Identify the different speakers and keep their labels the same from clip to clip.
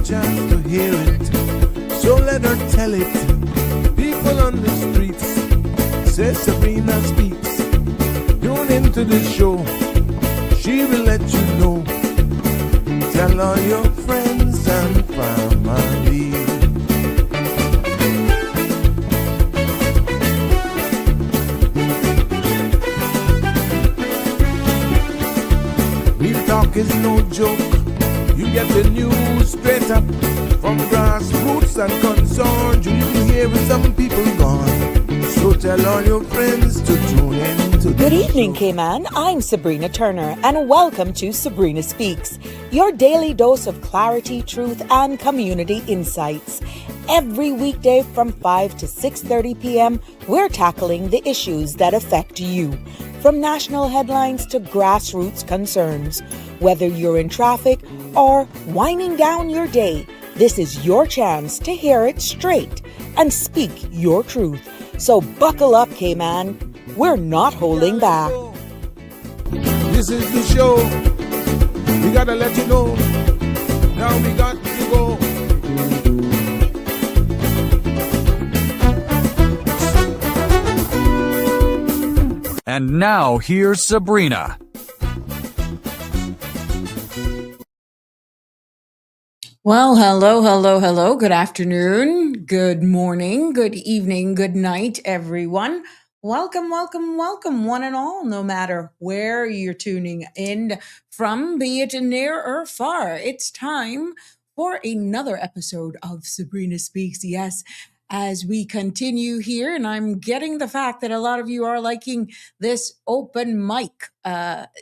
Speaker 1: chance to hear it, so let her tell it. People on the streets say Sabrina speaks. Tune into the show, she will let you know. Tell all your friends and family. Real talk is no joke. You get the news straight up from grassroots and concerns. You hear some people gone. So tell all your friends to tune in to
Speaker 2: Good evening, Cayman. I'm Sabrina Turner, and welcome to Sabrina Speaks, your daily dose of clarity, truth, and community insights. Every weekday from 5 to 6:30 p.m., we're tackling the issues that affect you, from national headlines to grassroots concerns. Whether you're in traffic or winding down your day, this is your chance to hear it straight and speak your truth. So buckle up, Cayman. We're not holding back.
Speaker 1: This is the show. We gotta let you know. Now we got to go.
Speaker 3: And now here's Sabrina.
Speaker 4: Well, hello. Good afternoon, good morning, good evening, good night, everyone. Welcome, one and all, no matter where you're tuning in from, be it near or far. It's time for another episode of Sabrina Speaks. Yes, as we continue here, and I'm getting the fact that a lot of you are liking this open mic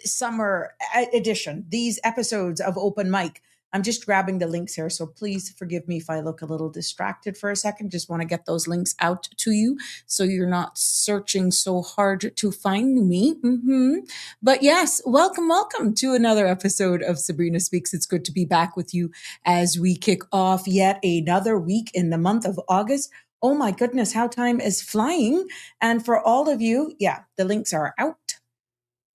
Speaker 4: summer edition, these episodes of open mic. I'm just grabbing the links here, so please forgive me if I look a little distracted for a second. Just want to get those links out to you so you're not searching so hard to find me. But yes, welcome to another episode of Sabrina Speaks. It's good to be back with you as we kick off yet another week in the month of August. Oh my goodness, how time is flying. And for all of you, the links are out.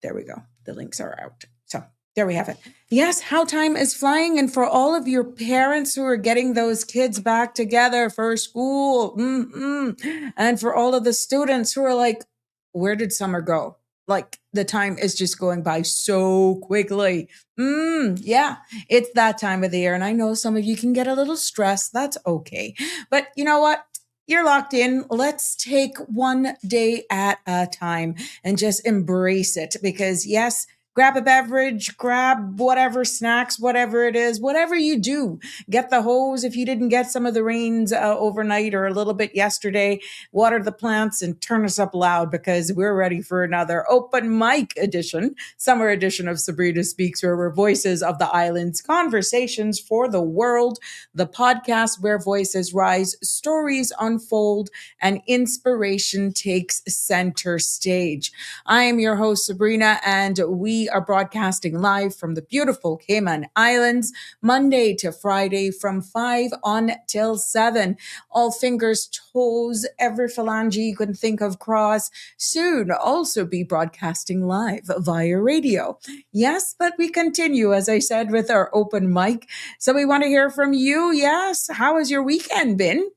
Speaker 4: There we go. The links are out. So there we have it. Yes, how time is flying. And for all of your parents who are getting those kids back together for school, and for all of the students who are like, where did summer go? Like, the time is just going by so quickly. It's that time of the year. And I know some of you can get a little stressed. That's okay. But you know what? You're locked in. Let's take one day at a time and just embrace it, because yes, grab a beverage, grab whatever snacks, whatever it is, whatever you do. Get the hose if you didn't get some of the rains overnight or a little bit yesterday. Water the plants and turn us up loud, because we're ready for another open mic edition, summer edition of Sabrina Speaks, where we're voices of the islands, conversations for the world, the podcast where voices rise, stories unfold, and inspiration takes center stage. I am your host, Sabrina, and we are broadcasting live from the beautiful Cayman Islands, Monday to Friday from 5 until 7. All fingers, toes, every phalange you can think of cross. Soon also be broadcasting live via radio. Yes, but we continue, as I said, with our open mic. So we want to hear from you. Yes, how has your weekend been?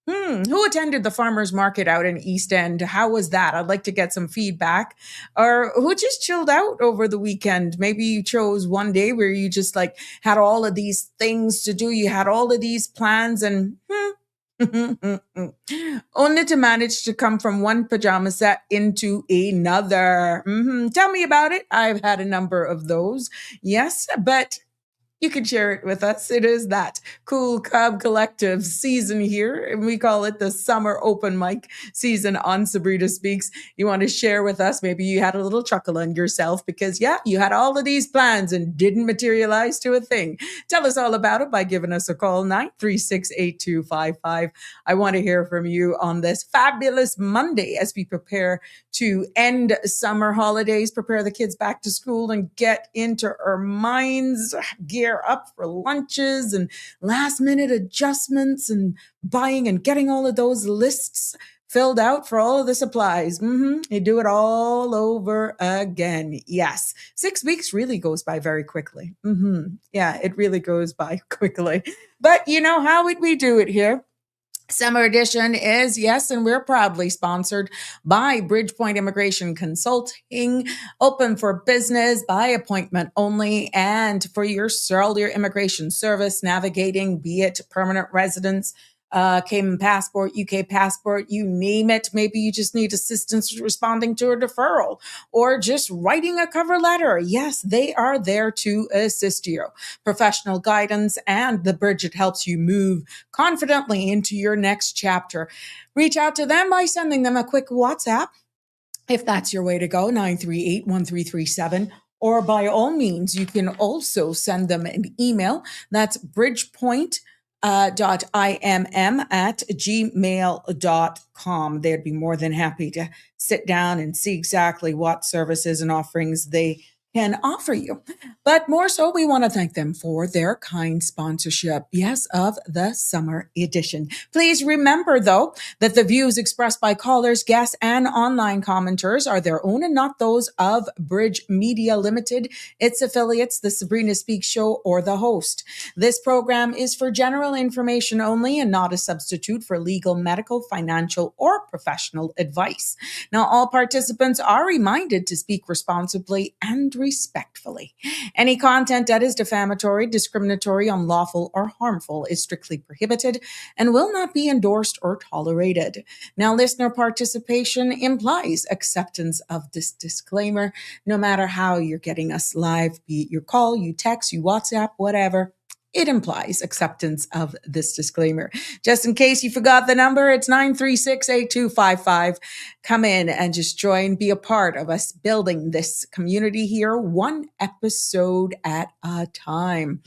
Speaker 4: Who attended the farmer's market out in East End? How was that? I'd like to get some feedback. Or who just chilled out over the weekend? Maybe you chose one day where you just like had all of these things to do. You had all of these plans and only to manage to come from one pajama set into another. Tell me about it. I've had a number of those. Yes, but you can share it with us. It is that Cool Cub Collective season here, and we call it the Summer Open Mic season on Sabrina Speaks. You want to share with us, maybe you had a little chuckle on yourself because, you had all of these plans and didn't materialize to a thing. Tell us all about it by giving us a call, 936-8255. I want to hear from you on this fabulous Monday as we prepare to end summer holidays, prepare the kids back to school, and get into our minds, gear up for lunches and last minute adjustments and buying and getting all of those lists filled out for all of the supplies. You do it all over again. Yes. 6 weeks really goes by very quickly. Yeah, it really goes by quickly. But you know, how would we do it here? Summer edition is, yes, and we're proudly sponsored by Bridgepoint Immigration Consulting, open for business by appointment only, and for all your immigration service navigating, be it permanent residence, Cayman passport, UK passport, you name it. Maybe you just need assistance responding to a deferral or just writing a cover letter. Yes, they are there to assist you. Professional guidance, and the Bridget helps you move confidently into your next chapter. Reach out to them by sending them a quick WhatsApp, if that's your way to go, 938-1337. Or by all means, you can also send them an email. That's bridgepoint.imm@gmail.com. They'd be more than happy to sit down and see exactly what services and offerings they can offer you. But more so, we want to thank them for their kind sponsorship, yes, of the summer edition. Please remember, though, that the views expressed by callers, guests, and online commenters are their own and not those of Bridge Media Limited, its affiliates, the Sabrina Speaks Show, or the host. This program is for general information only and not a substitute for legal, medical, financial, or professional advice. Now, all participants are reminded to speak responsibly and respectfully. Any content that is defamatory, discriminatory, unlawful, or harmful is strictly prohibited and will not be endorsed or tolerated. Now, listener participation implies acceptance of this disclaimer, no matter how you're getting us live, be it your call, you text, you WhatsApp, whatever. It implies acceptance of this disclaimer. Just in case you forgot the number, it's 936-8255. Come in and just join, be a part of us building this community here, one episode at a time.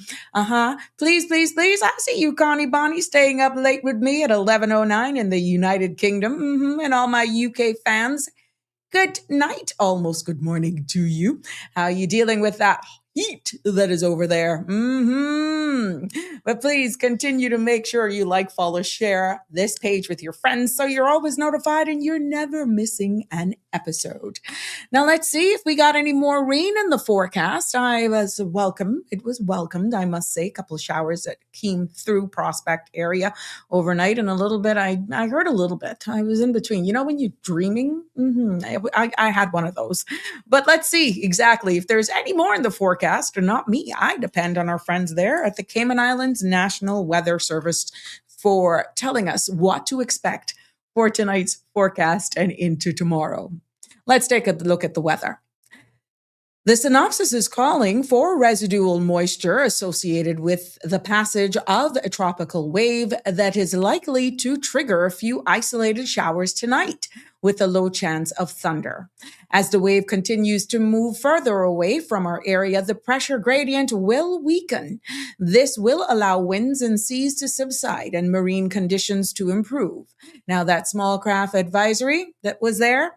Speaker 4: Please, please, please. I see you, Connie Bonnie, staying up late with me at 11:09 in the United Kingdom. And all my UK fans, good night, almost good morning to you. How are you dealing with that heat that is over there? But please continue to make sure you like, follow, share this page with your friends so you're always notified and you're never missing an episode. Now let's see if we got any more rain in the forecast. It was welcomed, I must say. A couple of showers that came through Prospect area overnight, and a little bit, I heard a little bit. I was in between. You know when you're dreaming? I had one of those. But let's see exactly if there's any more in the forecast, or not me. I depend on our friends there at the Cayman Islands National Weather Service for telling us what to expect for tonight's forecast and into tomorrow. Let's take a look at the weather. The synopsis is calling for residual moisture associated with the passage of a tropical wave that is likely to trigger a few isolated showers tonight, with a low chance of thunder. As the wave continues to move further away from our area, the pressure gradient will weaken. This will allow winds and seas to subside and marine conditions to improve. Now, that small craft advisory that was there,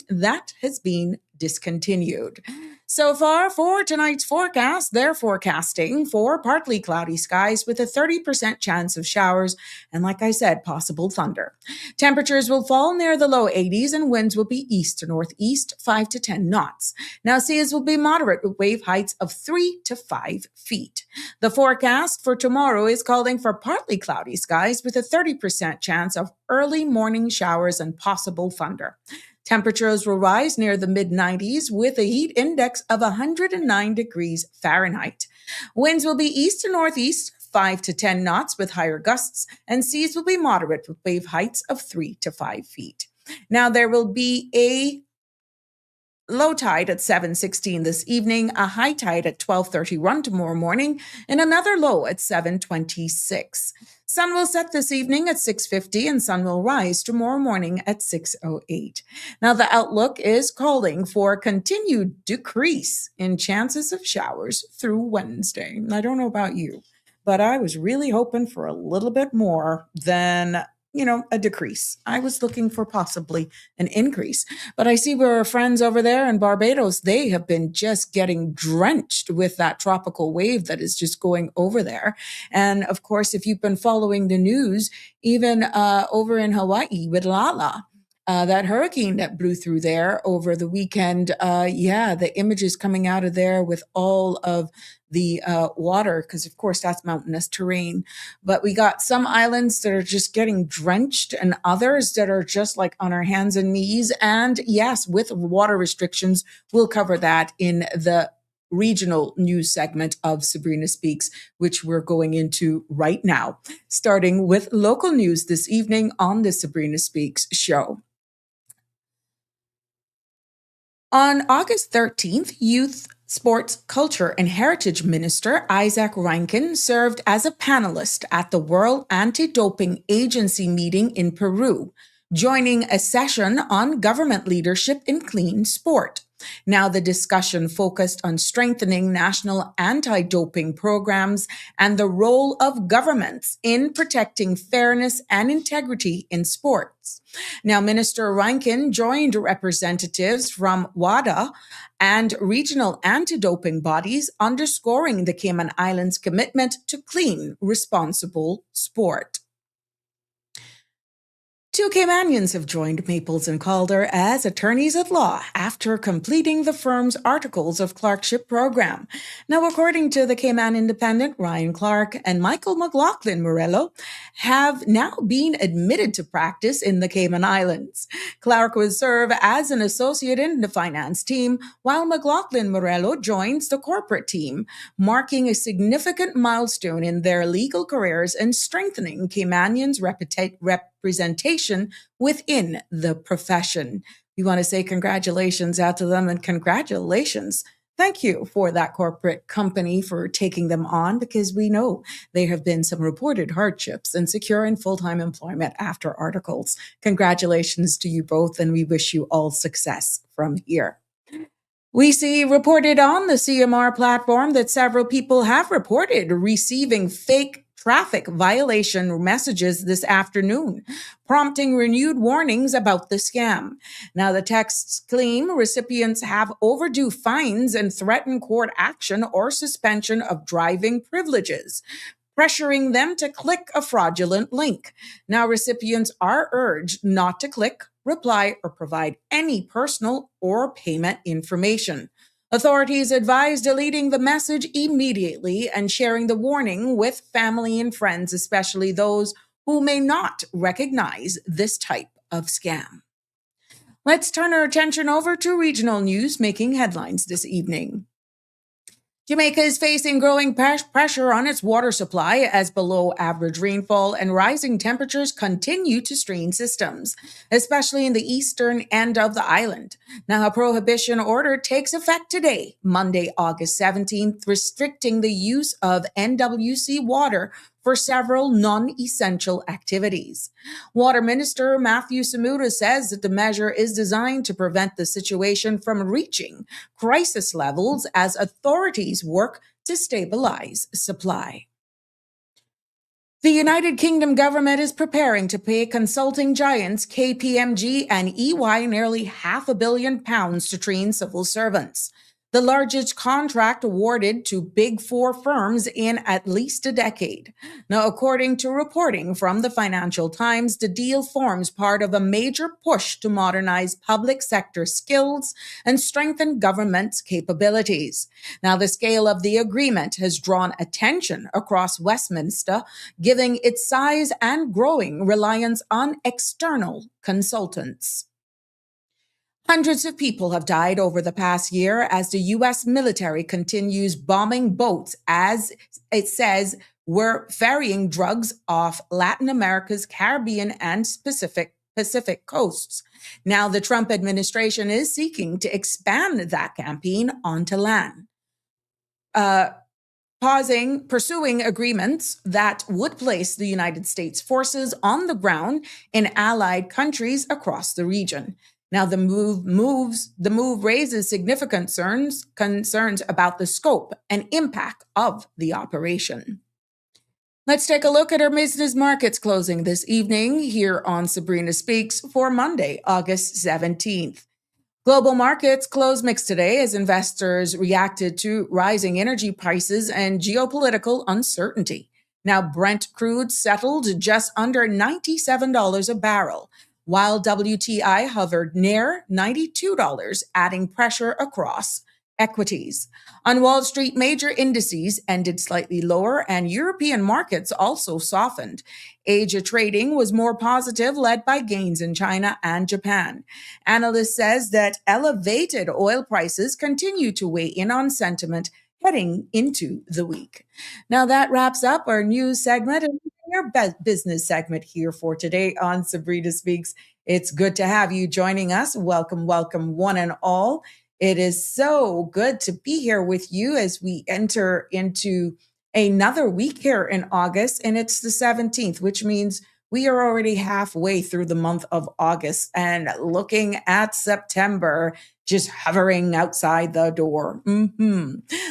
Speaker 4: that has been discontinued. So far for tonight's forecast, they're forecasting for partly cloudy skies with a 30% chance of showers and, like I said, possible thunder. Temperatures will fall near the low 80s and winds will be east to northeast, 5 to 10 knots. Now, seas will be moderate with wave heights of 3 to 5 feet. The forecast for tomorrow is calling for partly cloudy skies with a 30% chance of early morning showers and possible thunder. Temperatures will rise near the mid-90s with a heat index of 109 degrees Fahrenheit. Winds will be east to northeast, 5 to 10 knots with higher gusts, and seas will be moderate with wave heights of 3 to 5 feet. Now, there will be a low tide at 7:16 this evening, a high tide at 12:31 tomorrow morning, and another low at 7:26. Sun will set this evening at 6:50 and sun will rise tomorrow morning at 6:08. Now, the outlook is calling for a continued decrease in chances of showers through Wednesday. I don't know about you, but I was really hoping for a little bit more than a decrease. I was looking for possibly an increase, but I see where our friends over there in Barbados, they have been just getting drenched with that tropical wave that is just going over there. And of course, if you've been following the news, even over in Hawaii with Lala, that hurricane that blew through there over the weekend. The images coming out of there with all of the water, because of course that's mountainous terrain. But we got some islands that are just getting drenched and others that are just like on our hands and knees. And yes, with water restrictions, we'll cover that in the regional news segment of Sabrina Speaks, which we're going into right now, starting with local news this evening on the Sabrina Speaks show. On August 13th, Youth, Sports, Culture, and Heritage Minister Isaac Reinken served as a panelist at the World Anti-Doping Agency meeting in Peru, joining a session on government leadership in clean sport. Now, the discussion focused on strengthening national anti-doping programs and the role of governments in protecting fairness and integrity in sports. Now, Minister Reinken joined representatives from WADA and regional anti-doping bodies, underscoring the Cayman Islands' commitment to clean, responsible sport. Two Caymanians have joined Maples and Calder as attorneys at law after completing the firm's Articles of Clerkship program. Now, according to the Cayman Independent, Ryan Clark and Michael McLaughlin Morello have now been admitted to practice in the Cayman Islands. Clark will serve as an associate in the finance team, while McLaughlin Morello joins the corporate team, marking a significant milestone in their legal careers and strengthening Caymanians' representation within the profession. We want to say congratulations out to them, and congratulations. Thank you for that corporate company for taking them on, because we know there have been some reported hardships in securing full-time employment after articles. Congratulations to you both, and we wish you all success from here. We see reported on the CMR platform that several people have reported receiving fake traffic violation messages this afternoon, prompting renewed warnings about the scam. Now, the texts claim recipients have overdue fines and threaten court action or suspension of driving privileges, pressuring them to click a fraudulent link. Now, recipients are urged not to click, reply, or provide any personal or payment information. Authorities advise deleting the message immediately and sharing the warning with family and friends, especially those who may not recognize this type of scam. Let's turn our attention over to regional news making headlines this evening. Jamaica is facing growing pressure on its water supply as below average rainfall and rising temperatures continue to strain systems, especially in the eastern end of the island. Now, a prohibition order takes effect today, Monday, August 17th, restricting the use of NWC water for several non-essential activities. Water Minister Matthew Samuda says that the measure is designed to prevent the situation from reaching crisis levels as authorities work to stabilize supply. The United Kingdom government is preparing to pay consulting giants KPMG and EY nearly £500 million to train civil servants, the largest contract awarded to Big Four firms in at least a decade. Now, according to reporting from the Financial Times, the deal forms part of a major push to modernize public sector skills and strengthen government's capabilities. Now, the scale of the agreement has drawn attention across Westminster, giving its size and growing reliance on external consultants. Hundreds of people have died over the past year as the U.S. military continues bombing boats, as it says, were ferrying drugs off Latin America's Caribbean and Pacific coasts. Now, the Trump administration is seeking to expand that campaign onto land, pursuing agreements that would place the United States forces on the ground in allied countries across the region. Now, the move raises significant concerns about the scope and impact of the operation. Let's take a look at our business markets closing this evening here on Sabrina Speaks for Monday, August 17th. Global markets closed mixed today as investors reacted to rising energy prices and geopolitical uncertainty. Now, Brent crude settled just under $97 a barrel. while WTI hovered near $92, adding pressure across equities. On Wall Street, major indices ended slightly lower, and European markets also softened. Asia trading was more positive, led by gains in China and Japan. Analyst says that elevated oil prices continue to weigh in on sentiment heading into the week. Now that wraps up our news segment and our business segment here for today on Sabrina Speaks. It's good to have you joining us. Welcome, welcome, one and all. It is so good to be here with you as we enter into another week here in August, and it's the 17th, which means we are already halfway through the month of August and looking at September just hovering outside the door.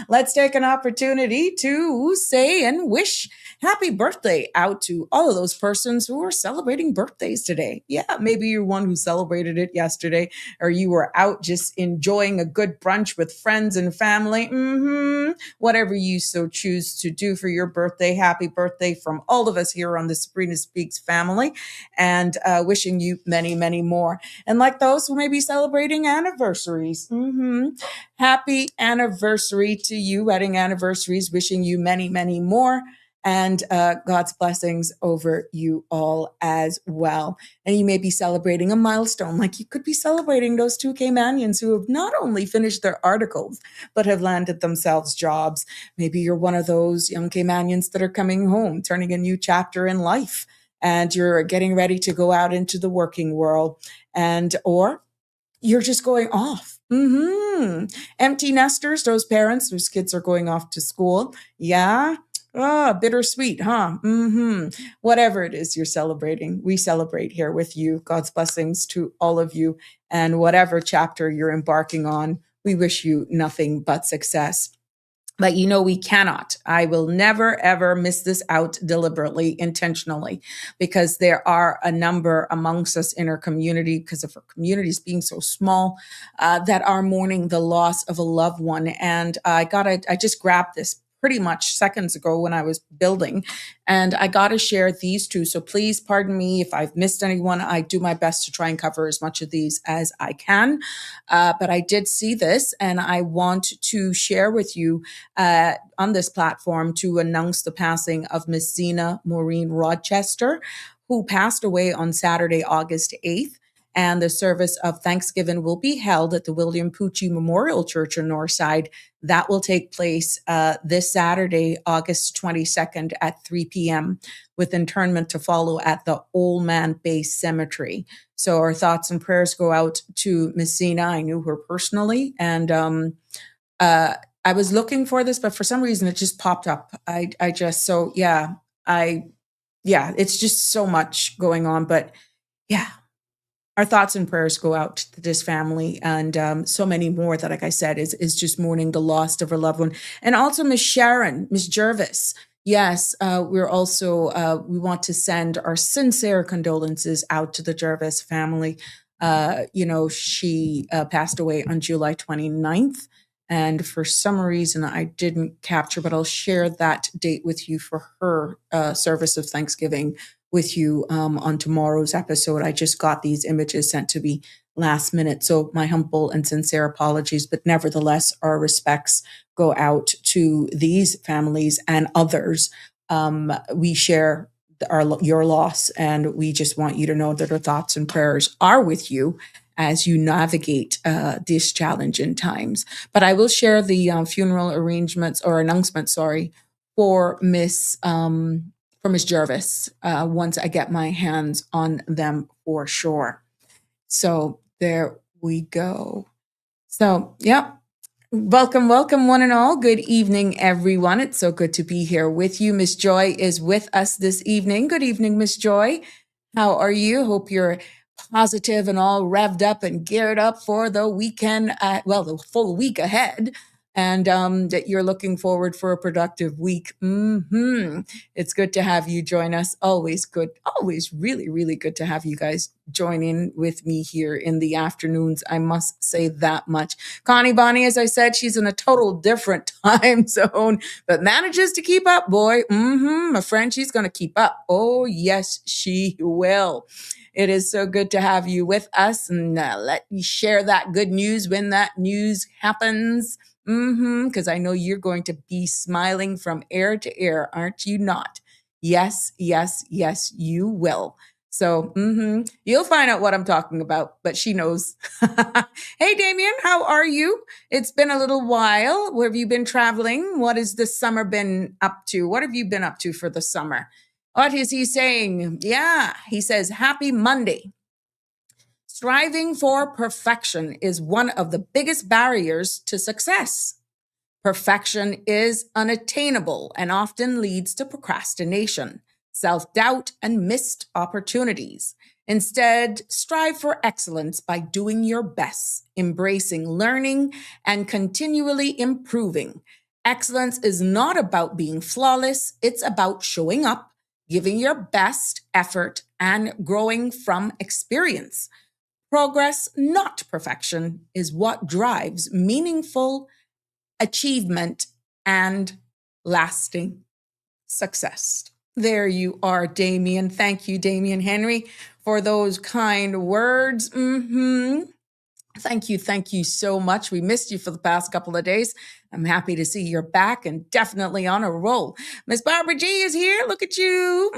Speaker 4: Let's take an opportunity to say and wish happy birthday out to all of those persons who are celebrating birthdays today. Yeah, maybe you're one who celebrated it yesterday, or you were out just enjoying a good brunch with friends and family. Whatever you so choose to do for your birthday, happy birthday from all of us here on the Sabrina Speaks family, and wishing you many, many more. And like those who may be celebrating anniversaries, happy anniversary to you, wedding anniversaries, wishing you many, many more. And God's blessings over you all as well. And you may be celebrating a milestone, like you could be celebrating those two Caymanians who have not only finished their articles, but have landed themselves jobs. Maybe you're one of those young Caymanians that are coming home, turning a new chapter in life, and you're getting ready to go out into the working world, or you're just going off. Empty nesters, those parents whose kids are going off to school. Yeah. Bittersweet, huh? Whatever it is you're celebrating, we celebrate here with you. God's blessings to all of you. And whatever chapter you're embarking on, we wish you nothing but success. But we cannot. I will never, ever miss this out deliberately, intentionally, because there are a number amongst us in our community, because of our communities being so small, that are mourning the loss of a loved one. And I just grabbed this pretty much seconds ago when I was building, and I got to share these two. So please pardon me if I've missed anyone. I do my best to try and cover as much of these as I can. But I did see this, and I want to share with you on this platform to announce the passing of Miss Zena Maureen Rochester, who passed away on Saturday, August 8th. And the service of Thanksgiving will be held at the William Pucci Memorial Church in Northside. That will take place this Saturday, August 22nd at 3 p.m., with interment to follow at the Old Man Base Cemetery. So our thoughts and prayers go out to Miss Zena. I knew her personally, and I was looking for this, but for some reason it just popped up. It's just so much going on, but yeah. Our thoughts and prayers go out to this family, and so many more that, like I said, is just mourning the loss of her loved one. And also Miss Sharon, Miss Jervis. Yes, we're also, we want to send our sincere condolences out to the Jervis family. She passed away on July 29th. And for some reason, I didn't capture, but I'll share that date with you for her service of Thanksgiving with you on tomorrow's episode. I just got these images sent to me last minute. So my humble and sincere apologies, but nevertheless, our respects go out to these families and others. We share your loss, and we just want you to know that our thoughts and prayers are with you as you navigate these challenging times. But I will share the funeral arrangements or announcements, for Miss Jervis once I get my hands on them for sure. So there we go. So, yep. Welcome, welcome, one and all. Good evening, everyone. It's so good to be here with you. Miss Joy is with us this evening. Good evening, Miss Joy. How are you? Hope you're positive and all revved up and geared up for the weekend, the full week ahead. and that you're looking forward for a productive week. It's good to have you join us. Always good. Always really, really good to have you guys join in with me here in the afternoons. I must say that much. Connie Bonnie, as I said, she's in a total different time zone, but manages to keep up, boy. My friend, she's going to keep up. Oh, yes, she will. It is so good to have you with us, and let me share that good news when that news happens. Because I know you're going to be smiling from ear to ear, aren't you not? Yes, yes, yes, you will. So you'll find out what I'm talking about, but she knows. Hey, Damien, how are you? It's been a little while. Where have you been traveling? What has this summer been up to? What have you been up to for the summer? What is he saying? Yeah, he says, Happy Monday. Striving for perfection is one of the biggest barriers to success. Perfection is unattainable and often leads to procrastination, self-doubt, and missed opportunities. Instead, strive for excellence by doing your best, embracing learning, and continually improving. Excellence is not about being flawless, it's about showing up, giving your best effort, and growing from experience. Progress, not perfection, is what drives meaningful achievement and lasting success. There you are, Damien. Thank you, Damien Henry, for those kind words. Thank you so much. We missed you for the past couple of days. I'm happy to see you're back and definitely on a roll. Miss Barbara G is here. Look at you.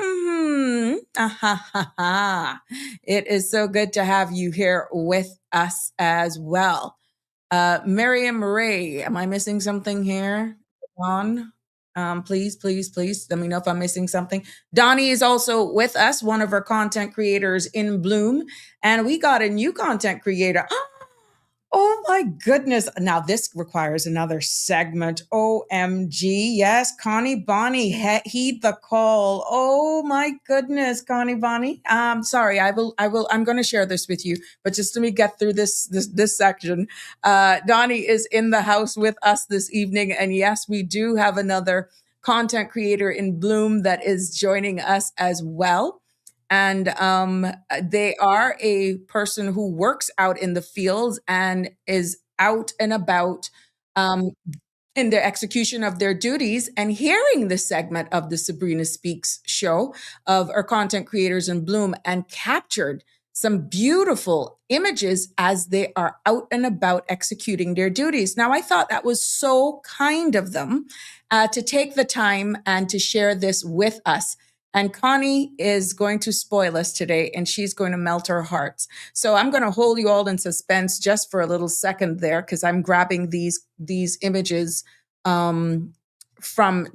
Speaker 4: It is so good to have you here with us as well. Miriam Ray, am I missing something here? Please, let me know if I'm missing something. Donnie is also with us, one of our content creators in Bloom, and we got a new content creator. Oh my goodness. Now this requires another segment. OMG. Yes, Connie Bonnie, heed the call. Oh my goodness, Connie Bonnie. Sorry, I'm going to share this with you, but just let me get through this section. Donnie is in the house with us this evening. And yes, we do have another content creator in Bloom that is joining us as well. And they are a person who works out in the fields and is out and about in the execution of their duties, and hearing the segment of the Sabrina Speaks show of our content creators in Bloom, and captured some beautiful images as they are out and about executing their duties. Now, I thought that was so kind of them to take the time and to share this with us. And Connie is going to spoil us today, and she's going to melt our hearts. So I'm going to hold you all in suspense just for a little second there, because I'm grabbing these images from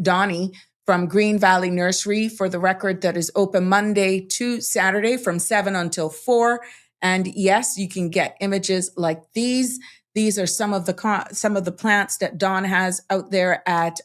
Speaker 4: Donnie from Green Valley Nursery, for the record, that is open Monday to Saturday from 7 until 4. And yes, you can get images like these. These are some of the plants that Don has out there at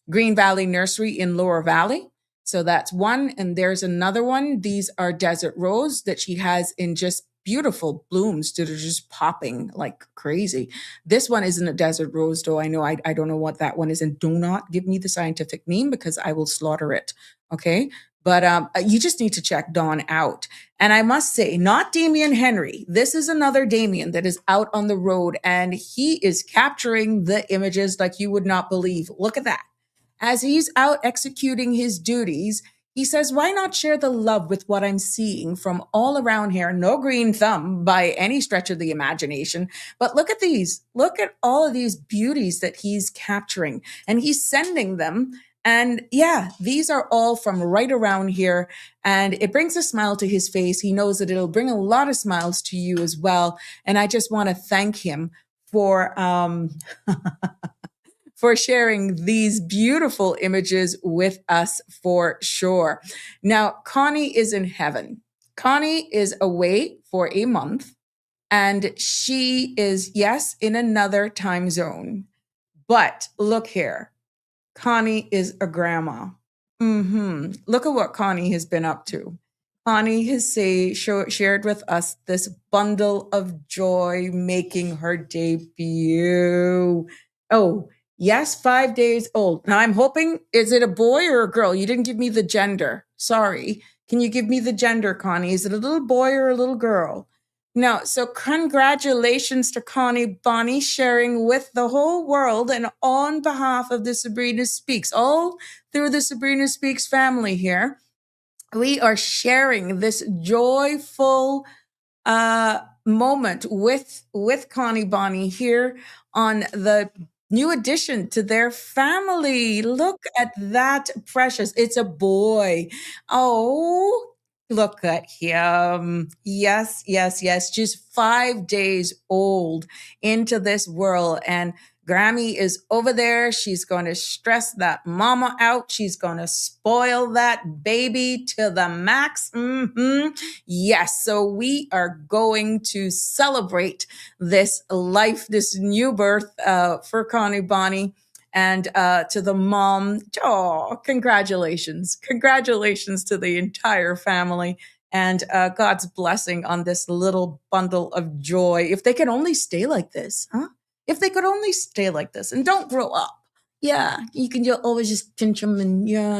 Speaker 4: Green Valley Nursery in Lower Valley. So that's one. And there's another one. These are desert rose that she has in just beautiful blooms that are just popping like crazy. This one isn't a desert rose, though. I know I don't know what that one is. And do not give me the scientific name, because I will slaughter it. Okay. But you just need to check Dawn out. And I must say, not Damien Henry. This is another Damien that is out on the road, and he is capturing the images like you would not believe. Look at that. As he's out executing his duties, he says, why not share the love with what I'm seeing from all around here? No green thumb by any stretch of the imagination. But look at these. Look at all of these beauties that he's capturing, and he's sending them. And yeah, these are all from right around here. And it brings a smile to his face. He knows that it'll bring a lot of smiles to you as well. And I just want to thank him for for sharing these beautiful images with us for sure. Now, Connie is in heaven. Connie is away for a month, and she is, yes, in another time zone. But look here. Connie is a grandma. Look at what Connie has been up to. Connie has shared with us this bundle of joy, making her debut. Oh, yes, 5 days old. Now I'm hoping, is it a boy or a girl? You didn't give me the gender. Sorry. Can you give me the gender, Connie? Is it a little boy or a little girl? No. So congratulations to Connie Bonnie sharing with the whole world and on behalf of the Sabrina Speaks, all through the Sabrina Speaks family here. We are sharing this joyful moment with Connie Bonnie here on the new addition to their family. Look at that precious. It's a boy. Oh, look at him. Yes, yes, yes. Just 5 days old into this world. And Grammy is over there. She's going to stress that mama out. She's going to spoil that baby to the max. Yes. So we are going to celebrate this life, this new birth for Connie Bonnie. And to the mom, oh, congratulations. Congratulations to the entire family. And God's blessing on this little bundle of joy. If they could only stay like this, huh? If they could only stay like this and don't grow up. Yeah, you can always just pinch them and yeah.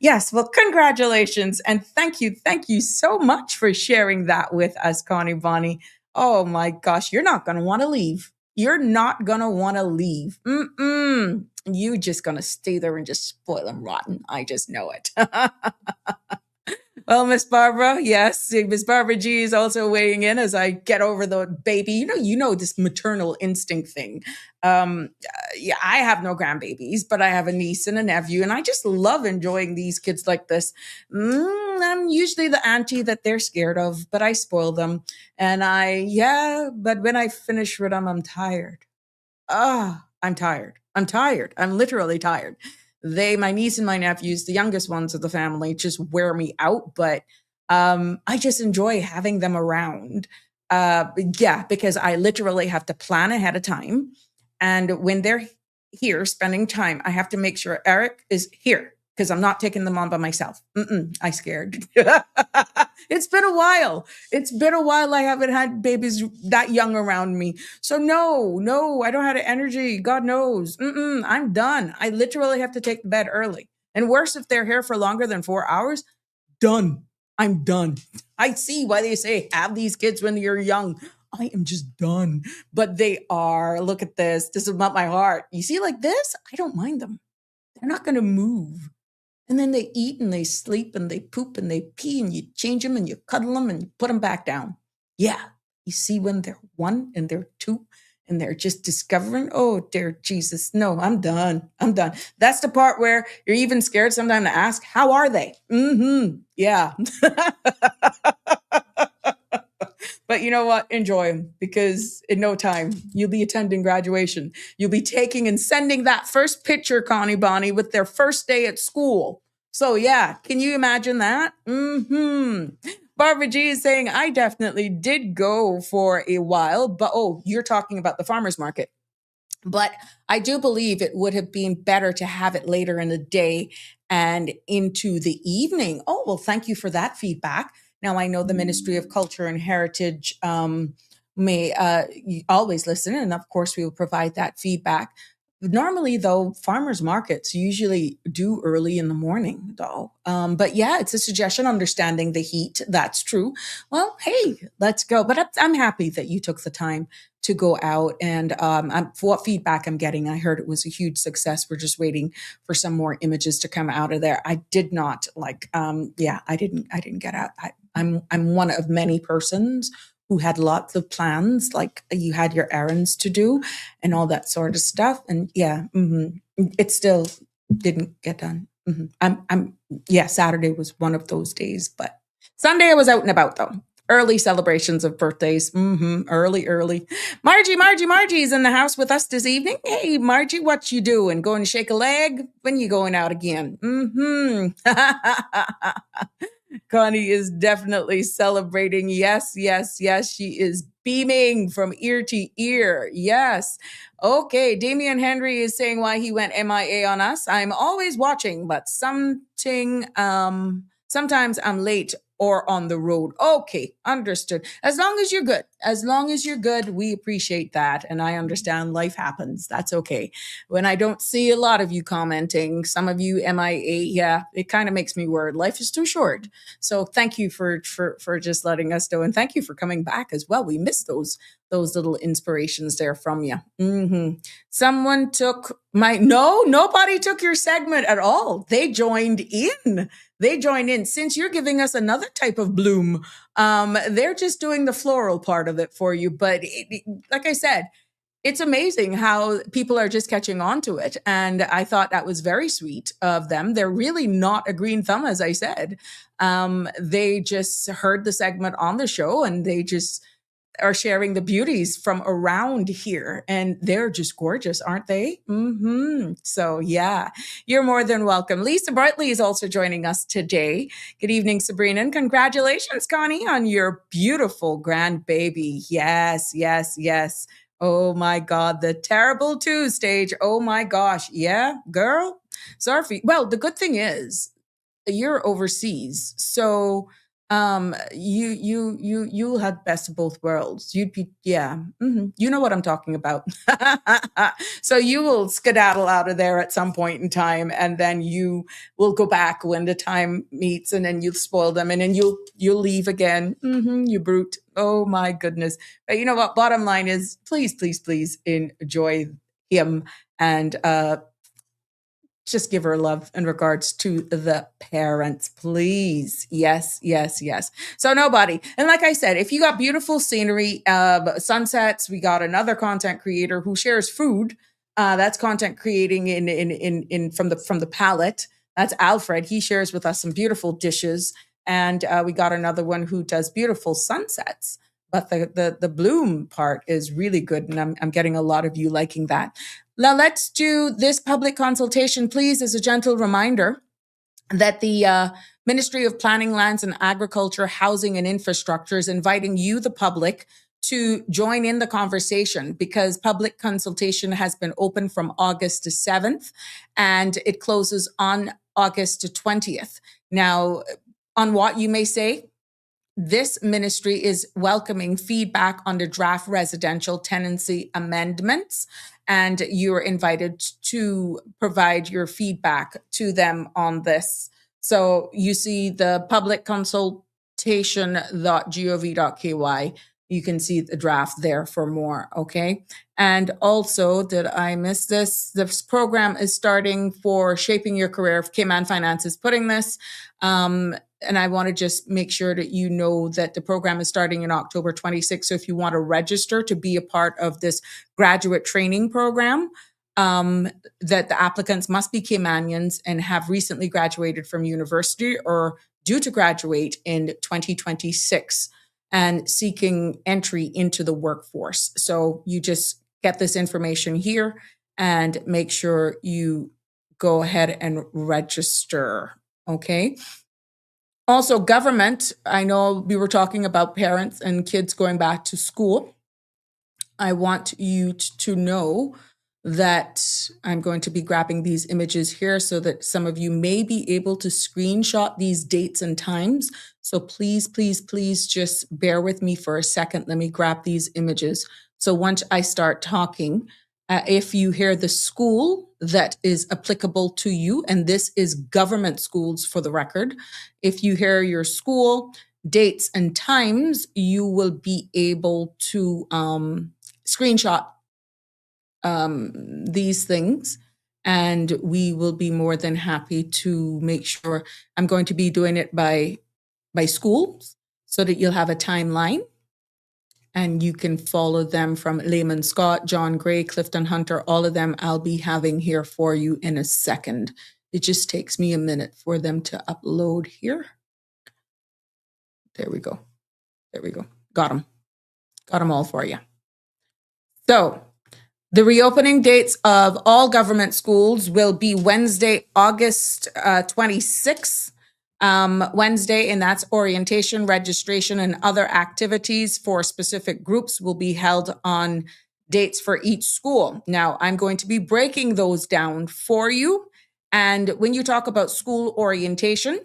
Speaker 4: Yes, well, congratulations. And thank you so much for sharing that with us, Connie Bonnie. Oh my gosh, you're not going to want to leave. You're not going to want to leave. You're just going to stay there and just spoil and rotten. I just know it. Well, Miss Barbara, yes, Miss Barbara G is also weighing in as I get over the baby. You know this maternal instinct thing. Yeah, I have no grandbabies, but I have a niece and a nephew, and I just love enjoying these kids like this. I'm usually the auntie that they're scared of, but I spoil them. And but when I finish with them, I'm tired. I'm tired. I'm literally tired. My niece and my nephews, the youngest ones of the family, just wear me out. But I just enjoy having them around. Because I literally have to plan ahead of time. And when they're here spending time, I have to make sure Eric is here because I'm not taking them on by myself. I scared. It's been a while. I haven't had babies that young around me. So no, I don't have the energy. God knows. I'm done. I literally have to take the bed early. And worse, if they're here for longer than 4 hours, done. I'm done. I see why they say have these kids when you're young. I am just done. But they are. Look at this. This is about my heart. You see, like this, I don't mind them. They're not going to move. And then they eat and they sleep and they poop and they pee and you change them and you cuddle them and you put them back down. Yeah. You see when they're 1 and they're 2 and they're just discovering, oh, dear Jesus. No, I'm done. That's the part where you're even scared sometimes to ask, how are they? Yeah. But you know what? Enjoy them because in no time, you'll be attending graduation. You'll be taking and sending that first picture, Connie Bonnie, with their first day at school. So yeah, can you imagine that? Barbara G is saying, I definitely did go for a while, but you're talking about the farmer's market. But I do believe it would have been better to have it later in the day and into the evening. Oh, well, thank you for that feedback. Now, I know the Ministry of Culture and Heritage may always listen, and of course, we will provide that feedback. Normally, though, farmers markets usually do early in the morning, though. But yeah, it's a suggestion, understanding the heat. That's true. Well, hey, let's go. But I'm happy that you took the time to go out. And for what feedback I'm getting, I heard it was a huge success. We're just waiting for some more images to come out of there. I did not I didn't get out. I'm one of many persons who had lots of plans, like you had your errands to do and all that sort of stuff. And it still didn't get done. Saturday was one of those days, but Sunday I was out and about though. Early celebrations of birthdays. Early. Margie's in the house with us this evening. Hey, Margie, what you doing? Going to shake a leg? When you going out again? Connie is definitely celebrating. Yes. She is beaming from ear to ear. Yes. Okay. Damian Henry is saying why he went MIA on us. I'm always watching, but sometimes I'm late or on the road. Okay. Understood. As long as you're good. as long as you're good, we appreciate that. And I understand life happens. That's okay. When I don't see a lot of you commenting, some of you MIA, yeah, it kind of makes me worried. Life is too short. So thank you for just letting us know. And thank you for coming back as well. We missed those little inspirations there from you. Someone took nobody took your segment at all. They joined in. Since you're giving us another type of bloom. They're just doing the floral part of it for you. But like I said, it's amazing how people are just catching on to it. And I thought that was very sweet of them. They're really not a green thumb, as I said. They just heard the segment on the show and they just are sharing the beauties from around here. And they're just gorgeous, aren't they? So yeah, you're more than welcome. Lisa Bartley is also joining us today. Good evening, Sabrina. And congratulations, Connie, on your beautiful grandbaby. Yes, yes, yes. Oh my God, the terrible two stage. Oh my gosh. Yeah, girl. Sorry. Well, the good thing is you're overseas. So you'll have best of both worlds. You'd be you know what I'm talking about. So you will skedaddle out of there at some point in time, and then you will go back when the time meets, and then you'll spoil them, and then you'll leave again. You brute. Oh my goodness. But you know what, bottom line is please enjoy him, and just give her love in regards to the parents, please. Yes, yes, yes. So nobody. And like I said, if you got beautiful scenery, sunsets, we got another content creator who shares food. That's content creating in from the palette. That's Alfred. He shares with us some beautiful dishes. And we got another one who does beautiful sunsets. But the bloom part is really good. And I'm getting a lot of you liking that. Now let's do this public consultation, please, as a gentle reminder that the Ministry of Planning, Lands and Agriculture, Housing and Infrastructure is inviting you, the public, to join in the conversation because public consultation has been open from August 7th and it closes on August 20th. Now, on what you may say, this ministry is welcoming feedback on the draft residential tenancy amendments, and you're invited to provide your feedback to them on this. So you see the public consultation.gov.ky. You can see the draft there for more, okay? And also, did I miss this? This program is starting for Shaping Your Career. Cayman Finance is putting this. And I want to just make sure that you know that the program is starting in October 26th. So if you want to register to be a part of this graduate training program, that the applicants must be Caymanians and have recently graduated from university or due to graduate in 2026 and seeking entry into the workforce. So you just get this information here and make sure you go ahead and register, okay? Also, government, I know we were talking about parents and kids going back to school. I want you to know that I'm going to be grabbing these images here so that some of you may be able to screenshot these dates and times. So please just bear with me for a second. Let me grab these images. So once I start talking, if you hear the school that is applicable to you, and this is government schools for the record, if you hear your school, dates and times, you will be able to screenshot these things, and we will be more than happy to make sure. I'm going to be doing it by schools so that you'll have a timeline. And you can follow them from Layman Scott, John Gray, Clifton Hunter, all of them I'll be having here for you in a second. It just takes me a minute for them to upload here. There we go. Got them all for you. So the reopening dates of all government schools will be Wednesday, August 26th. Wednesday, and that's orientation, registration, and other activities for specific groups will be held on dates for each school. Now, I'm going to be breaking those down for you. And when you talk about school orientation,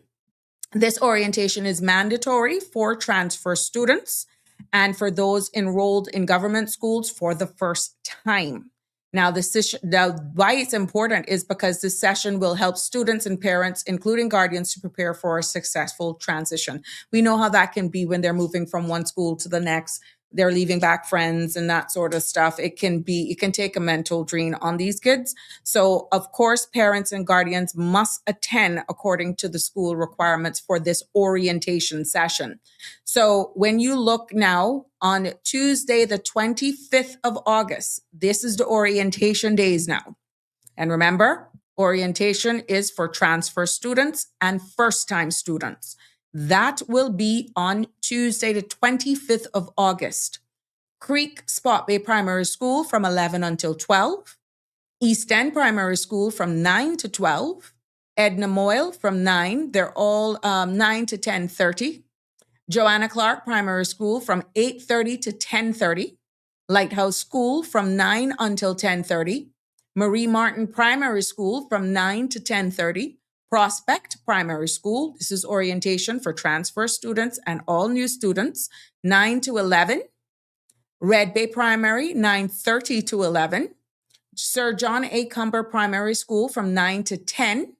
Speaker 4: this orientation is mandatory for transfer students. and for those enrolled in government schools for the first time. Now, why it's important is because this session will help students and parents, including guardians, to prepare for a successful transition. We know how that can be when they're moving from one school to the next. They're leaving back friends and that sort of stuff. It can take a mental drain on these kids. So, of course, parents and guardians must attend according to the school requirements for this orientation session. So when you look now on Tuesday, the 25th of August, this is the orientation days now. And remember, orientation is for transfer students and first-time students. That will be on Tuesday, the 25th of August. Creek Spot Bay Primary School from 11 until 12. East End Primary School from 9 to 12. Edna Moyle from 9. They're all 9 to 10:30. Joanna Clark Primary School from 8:30 to 10:30. Lighthouse School from 9 until 10:30. Marie Martin Primary School from 9 to 10:30. Prospect Primary School, this is orientation for transfer students and all new students, 9 to 11. Red Bay Primary, 9:30 to 11. Sir John A. Cumber Primary School from 9 to 10.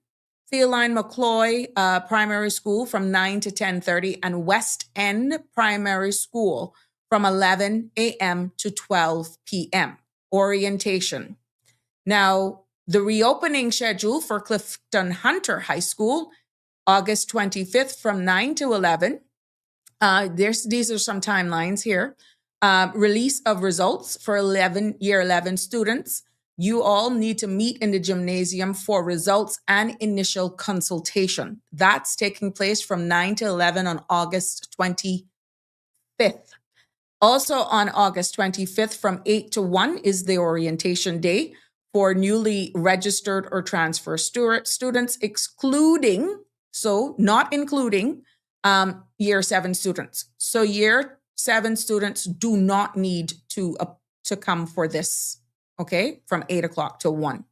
Speaker 4: Theoline McCloy Primary School from 9 to 10:30, and West End Primary School from 11 a.m. to 12 p.m. Orientation. Now, the reopening schedule for Clifton Hunter High School, August 25th from 9 to 11. These are some timelines here. Release of results for year 11 students. You all need to meet in the gymnasium for results and initial consultation. That's taking place from 9 to 11 on August 25th. Also on August 25th from 8 to 1 is the orientation day for newly registered or transfer students, not including year 7 students. So year 7 students do not need to come for this. Okay, from 8 o'clock to 1.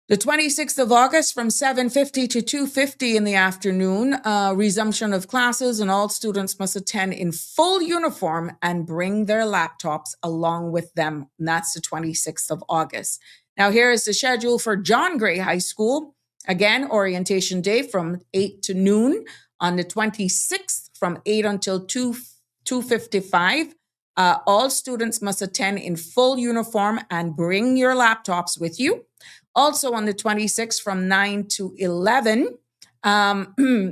Speaker 4: The 26th of August from 7:50 to 2:50 in the afternoon, resumption of classes, and all students must attend in full uniform and bring their laptops along with them. And that's the 26th of August. Now, here is the schedule for John Gray High School. Again, orientation day from 8 to noon. On the 26th, from 8 until 2:55. All students must attend in full uniform and bring your laptops with you. Also on the 26th from 9 to 11,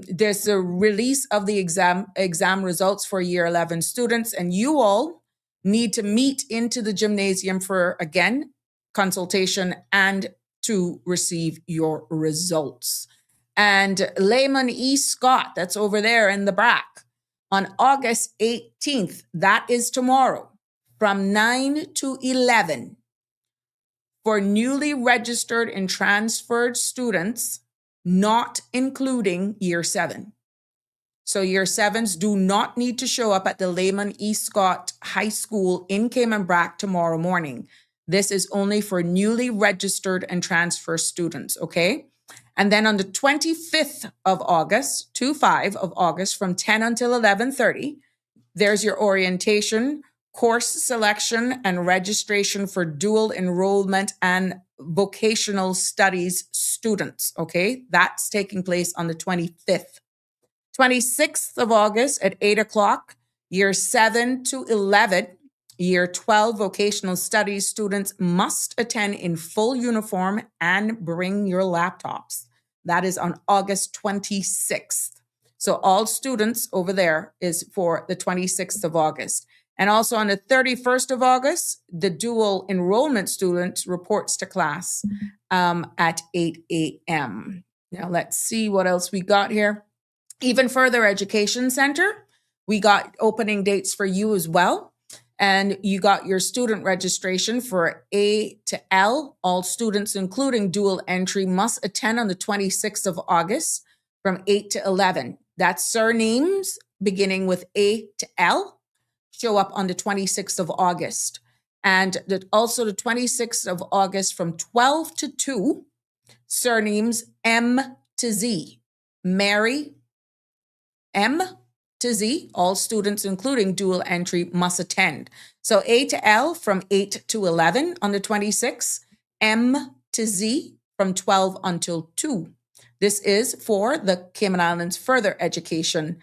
Speaker 4: there's a release of the exam results for year 11 students, and you all need to meet into the gymnasium for, again, consultation and to receive your results. And Layman E. Scott, that's over there in the back, on August 18th, that is tomorrow, from 9 to 11, for newly registered and transferred students, not including year 7. So year 7s do not need to show up at the Layman E. Scott High School in Cayman Brac tomorrow morning. This is only for newly registered and transfer students, okay? And then on the 25th of August, 25 of August, from 10 until 11:30, there's your orientation, course selection, and registration for dual enrollment and vocational studies students, okay? That's taking place on the 25th. 26th of August at 8 o'clock, year 7 to 11, year 12 vocational studies students must attend in full uniform and bring your laptops. That is on August 26th. So all students over there is for the 26th of August. And also on the 31st of August, the dual enrollment students reports to class at 8 a.m. Now let's see what else we got here. Even Further Education Center, we got opening dates for you as well. And you got your student registration for A to L. All students, including dual entry, must attend on the 26th of August from 8 to 11. That's surnames beginning with A to L. Show up on the 26th of August. And also the 26th of August from 12 to 2, surnames M to Z. Mary, M to Z, all students, including dual entry, must attend. So A to L from 8 to 11 on the 26th, M to Z from 12 until 2. This is for the Cayman Islands Further Education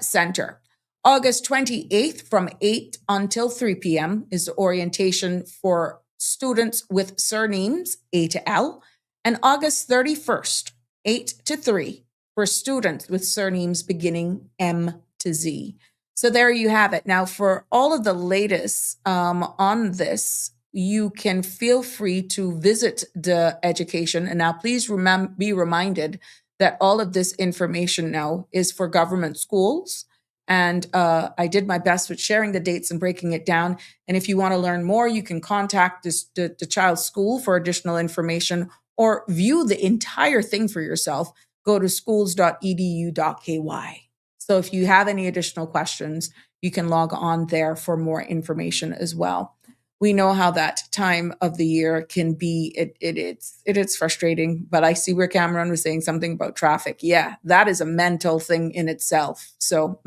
Speaker 4: Center. August 28th from 8 until 3 p.m. is the orientation for students with surnames A to L. And August 31st, 8 to 3 for students with surnames beginning M to Z. So there you have it. Now, for all of the latest on this, you can feel free to visit the education. And now please be reminded that all of this information now is for government schools. And I did my best with sharing the dates and breaking it down. And if you want to learn more, you can contact the child's school for additional information or view the entire thing for yourself. Go to schools.edu.ky. So if you have any additional questions, you can log on there for more information as well. We know how that time of the year can be. It's frustrating, but I see where Cameron was saying something about traffic. Yeah, that is a mental thing in itself. So,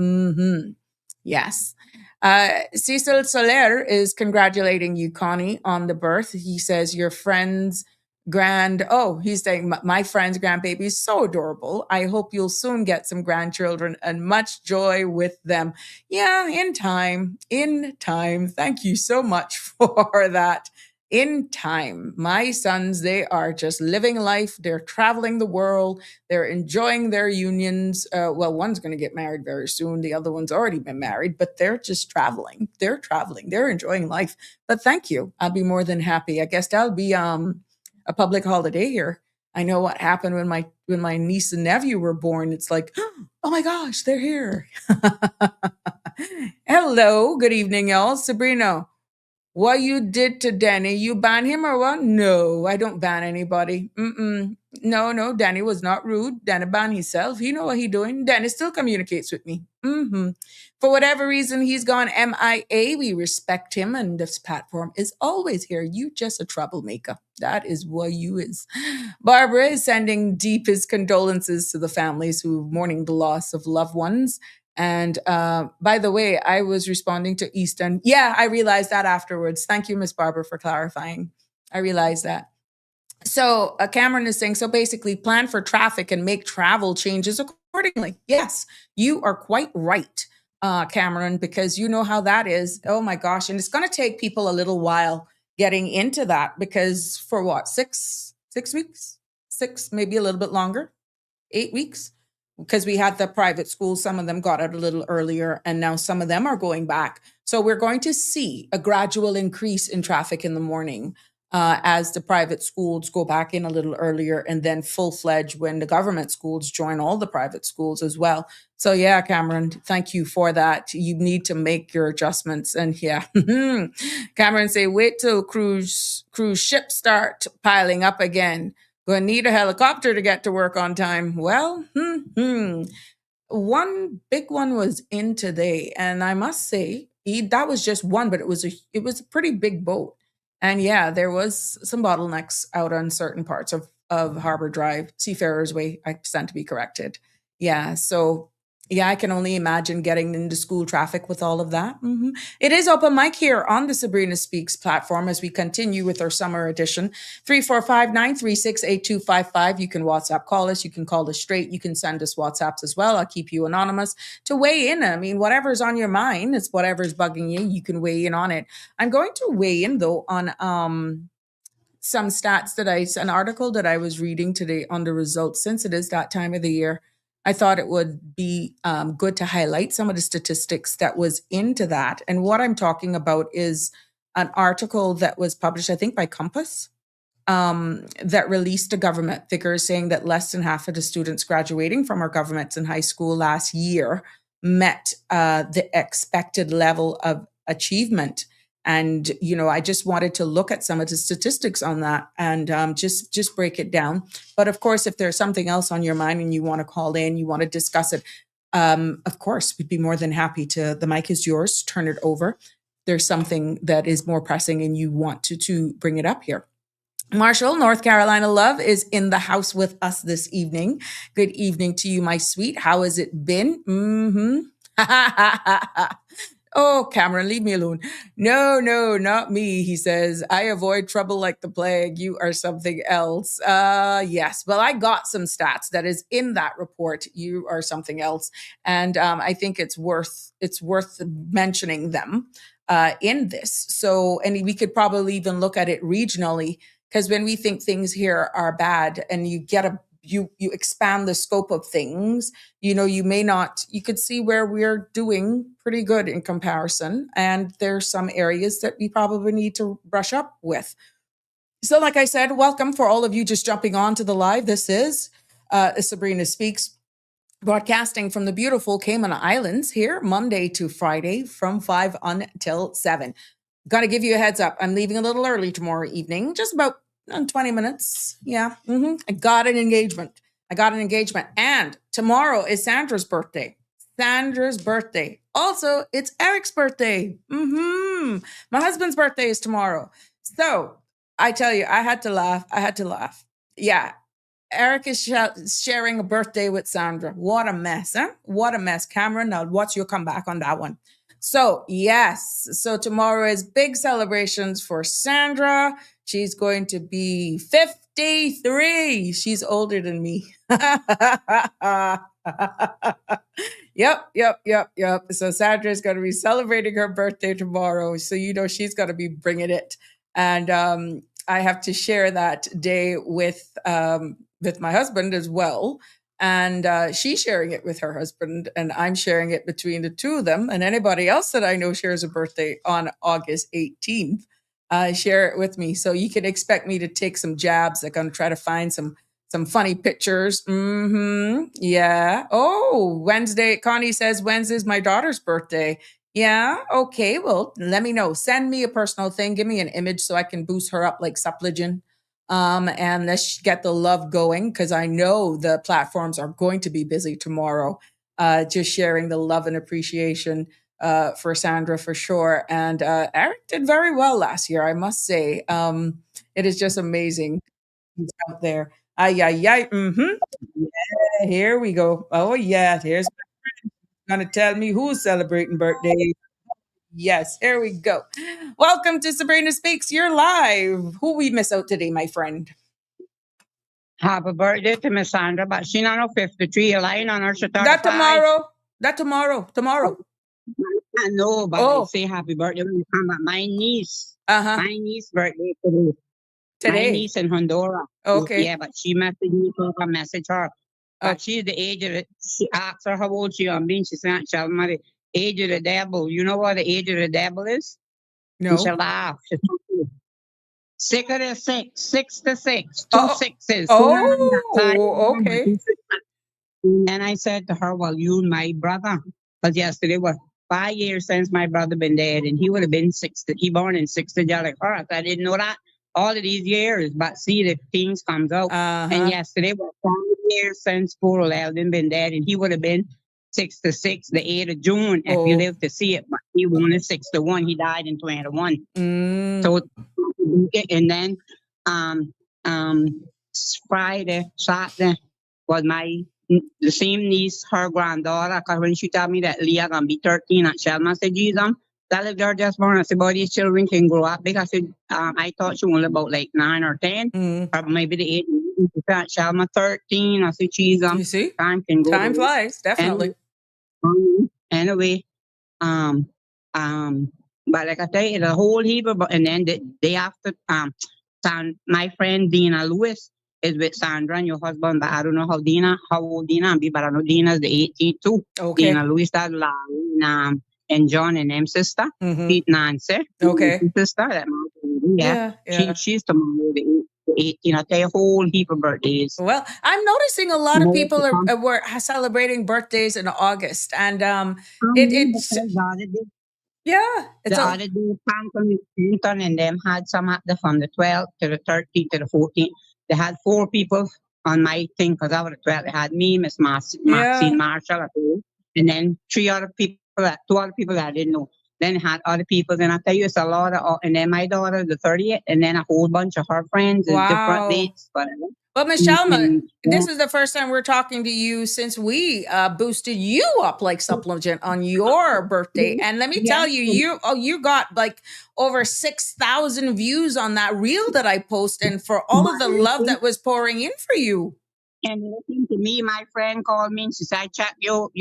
Speaker 4: yes. Cecil Soler is congratulating you, Connie, on the birth. He says your friend's he's saying my friend's grandbaby is so adorable. I hope you'll soon get some grandchildren and much joy with them. Yeah, in time. Thank you so much for that. In time. My sons, they are just living life. They're traveling the world. They're enjoying their unions. Well, one's going to get married very soon. The other one's already been married, but they're just traveling. They're traveling. They're enjoying life. But thank you. I'll be more than happy. I guess that'll be a public holiday here. I know what happened when my niece and nephew were born. It's like, oh my gosh, they're here. Hello, good evening, y'all. Sabrina, what you did to Danny? You ban him or what? No, I don't ban anybody. No, Danny was not rude. Danny banned himself. He know what he doing. Danny still communicates with me. For whatever reason, he's gone MIA. We respect him, and this platform is always here. You just a troublemaker. That is what you is. Barbara is sending deepest condolences to the families who are mourning the loss of loved ones. And by the way, I was responding to Easton. Yeah, I realized that afterwards. Thank you, Miss Barbara, for clarifying. I realized that. So Cameron is saying, so basically plan for traffic and make travel changes accordingly. Yes, you are quite right, Cameron, because you know how that is. Oh my gosh. And it's going to take people a little while getting into that because for what, six weeks? Maybe a little bit longer, 8 weeks? Because we had the private schools, some of them got out a little earlier, and now some of them are going back. So we're going to see a gradual increase in traffic in the morning as the private schools go back in a little earlier, and then full-fledged when the government schools join all the private schools as well. So yeah, Cameron, thank you for that. You need to make your adjustments. And yeah, Cameron say, wait till cruise ships start piling up again. Gonna need a helicopter to get to work on time. Well, one big one was in today, and I must say that was just one, but it was a pretty big boat. And yeah, there was some bottlenecks out on certain parts of Harbor Drive, Seafarers Way. I stand to be corrected. Yeah, so yeah, I can only imagine getting into school traffic with all of that. It is open mic here on the Sabrina Speaks platform as we continue with our summer edition. 345-936-8255. You can WhatsApp call us. You can call us straight. You can send us WhatsApps as well. I'll keep you anonymous to weigh in. I mean, whatever's on your mind, it's whatever's bugging you. You can weigh in on it. I'm going to weigh in though on some stats an article that I was reading today on the results. Since it is that time of the year, I thought it would be good to highlight some of the statistics that was into that. And what I'm talking about is an article that was published, I think, by Compass, that released a government figure saying that less than half of the students graduating from our governments in high school last year met the expected level of achievement. And, you know, I just wanted to look at some of the statistics on that and just break it down. But of course, if there's something else on your mind and you want to call in, you want to discuss it, of course, we'd be more than happy to. The mic is yours. Turn it over. There's something that is more pressing and you want to bring it up here. Marshall, North Carolina Love is in the house with us this evening. Good evening to you, my sweet. How has it been? Oh, Cameron, leave me alone. No, no, not me. He says, I avoid trouble like the plague. You are something else. Yes. Well, I got some stats that is in that report. You are something else. And I think it's worth mentioning them in this. So, and we could probably even look at it regionally, because when we think things here are bad and you expand the scope of things, you could see where we're doing pretty good in comparison, and there's some areas that we probably need to brush up with. So like I said, welcome for all of you just jumping on to the live. This is Sabrina Speaks, broadcasting from the beautiful Cayman Islands here Monday to Friday from 5 until 7. Got to give you a heads up. I'm leaving a little early tomorrow evening, just about 20 minutes. Yeah. I got an engagement. And tomorrow is Sandra's birthday. Also, it's Eric's birthday. My husband's birthday is tomorrow. So I tell you, I had to laugh. Yeah. Eric is sharing a birthday with Sandra. What a mess, huh? What a mess. Cameron, now what's your comeback on that one? So, yes. So, tomorrow is big celebrations for Sandra. She's going to be 53. She's older than me. Yep. So, Sandra is going to be celebrating her birthday tomorrow. So, she's going to be bringing it. And I have to share that day with my husband as well. And she's sharing it with her husband, and I'm sharing it between the two of them. And anybody else that I know shares a birthday on August 18th, share it with me. So you can expect me to take some jabs. I'm going to try to find some funny pictures. Yeah. Oh, Wednesday. Connie says Wednesday's my daughter's birthday. Yeah. Okay. Well, let me know. Send me a personal thing. Give me an image so I can boost her up like Suppligen. And let's get the love going, because I know the platforms are going to be busy tomorrow. Just sharing the love and appreciation for Sandra for sure. And Eric did very well last year, I must say. It is just amazing. He's out there. Ay, ay, ay. Yeah, here we go. Oh, yeah. Here's going to tell me who's celebrating birthdays. Yes, here we go. Welcome to Sabrina Speaks. You're live. Who we miss out today, my friend?
Speaker 5: Happy birthday to Miss Sandra, but she not no 53. You're lying on her. She 35.
Speaker 4: That tomorrow.
Speaker 5: I know, but I say happy birthday when you come back. My niece birthday today. My niece in Honduras.
Speaker 4: Okay.
Speaker 5: Yeah, but she messaged me, so I message her. But she's the age of it. She asked her how old she on being. She said, "Tell me the age of the devil." You know what the age of the devil is?
Speaker 4: No.
Speaker 5: And she laughed. She told me, 6 of the 6, 6 to 6, 2 sixes.
Speaker 4: Okay.
Speaker 5: And I said to her, well, you my brother. Because yesterday was 5 years since my brother been dead, and he would have been 60. He born in 60 like her. I didn't know that all of these years, but see the things comes out. And yesterday was 5 years since poor Eldon been dead, and he would have been 66, the 8th of June, if you lived to see it. But he wanted 61. He died in 21. So, and then Friday, Saturday was the same niece, her granddaughter, because when she told me that Leah gonna be 13 at Shelma, I said, Jesus, that little girl just born. I said, boy, these children can grow up. Because I thought she was about like 9 or 10, or maybe the 8. At Shelma 13. I said, Jesus,
Speaker 4: you see?
Speaker 5: time can go.
Speaker 4: Time flies, definitely.
Speaker 5: Anyway, but like I tell you, the whole heap of, and then the day after, my friend Dina Lewis is with Sandra and your husband, but I don't know how old Dina be, but I know Dina's the 18th too.
Speaker 4: Okay.
Speaker 5: Dina Lewis, that's Larry and John and them sister. Pete Nancy.
Speaker 4: Okay.
Speaker 5: Sister, that yeah. She's tomorrow, the 18th. I tell you, a whole heap of birthdays.
Speaker 4: Well, I'm noticing a lot of people were celebrating birthdays in August, and it's
Speaker 5: the other day, Clinton and them had some at from the 12th to the 13th to the 14th. They had 4 people on my thing, because I was the 12th. They had me, Miss Maxine Marshall, and then 2 other people that I didn't know. Then it had other people, and I tell you, it's a lot of, and then my daughter, the 30th, and then a whole bunch of her friends and different dates. Whatever.
Speaker 4: But Michelle,
Speaker 5: Yeah.
Speaker 4: this is the first time we're talking to you since we boosted you up like supplement on your birthday. And let me
Speaker 5: Yeah.
Speaker 4: tell you, you got like over 6,000 views on that reel that I posted, and for all of the love that was pouring in for you.
Speaker 5: And listen to me, my friend called me and she said, I check your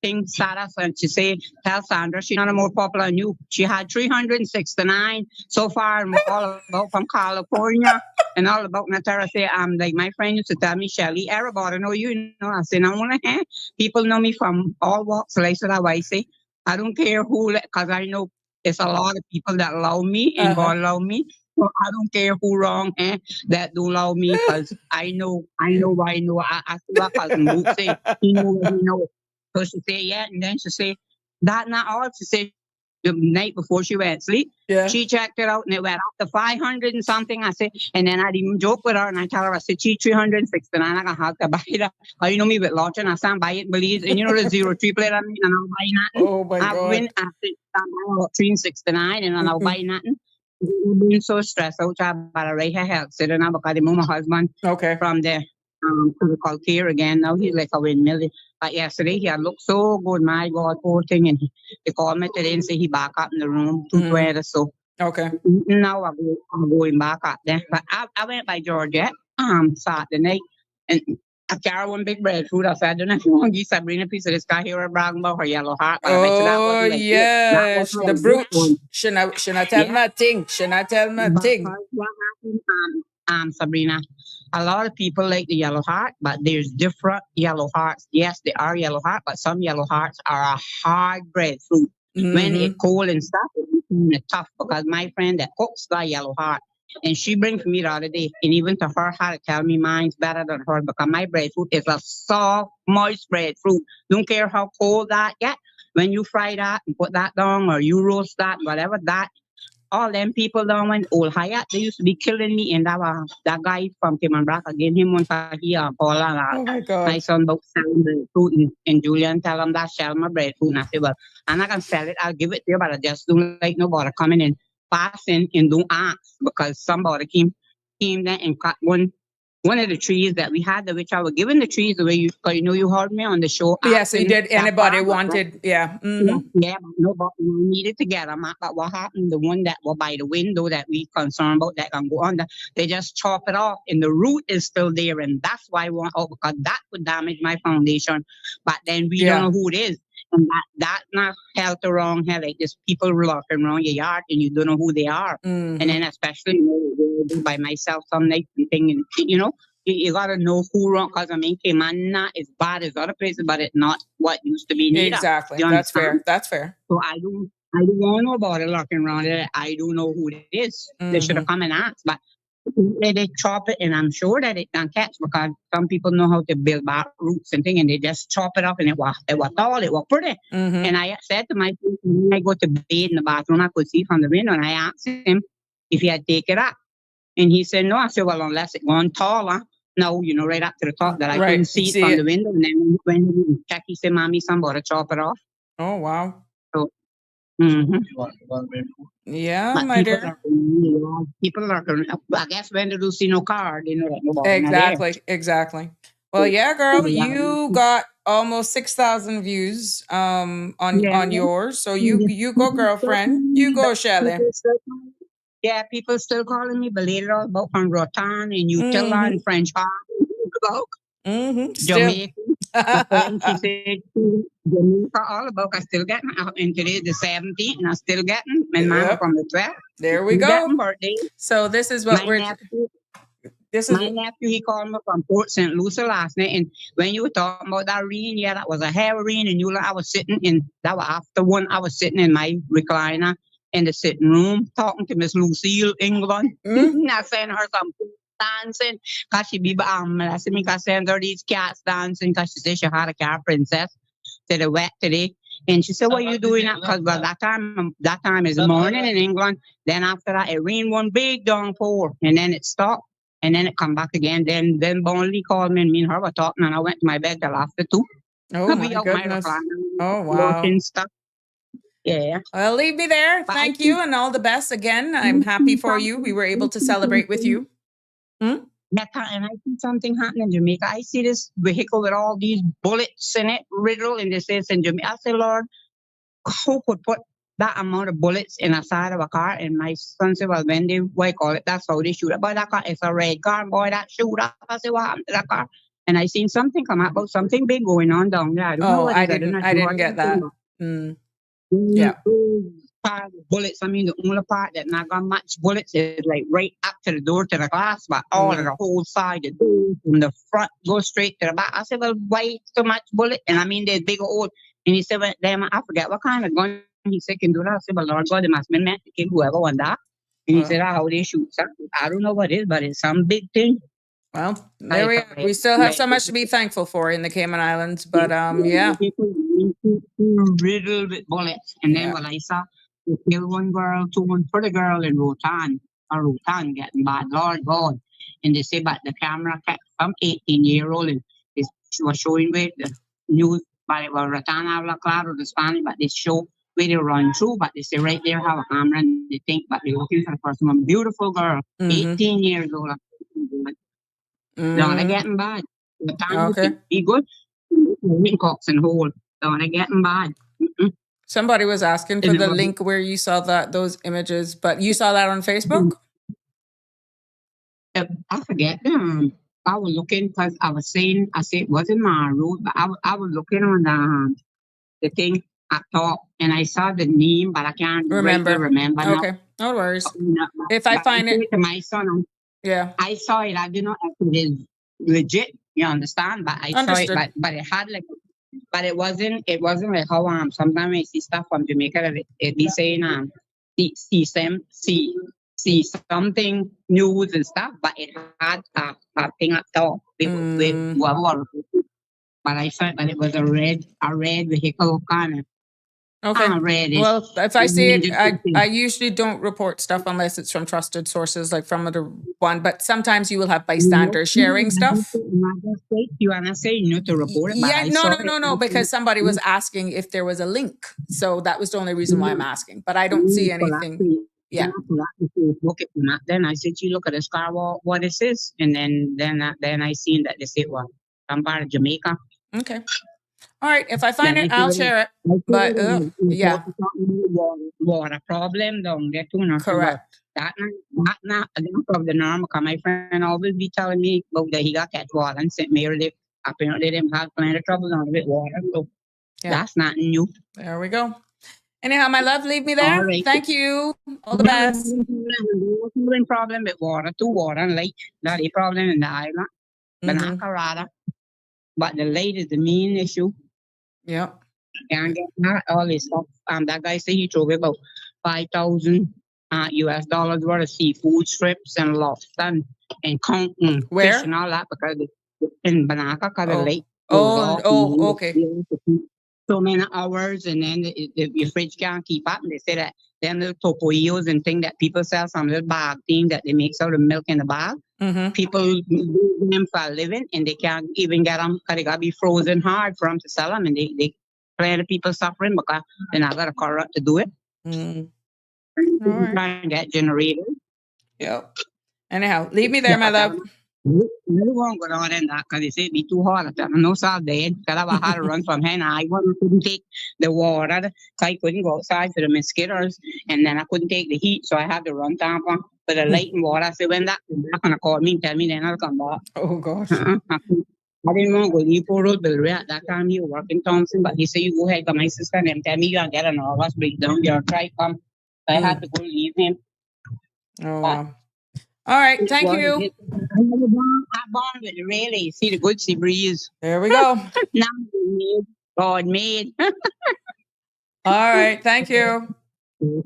Speaker 5: thing status, and she said, tell Sandra she's not more popular than you. She had 369 so far, and all about from California and all about Natara. I say, like my friend used to tell me, Shelly, everybody know you, you know. I said, I want to people know me from all walks of life. So that's why I say, I don't care who, because I know it's a lot of people that love me and God love me. So I don't care who wrong, that don't love me, because I know. I see what cousin Luke say. He know what he know. So she say, yeah, and then she say, that not all. She said the night before she went to sleep,
Speaker 4: Yeah.
Speaker 5: she checked it out and it went up to 500 and something. I said, and then I'd even joke with her and I tell her, I said, she 369, I got have to buy it. Oh, you know me with launching, I stand buy it, believe, and you know the 03 plate I mean, and I'll buy nothing.
Speaker 4: Oh my
Speaker 5: I
Speaker 4: God.
Speaker 5: win, I said, I'm about 369 and then I'll buy nothing. Being so stressed out about a right health sitting now because I moved my husband
Speaker 4: Okay.
Speaker 5: from the to the called care again. Now he's like a windmill. But yesterday he had looked so good, my God, poor thing. And he called me today and said he back up in the room 220. So
Speaker 4: Okay.
Speaker 5: now I'm going back up there. But I went by Georgia Saturday night and I carried one big breadfruit. I said, I don't know if you want to give Sabrina a piece of this guy here bragging about her yellow heart. But I said that
Speaker 4: Oh
Speaker 5: wasn't like it. That was
Speaker 4: yes,
Speaker 5: her
Speaker 4: the
Speaker 5: good one.
Speaker 4: brooch. Should I tell
Speaker 5: Yeah.
Speaker 4: my thing? Should I tell my
Speaker 5: But
Speaker 4: thing?
Speaker 5: what happened, Sabrina? A lot of people like the yellow heart, but there's different yellow hearts. Yes, they are yellow heart, but some yellow hearts are a hard breadfruit. When it's cold and stuff, it's tough because my friend that cooks got yellow heart. And she bring for me the other day, and even to her had to tell me mine's better than hers because my breadfruit is a soft, moist breadfruit. Don't care how cold that get. When you fry that and put that down, or you roast that, whatever that, all them people down when old Hayat, they used to be killing me, and that guy from Timon I gave him one for here, Paula.
Speaker 4: Oh my
Speaker 5: My
Speaker 4: God.
Speaker 5: son about selling breadfruit, and Julian tell him that sell my breadfruit. And I said, well, I'm not gonna sell it, I'll give it to you, but I just don't like nobody coming in passing and don't ask because somebody came there and cut one of the trees that we had, which I was giving the trees away. Cause you know you heard me on the show.
Speaker 4: Yeah, so you did.
Speaker 5: That
Speaker 4: Anybody
Speaker 5: farmer,
Speaker 4: wanted? Yeah.
Speaker 5: yeah, but nobody needed to get them. But what happened? The one that was by the window that we concerned about that can go under, they just chop it off, and the root is still there, and that's why I want out because that could damage my foundation. But then we don't
Speaker 4: Yeah.
Speaker 5: know who it is, and that not health or wrong health. Like there's people walking around your yard, and you don't know who they are, and then especially by myself some night and thing, and you know. You gotta know who wrong, cause I mean, Cayman not as bad as other places, but it's not what used to be neither.
Speaker 4: Exactly.
Speaker 5: Do you
Speaker 4: That's
Speaker 5: understand?
Speaker 4: fair. That's fair.
Speaker 5: So I don't want nobody looking around it. I don't know who it is. They should have come and asked, but they chop it, and I'm sure that it can catch because some people know how to build back roots and thing, and they just chop it up, and it was tall, it was pretty. And I said to my friend, when I go to bed in the bathroom, I could see from the window, and I asked him if he had take it up, and he said no. I said, well, unless it gone taller. No, you know, right up to the top that I couldn't
Speaker 4: Right.
Speaker 5: see it
Speaker 4: See
Speaker 5: from
Speaker 4: it.
Speaker 5: the window. And then when he checked, he said, Mommy, somebody chop it off.
Speaker 4: Oh wow.
Speaker 5: So,
Speaker 4: Yeah,
Speaker 5: but
Speaker 4: my dear.
Speaker 5: people are, I guess when they do see no car, they know that nobody not there.
Speaker 4: Exactly. Well, yeah, girl,
Speaker 5: Yeah.
Speaker 4: you got almost 6,000 views on
Speaker 5: Yeah.
Speaker 4: yours. So you go, girlfriend. You go, Shelley.
Speaker 5: Yeah, people still calling me belated all about from Rotan and Utila and French about
Speaker 4: Still.
Speaker 5: Jamaica. My friend, she said Jamaica all about. I still getting and today the 17th, and I still getting. And mine
Speaker 4: Yep.
Speaker 5: from the 12th.
Speaker 4: There we
Speaker 5: Still
Speaker 4: go.
Speaker 5: getting birthday.
Speaker 4: So this is what
Speaker 5: My
Speaker 4: we're.
Speaker 5: nephew,
Speaker 4: This is
Speaker 5: my nephew, he called me from Port St. Lucie last night, and when you were talking about that rain, yeah, that was a heavy rain, and I was sitting in that was after one. I was sitting in my recliner in the sitting room talking to Miss Lucille England. I sent her some dancing because she be I said me I send her these cats dancing because she said she had a cat princess to the wet today. And she said, what are you doing? Because well, that time is morning in England. Then after that, it rained one big downpour, and then it stopped, and then it come back again. Then Bonley called me, and me and her were talking, and I went to my bed till after 2.
Speaker 4: oh
Speaker 5: I'll
Speaker 4: my
Speaker 5: be out
Speaker 4: goodness.
Speaker 5: my recliner,
Speaker 4: Oh wow.
Speaker 5: watching stuff. Yeah.
Speaker 4: Well, leave me there.
Speaker 5: But
Speaker 4: Thank you and all the best again. I'm happy for you. We were able to celebrate with you.
Speaker 5: That time, and I see something happen in Jamaica. I see this vehicle with all these bullets in it, riddle, and they say it's in Jamaica. I say, Lord, who could put that amount of bullets in a side of a car? And my son said, well, when they, what you call it, that's how they shoot up. Boy, that car is a red car, boy, that shoot up. I said, what happened to that car? And I seen something come out about something big going on down there. I don't know
Speaker 4: Oh,
Speaker 5: what it is. I don't know.
Speaker 4: I didn't get that. Yeah.
Speaker 5: Part of bullets. I mean, the only part that not got much bullets is like right up to the door to the glass, but all of the whole side, the door from the front go straight to the back. I said, well, why so much bullet? And I mean, they're big old. And he said, well, damn, I forget what kind of gun he said can do that. I said, well, Lord God, it must be meant to kill whoever won that. And he said, how they shoot something. I don't know what it is, but it's some big thing.
Speaker 4: Well, there we are. We still have so much to be thankful for in the Cayman Islands, but yeah.
Speaker 5: Riddled with bullets. And then when I saw they kill one girl, two one for the girl in Rotan getting bad, Lord God. And they say, but the camera kept some 18-year-old and she was showing where the news, but it was Rotan habla claro the Spanish, but they show where they run through, but they say right there have a camera and they think, but they're looking for the person, one beautiful girl, 18 years old. They're getting bad. The time be good. Cocks and hole. They're getting bad.
Speaker 4: Somebody was asking for the link where you saw those images, but you saw that on Facebook?
Speaker 5: I forget. I was looking because I was saying, I said it wasn't my road, but I was looking on the thing I thought, and I saw the name, but I can't remember now.
Speaker 4: Okay, no worries. If I find it
Speaker 5: to my son,
Speaker 4: yeah,
Speaker 5: I saw it. I didn't know if it is legit. You understand? But I saw it, but it had like. But it wasn't like how sometimes I see stuff from Jamaica that it be saying see something news and stuff, but it had a thing up top with whoever. But I thought that it was a red vehicle kind of.
Speaker 4: Okay. Well, if I see it, I usually don't report stuff unless it's from trusted sources, like from the one. But sometimes you will have bystanders sharing stuff.
Speaker 5: You wanna say you need to report it?
Speaker 4: Yeah, no, because somebody was asking if there was a link, so that was the only reason why I'm asking. But I don't see anything. Yeah.
Speaker 5: Then I said, you look at this car, what is this? And then I seen that they said, well, I'm part of Jamaica.
Speaker 4: Okay. All right, if I find it, I'll share it. But yeah,
Speaker 5: water problem down there too.
Speaker 4: Correct.
Speaker 5: That not of the norm. Because my friend always be telling me about that he got catch water and St. Mary. Apparently they have plenty of trouble down with water. So that's not new.
Speaker 4: There we go. Anyhow, my love, leave me there. Right. Thank you. All the best.
Speaker 5: Problem with water, water and lake. Not a problem in the island. But but the lake is the main issue.
Speaker 4: Yeah.
Speaker 5: And get all this stuff. That guy said he drove about $5,000 US worth of seafood strips and lobster and counting fish and all that because in Banaka because the lake.
Speaker 4: Okay.
Speaker 5: So many hours and then your fridge can't keep up. And they say that them little topoillos and things that people sell, some little bag thing that they make out of milk in the bag. People use them for a living and they can't even get them because they got to be frozen hard for them to sell them. And they plenty of people suffering because they're not got a car up to do it. Trying to get generators.
Speaker 4: Yep. Anyhow, leave me there, my love.
Speaker 5: You won't go down in that because they say it'd be too hot. I know so dead because I had to run from here. I couldn't take the water. So I couldn't go outside for the mosquitoes. And then I couldn't take the heat. So I had to run down for the light and water. So when that they're going to call me and tell me then I'll come back.
Speaker 4: Oh, gosh.
Speaker 5: I didn't want to go leave for Road Bill at that time. He was working Thompson, but he said, you go ahead, got my sister and tell me you can get an nervous breakdown. You're trying to come. So I had to go leave him.
Speaker 4: Oh, wow. All right, thank you.
Speaker 5: I'm born with the really see the good sea breeze.
Speaker 4: There we go.
Speaker 5: Now God made.
Speaker 4: All right, thank you.
Speaker 5: All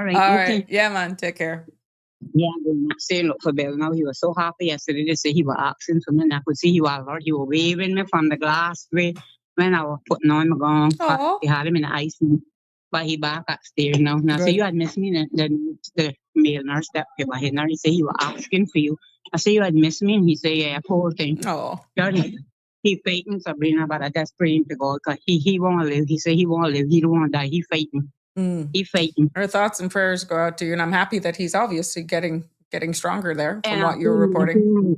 Speaker 5: right.
Speaker 4: All right. Yeah, man. Take care.
Speaker 5: Yeah, I'm saying look for Bill now. He was so happy yesterday. They say he was asking for me, and I could see he was Lord. He was waving me from the glass way when I was putting on my gown. He had him in the ICU. But he back upstairs now. Now, so you had missed me. The male nurse that came by here, he said he was asking for you. I said you had missed me, and he said, yeah, poor thing.
Speaker 4: Oh.
Speaker 5: He fighting Sabrina, but I just pray him to God because he won't live. He said he won't live. He don't want to die. He fighting. He fighting.
Speaker 4: Our thoughts and prayers go out to you, and I'm happy that he's obviously getting getting stronger there from
Speaker 5: And
Speaker 4: what you're reporting.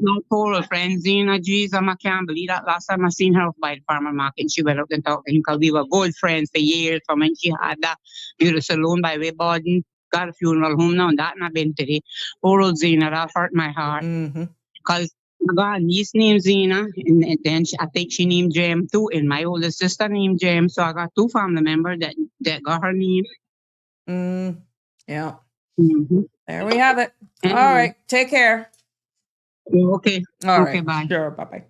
Speaker 5: my poor friend Zena, geez, I can't believe that. Last time I seen her by the farmer market, she went out and talked to him because we were good friends for years from when she had that beautiful saloon by Way Borden. Got a funeral home now, and that and I've been today. Poor old Zena, that hurt my heart.
Speaker 4: Mm-hmm.
Speaker 5: Because I got a niece named Zena, and then I think she named Jem too, and my older sister named Jem. So I got two family members that got her name.
Speaker 4: Yeah.
Speaker 5: Mm-hmm.
Speaker 4: There we have it.
Speaker 5: Anyway.
Speaker 4: All right. Take care.
Speaker 5: Okay.
Speaker 4: All
Speaker 5: okay,
Speaker 4: right.
Speaker 5: bye.
Speaker 4: Sure. Bye-bye.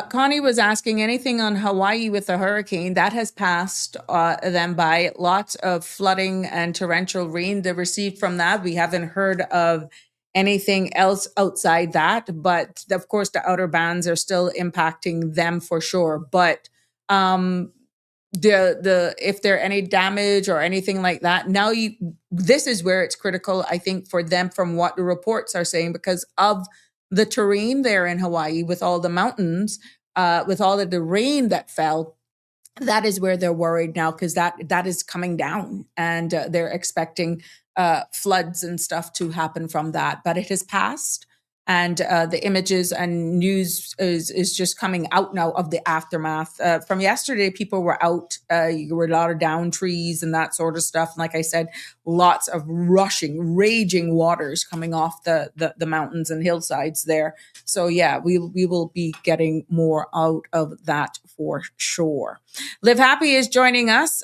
Speaker 4: Connie was asking anything on Hawaii with the hurricane that has passed them by. Lots of flooding and torrential rain they received from that. We haven't heard of anything else outside that, but of course the outer bands are still impacting them for sure. But the if there any damage or anything like that, now this is where it's critical, I think, for them from what the reports are saying, because of the terrain there in Hawaii with all the mountains, with all of the rain that fell. That is where they're worried now, because that is coming down, and they're expecting floods and stuff to happen from that. But it has passed, and the images and news is just coming out now of the aftermath. From yesterday, people were out. You were a lot of down trees and that sort of stuff. And like I said, lots of rushing, raging waters coming off the mountains and hillsides there. So yeah, we will be getting more out of that for sure. Live Happy is joining us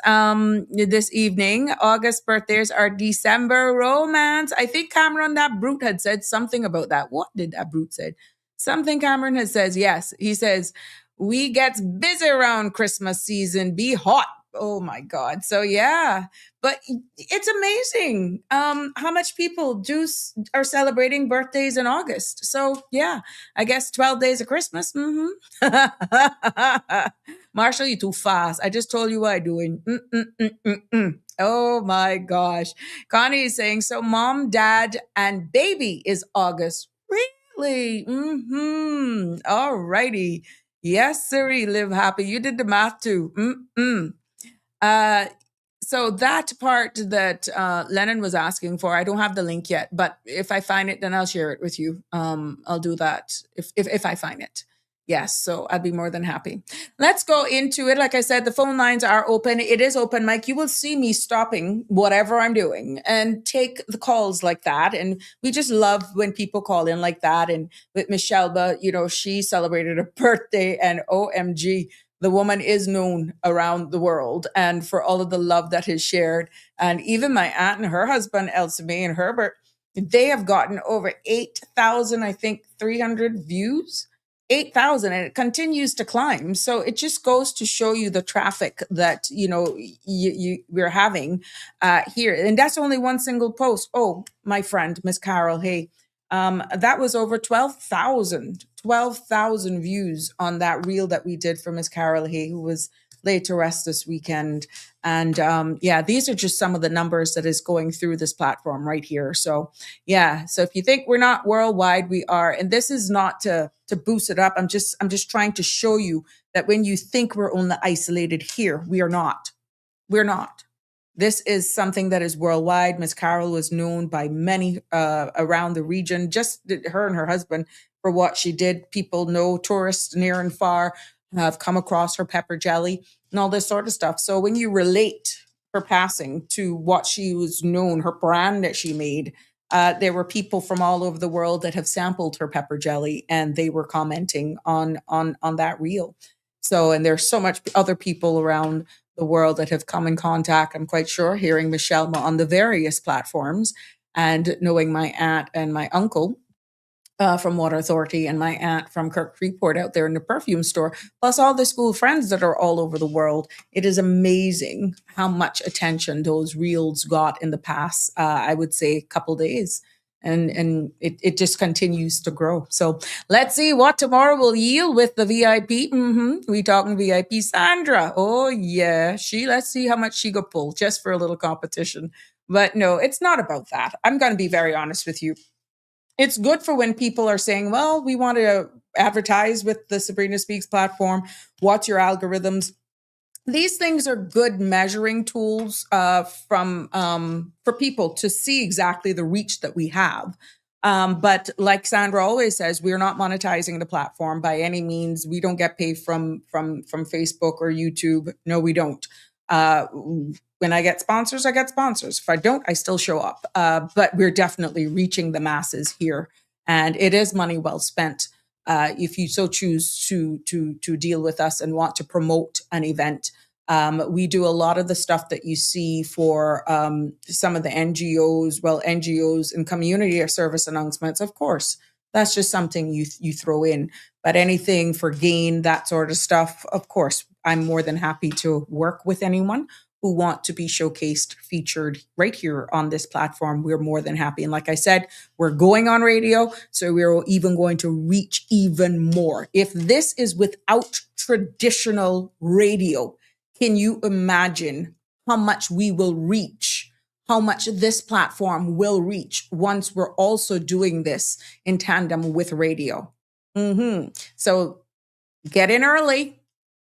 Speaker 4: this evening. August birthdays are December romance. I think Cameron, that brute, had said something about that. What did that brute say? Something Cameron has says. Yes, he says, we gets busy around Christmas season. Be hot. Oh my God. So yeah, but it's amazing how much people are celebrating birthdays in August. So yeah, I guess 12 days of Christmas. Mm-hmm. Marshall, you too fast. I just told you what I'm doing. Oh my gosh. Connie is saying, so mom, dad, and baby is August. Really? Mm-hmm. All righty. Yes, sirree, Live Happy. You did the math too. So that part that Lennon was asking for, I don't have the link yet, but if I find it, then I'll share it with you. I'll do that if I find it. Yes, so I'd be more than happy. Let's go into it. Like I said, the phone lines are open. It is open, Mike. You will see me stopping whatever I'm doing and take the calls like that. And we just love when people call in like that. And with Michelle, she celebrated her birthday, and OMG, the woman is known around the world, and for all of the love that is shared. And even my aunt and her husband, Elsa May and Herbert, they have gotten over 8,000, I think, 300 views. 8,000, and it continues to climb. So it just goes to show you the traffic that we're having here, and that's only one single post. Oh, my friend, Miss Carol, hey, that was over 12,000 views on that reel that we did for Miss Carol Hay, who was laid to rest this weekend. And these are just some of the numbers that is going through this platform right here. So yeah, so if you think we're not worldwide, we are. And this is not to boost it up. I'm just trying to show you that when you think we're only isolated here, we are not. We're not. This is something that is worldwide. Miss Carol was known by many around the region, just her and her husband, for what she did. People know, tourists near and far have come across her pepper jelly and all this sort of stuff. So when you relate her passing to what she was known, her brand that she made, there were people from all over the world that have sampled her pepper jelly, and they were commenting on that reel. So, and there's so much other people around the world that have come in contact, I'm quite sure, hearing Michelle on the various platforms, and knowing my aunt and my uncle from Water Authority, and my aunt from Kirk Freeport out there in the perfume store, plus all the school friends that are all over the world. It is amazing how much attention those reels got in the past, I would say, couple days. And it just continues to grow. So let's see what tomorrow will yield with the VIP. We talking VIP. Sandra. Oh yeah, let's see how much she go pull just for a little competition. But no, it's not about that. I'm going to be very honest with you. It's good for when people are saying, well, we want to advertise with the Sabrina Speaks platform. What's your algorithms? these things are good measuring tools for people to see exactly the reach that we have. But like Sandra always says, we're not monetizing the platform by any means. We don't get paid from Facebook or YouTube. No, we don't. Uh, when I get sponsors, I get sponsors. If I don't, I still show up. But we're definitely reaching the masses here, and it is money well spent. If you so choose to deal with us and want to promote an event. We do a lot of the stuff that you see for some of the NGOs, NGOs and community service announcements, of course. That's just something you throw in. But anything for gain, that sort of stuff, of course, I'm more than happy to work with anyone who want to be showcased, featured right here on this platform. We're more than happy. And like I said, we're going on radio, so we're even going to reach even more. If this is without traditional radio, can you imagine how much we will reach, how much this platform will reach once we're also doing this in tandem with radio? So get in early,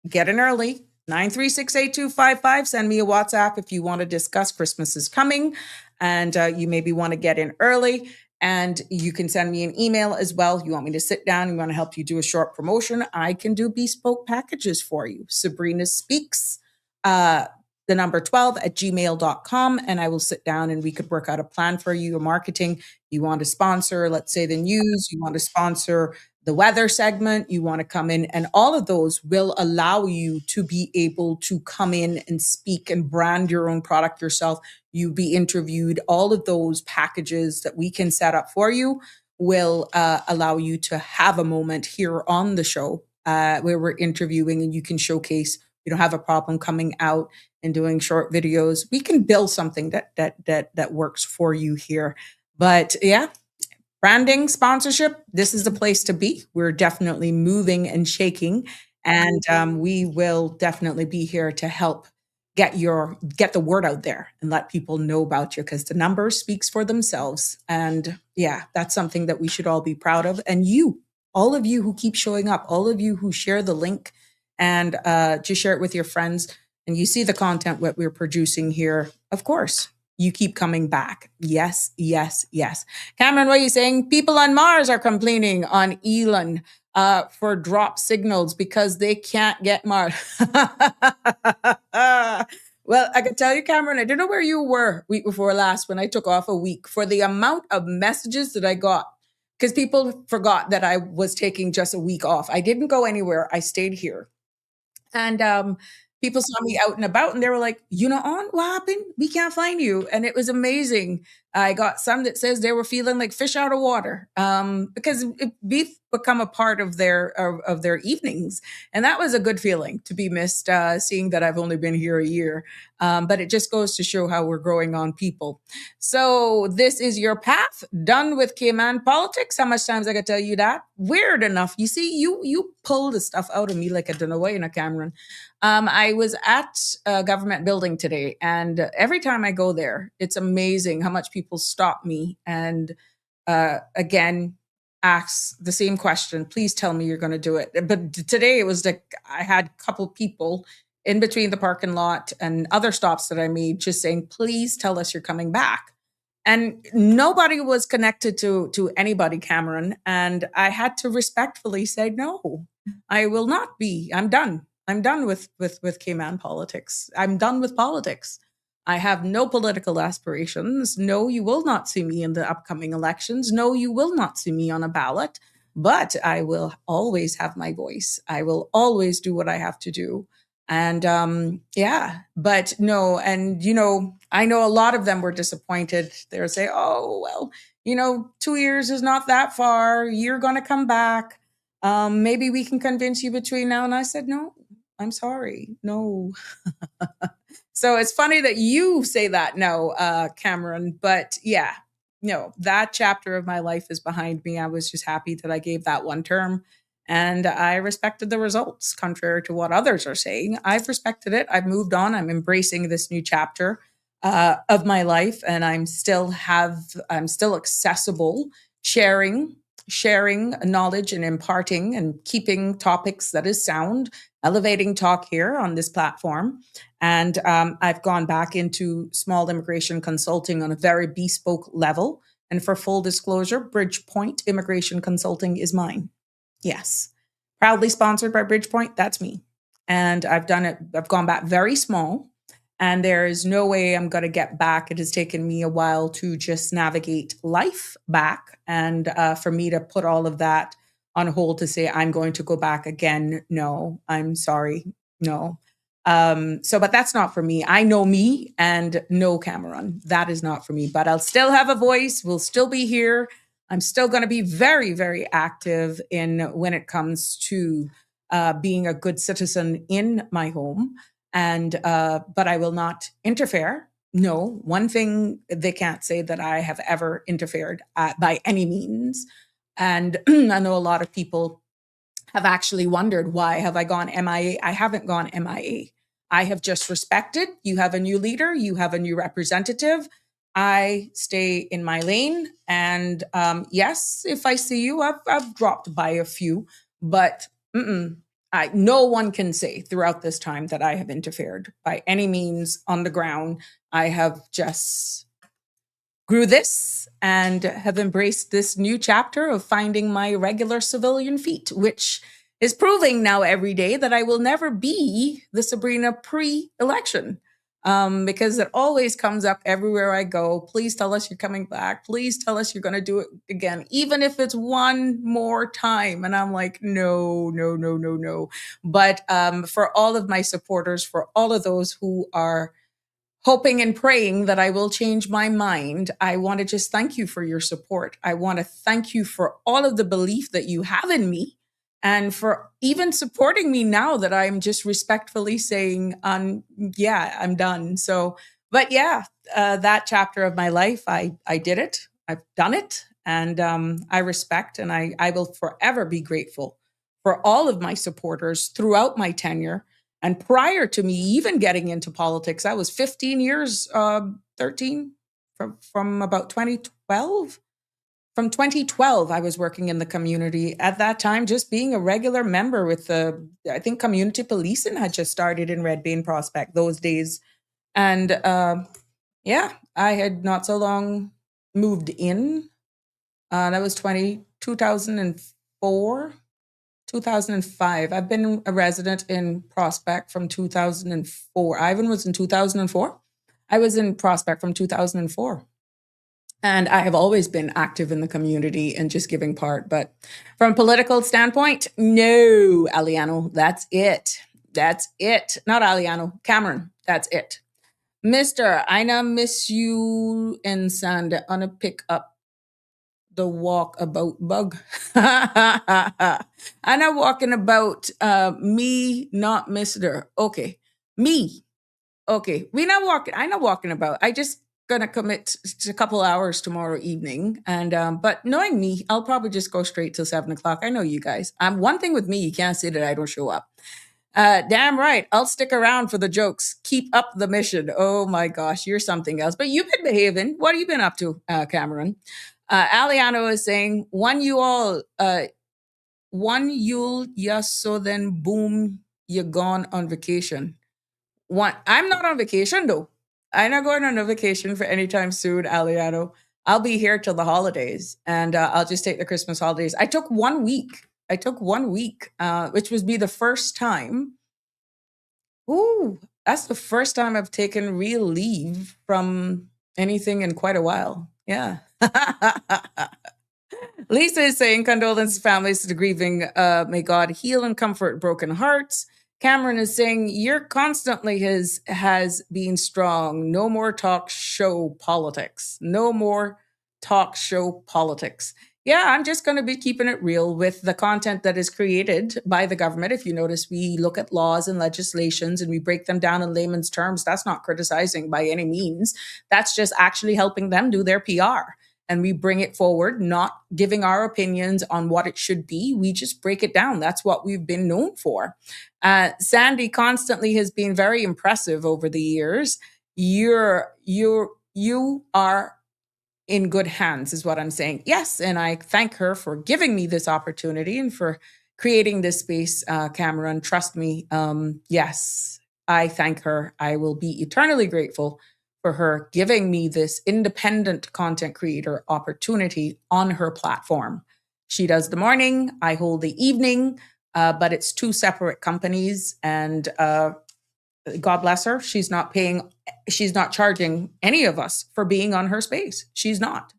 Speaker 4: 9368255. Send me a WhatsApp if you want to discuss. Christmas is coming and you maybe want to get in early. And you can send me an email as well. You want me to sit down, you want to help you do a short promotion, I can do bespoke packages for you. Sabrina Speaks, the number 12 at gmail.com. And I will sit down and we could work out a plan for you, your marketing. You want to sponsor, let's say, the news, you want to sponsor the weather segment, you want to come in, and all of those will allow you to be able to come in and speak and brand your own product yourself. You be interviewed. All of those packages that we can set up for you will allow you to have a moment here on the show where we're interviewing and you can showcase. You don't have a problem coming out and doing short videos. We can build something that works for you here. But yeah, branding, sponsorship, this is the place to be. We're definitely moving and shaking, and we will definitely be here to help get the word out there and let people know about you, because the numbers speaks for themselves. And yeah, that's something that we should all be proud of. And all of you who keep showing up, all of you who share the link and just share it with your friends, and you see the content what we're producing here, of course, you keep coming back. Yes, yes, yes. Cameron, what are you saying? People on Mars are complaining on Elon for drop signals because they can't get Mars. Well, I can tell you, Cameron, I don't know where you were week before last when I took off a week for the amount of messages that I got, because people forgot that I was taking just a week off. I didn't go anywhere. I stayed here. And people saw me out and about and they were like, "You know, on what happened? We can't find you." And it was amazing. I got some that says they were feeling like fish out of water because we've become a part of their evenings. And that was a good feeling to be missed, seeing that I've only been here a year. But it just goes to show how we're growing on people. So this is your path. Done with Cayman politics. How much times I gotta tell you that? Weird enough. You see, you pull the stuff out of me like I don't know why, Cameron. I was at a government building today, and every time I go there, it's amazing how much people stop me and again ask the same question. Please tell me you're going to do it. But today it was like I had a couple people in between the parking lot and other stops that I made just saying, "Please tell us you're coming back." And nobody was connected to anybody, Cameron. And I had to respectfully say, "No, I will not be. I'm done. I'm done with Cayman politics. I'm done with politics. I have no political aspirations. No, you will not see me in the upcoming elections. No, you will not see me on a ballot. But I will always have my voice. I will always do what I have to do." And yeah, but no, and I know a lot of them were disappointed. They'll say, "Oh, well, 2 years is not that far. You're going to come back. Maybe we can convince you between now." And I said, "No, I'm sorry. No." So it's funny that you say that now, Cameron, but yeah, no, that chapter of my life is behind me. I was just happy that I gave that one term and I respected the results, contrary to what others are saying. I've respected it. I've moved on. I'm embracing this new chapter of my life, and I'm still accessible, sharing sharing knowledge and imparting and keeping topics that is sound, elevating talk here on this platform. And I've gone back into small immigration consulting on a very bespoke level. And for full disclosure, Bridgepoint Immigration Consulting is mine. Yes. Proudly sponsored by Bridgepoint. That's me. And I've done it, I've gone back very small. And there is no way I'm going to get back. It has taken me a while to just navigate life back. And for me to put all of that on hold to say, I'm going to go back again. No, I'm sorry. No. But that's not for me. I know me and know Cameron. That is not for me, but I'll still have a voice. We'll still be here. I'm still going to be very, very active in when it comes to being a good citizen in my home. And but I will not interfere. No, one thing they can't say that I have ever interfered by any means. And I know a lot of people have actually wondered, why have I gone MIA? I haven't gone MIA. I have just respected. You have a new leader. You have a new representative. I stay in my lane. And yes, if I see you, I've dropped by a few, but no one can say throughout this time that I have interfered by any means on the ground. I have just grew this and have embraced this new chapter of finding my regular civilian feet, which is proving now every day that I will never be the Sabrina pre-election. Because it always comes up everywhere I go. Please tell us you're coming back. Please tell us you're going to do it again, even if it's one more time. And I'm like, no, no, no, no, no. But for all of my supporters, for all of those who are hoping and praying that I will change my mind, I want to just thank you for your support. I want to thank you for all of the belief that you have in me, and for even supporting me now that I'm just respectfully saying, yeah, I'm done. So, but yeah, that chapter of my life, I did it. I've done it. And I respect, and I will forever be grateful for all of my supporters throughout my tenure. And prior to me even getting into politics, I was 15 years, 13, from about 2012. From 2012, I was working in the community. At that time, just being a regular member with I think community policing had just started in Red Bay and Prospect those days. And yeah, I had not so long moved in. That was 2004, 2005. I've been a resident in Prospect from 2004. Ivan was in 2004. I was in Prospect from 2004. And I have always been active in the community and just giving part. But from a political standpoint, no, Aliano, that's it. That's it. Not Aliano, Cameron, that's it. Mr. Ina miss you and Sand on a pick up the walkabout bug. I'm not walking about me, not Mr. Okay, me. Okay, I'm not walking about. I just gonna commit to a couple hours tomorrow evening, and but knowing me, I'll probably just go straight till 7:00. I know you guys. One thing with me, you can't say that I don't show up. Damn right, I'll stick around for the jokes. Keep up the mission. Oh my gosh, you're something else. But you've been behaving. What have you been up to, Cameron? Aliano is saying, one Yule, yes, so then boom, you're gone on vacation. I'm not on vacation though. I'm not going on a vacation for any time soon, Aliano. I'll be here till the holidays, and I'll just take the Christmas holidays. I took 1 week. Which would be the first time. Ooh, that's the first time I've taken real leave from anything in quite a while. Yeah. Lisa is saying condolences families to the grieving. May God heal and comfort broken hearts. Cameron is saying you're constantly has been strong. No more talk show politics. No more talk show politics. Yeah, I'm just going to be keeping it real with the content that is created by the government. If you notice, we look at laws and legislations and we break them down in layman's terms. That's not criticizing by any means. That's just actually helping them do their PR. And we bring it forward, not giving our opinions on what it should be. We just break it down. That's what we've been known for. Sandy constantly has been very impressive over the years. You are in good hands is what I'm saying. Yes, and I thank her for giving me this opportunity and for creating this space, Cameron. Trust me. Yes, I thank her. I will be eternally grateful for her giving me this independent content creator opportunity on her platform. She does the morning, I hold the evening, but it's two separate companies. And God bless her, she's not charging any of us for being on her space. She's not.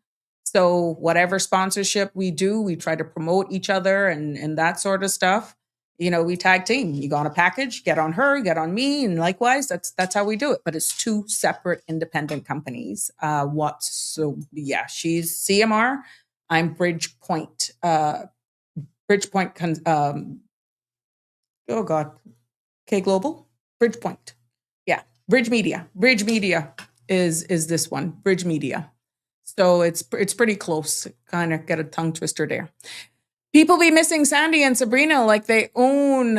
Speaker 4: So whatever sponsorship we do, we try to promote each other and that sort of stuff. You know, we tag team. You got a package, get on her, get on me, and likewise, that's how we do it. But it's two separate independent companies. She's CMR. I'm Bridgepoint. K Global, Bridgepoint. Yeah, Bridge Media. Bridge Media is this one, Bridge Media. So it's pretty close. Kind of get a tongue twister there. People be missing Sandy and Sabrina like they own.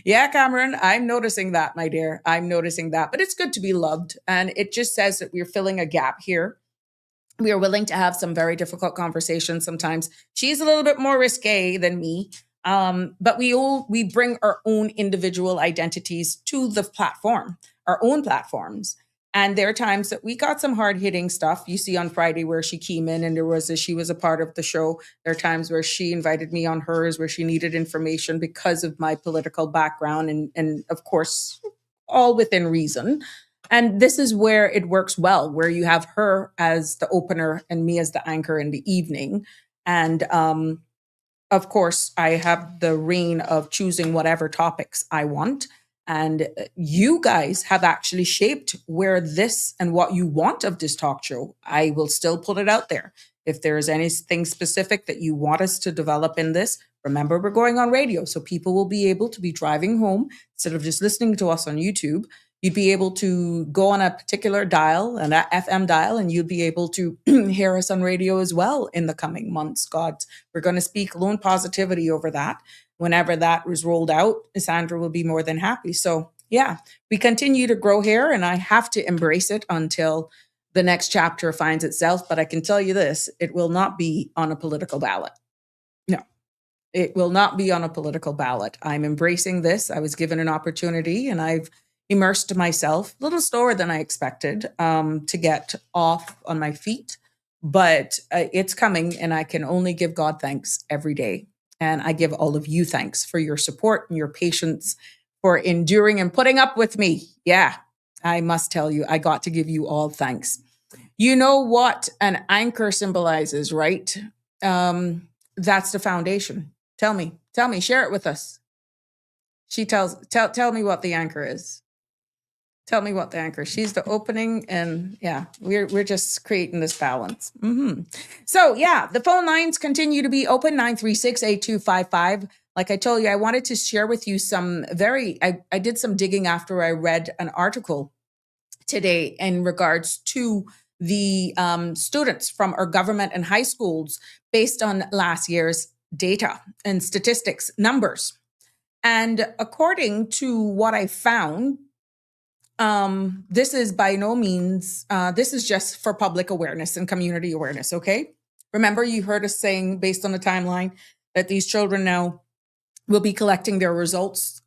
Speaker 4: Yeah, Cameron, I'm noticing that, my dear. I'm noticing that. But it's good to be loved. And it just says that we're filling a gap here. We are willing to have some very difficult conversations sometimes. She's a little bit more risque than me. But we bring our own individual identities to the platform, our own platforms. And there are times that we got some hard hitting stuff. You see on Friday where she came in and she was a part of the show. There are times where she invited me on hers, where she needed information because of my political background. And of course, all within reason. And this is where it works well, where you have her as the opener and me as the anchor in the evening. And of course, I have the reign of choosing whatever topics I want. And you guys have actually shaped where this and what you want of this talk show. I will still put it out there. If there is anything specific that you want us to develop in this, remember we're going on radio. So people will be able to be driving home instead of just listening to us on YouTube. You'd be able to go on a particular dial, an FM dial, and you'd be able to hear us on radio as well in the coming months. God, we're going to speak lone positivity over that. Whenever that was rolled out, Sandra will be more than happy. So yeah, we continue to grow here, and I have to embrace it until the next chapter finds itself. But I can tell you this, it will not be on a political ballot. No. It will not be on a political ballot. I'm embracing this. I was given an opportunity and I've immersed myself a little slower than I expected to get off on my feet, but it's coming and I can only give God thanks every day. And I give all of you thanks for your support and your patience, for enduring and putting up with me. Yeah, I must tell you, I got to give you all thanks. You know what an anchor symbolizes, right? That's the foundation. Tell me, share it with us. Tell me what the anchor is. Tell me what the anchor. She's the opening, and yeah, we're just creating this balance. So yeah, the phone lines continue to be open, 936-8255. Like I told you, I wanted to share with you I did some digging after I read an article today in regards to the students from our government and high schools based on last year's data and statistics numbers. And according to what I found, this is by no means, this is just for public awareness and community awareness, okay? Remember, you heard us saying, based on the timeline, that these children now will be collecting their results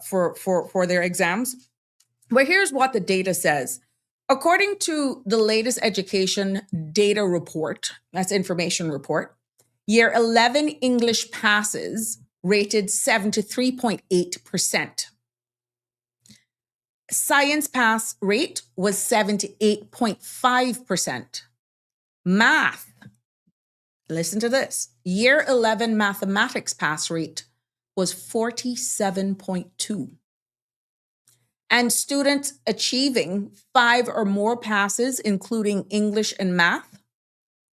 Speaker 4: for their exams. Well, here's what the data says. According to the latest education data report, that's information report, Year 11 English passes rated 73.8%. Science pass rate was 78.5%. Math, listen to this, Year 11 mathematics pass rate was 47.2%. And students achieving 5 or more passes, including English and math,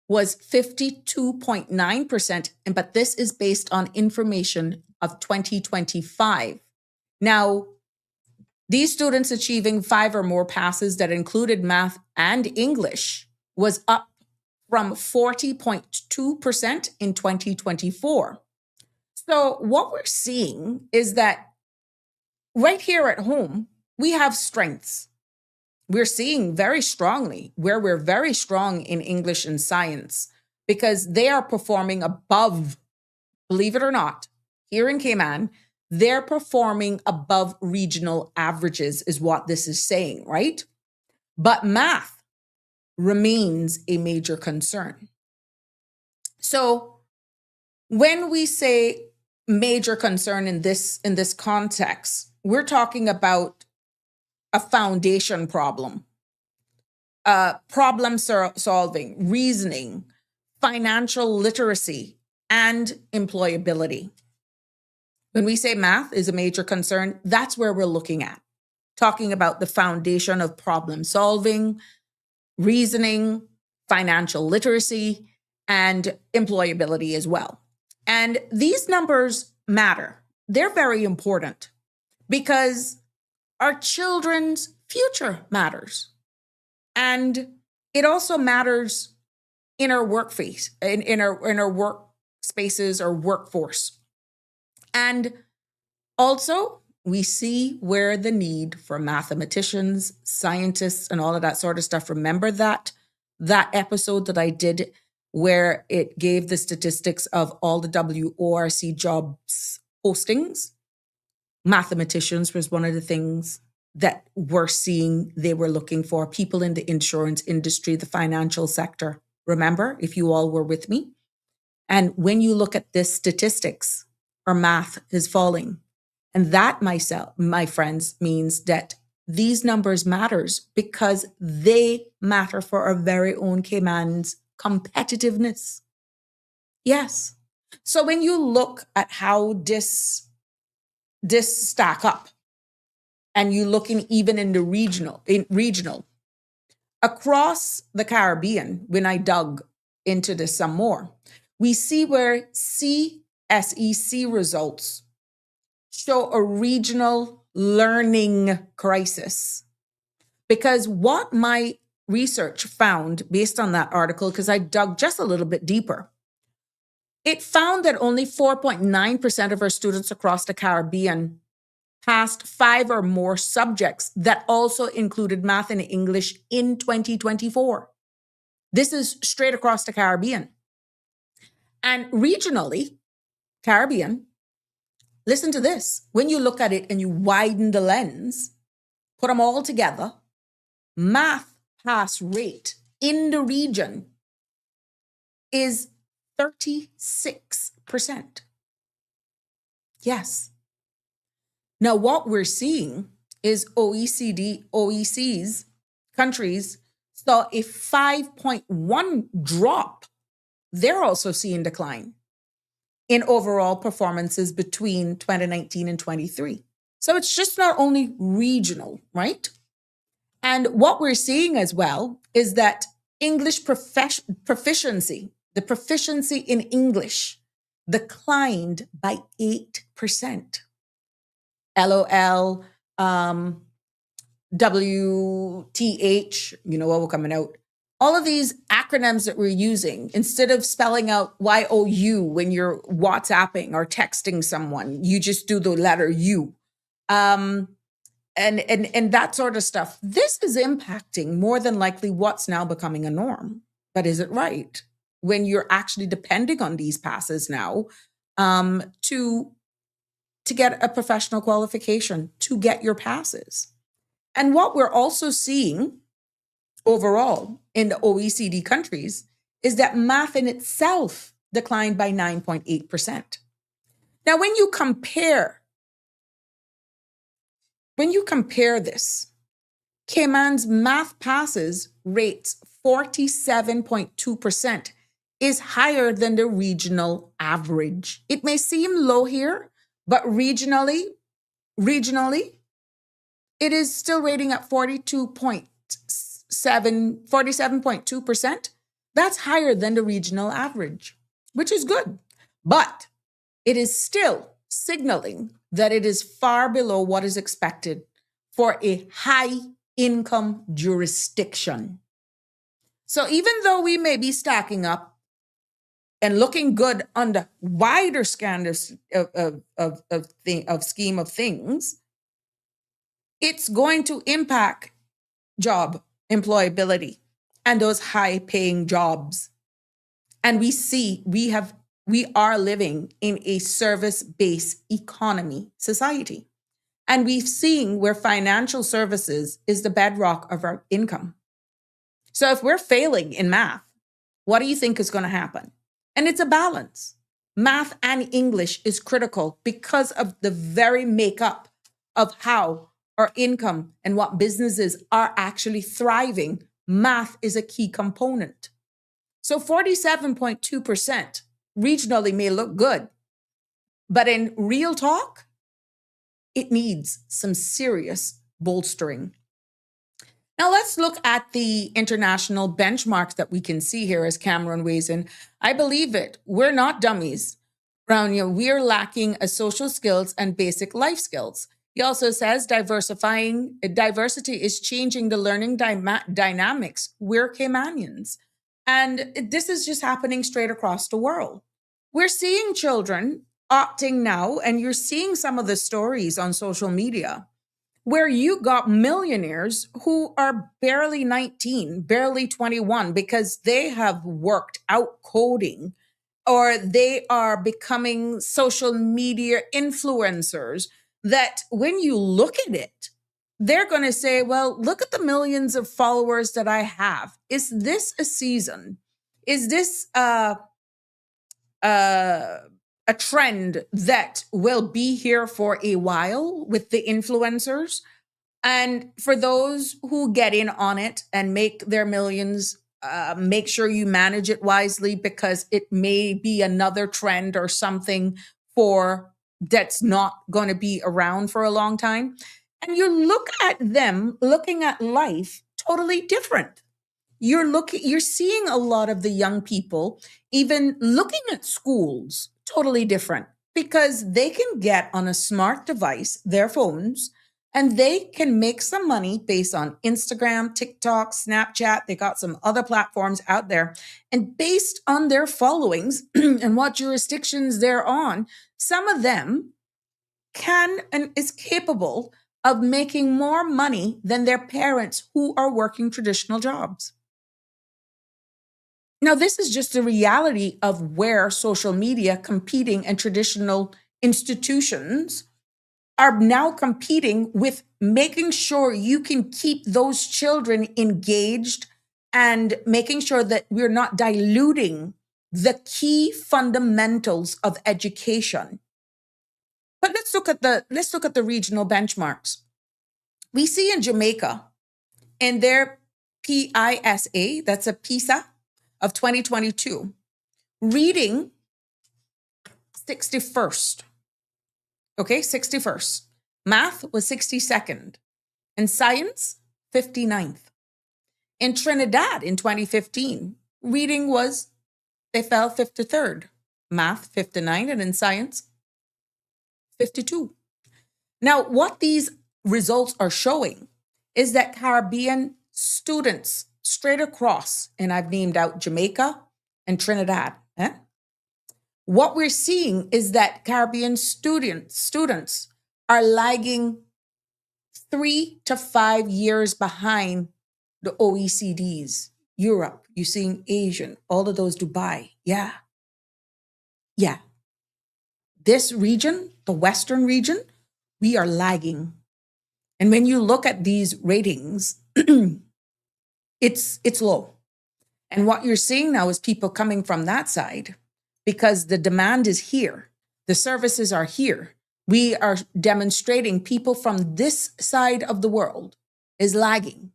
Speaker 4: was 52.9%. But this is based on information of 2025. Now, these students achieving 5 or more passes that included math and English was up from 40.2% in 2024. So what we're seeing is that right here at home, we have strengths. we're seeing very strongly where we're very strong in English and science because they are performing above, believe it or not, here in Cayman, they're performing above regional averages, is what this is saying, right? But math remains a major concern. So when we say major concern in this context, we're talking about a foundation problem, problem solving, reasoning, financial literacy, and employability. When we say math is a major concern, that's where we're looking at, talking about the foundation of problem solving, reasoning, financial literacy, and employability as well. And these numbers matter. They're very important because our children's future matters. And it also matters in our workplace, in our work spaces or workforce. And also, we see where the need for mathematicians, scientists, and all of that sort of stuff. Remember that episode that I did where it gave the statistics of all the WORC jobs postings? Mathematicians was one of the things that we're seeing they were looking for. People in the insurance industry, the financial sector. Remember, if you all were with me? And when you look at this statistics, our math is falling. And that, my friends, means that these numbers matters because they matter for our very own Cayman's competitiveness. Yes. So when you look at how this stack up, and you looking even in the regional, across the Caribbean, when I dug into this some more, we see where CSEC results show a regional learning crisis. Because what my research found based on that article, because I dug just a little bit deeper, it found that only 4.9% of our students across the Caribbean passed 5 or more subjects that also included math and English in 2024. This is straight across the Caribbean. And regionally, Caribbean, listen to this. When you look at it and you widen the lens, put them all together, math pass rate in the region is 36%. Yes. Now, what we're seeing is OEC's countries saw a 5.1 drop. They're also seeing decline in overall performances between 2019 and 23. So it's just not only regional, right? And what we're seeing as well is that English proficiency, the proficiency in English, declined by 8%. LOL, WTH, you know what we're coming out. All of these acronyms that we're using, instead of spelling out YOU when you're WhatsApping or texting someone, you just do the letter U. And that sort of stuff. This is impacting more than likely what's now becoming a norm. But is it right? When you're actually depending on these passes now to get a professional qualification, to get your passes. And what we're also seeing overall in the OECD countries is that math in itself declined by 9.8%. Now, when you compare this, Cayman's math passes rates 47.2% is higher than the regional average. It may seem low here, but regionally, it is still rating at 47.2%. That's higher than the regional average, which is good. But it is still signaling that it is far below what is expected for a high income jurisdiction. So even though we may be stacking up and looking good on the wider scan of scheme of things, it's going to impact job employability and those high paying jobs. And we are living in a service-based economy society. And we've seen where financial services is the bedrock of our income. So if we're failing in math, what do you think is going to happen? And it's a balance. Math and English is critical because of the very makeup of how our income and what businesses are actually thriving. Math is a key component. So 47.2% regionally may look good, but in real talk, it needs some serious bolstering. Now let's look at the international benchmarks that we can see here as Cameron weighs in. I believe it. We're not dummies. We're lacking a social skills and basic life skills. He also says diversity is changing the learning dynamics. We're Caymanians. And this is just happening straight across the world. We're seeing children opting now, and you're seeing some of the stories on social media where you got millionaires who are barely 19, barely 21, because they have worked out coding or they are becoming social media influencers that when you look at it, they're going to say, well, look at the millions of followers that I have. Is this a season? Is this a trend that will be here for a while with the influencers? And for those who get in on it and make their millions, make sure you manage it wisely because it may be another trend or something that's not going to be around for a long time. And you look at them looking at life totally different. You're seeing a lot of the young people even looking at schools totally different because they can get on a smart device, their phones, and they can make some money based on Instagram, TikTok, Snapchat. They got some other platforms out there. And based on their followings and what jurisdictions they're on, some of them can and is capable of making more money than their parents who are working traditional jobs. Now, this is just the reality of where social media competing and traditional institutions are now competing with making sure you can keep those children engaged and making sure that we're not diluting the key fundamentals of education. But let's look at the regional benchmarks. We see in Jamaica, in their PISA, that's a PISA of 2022, reading 61st. Okay, 61st. Math was 62nd. And science, 59th. In Trinidad in 2015, reading they fell 53rd. Math, 59, and in science, 52. Now, what these results are showing is that Caribbean students straight across, and I've named out Jamaica and Trinidad, what we're seeing is that Caribbean students are lagging 3 to 5 years behind the OECDs, Europe, you're seeing Asian, all of those, Dubai. Yeah. This region, the Western region, we are lagging. And when you look at these ratings, it's low. And what you're seeing now is people coming from that side because the demand is here. The services are here. We are demonstrating people from this side of the world is lagging,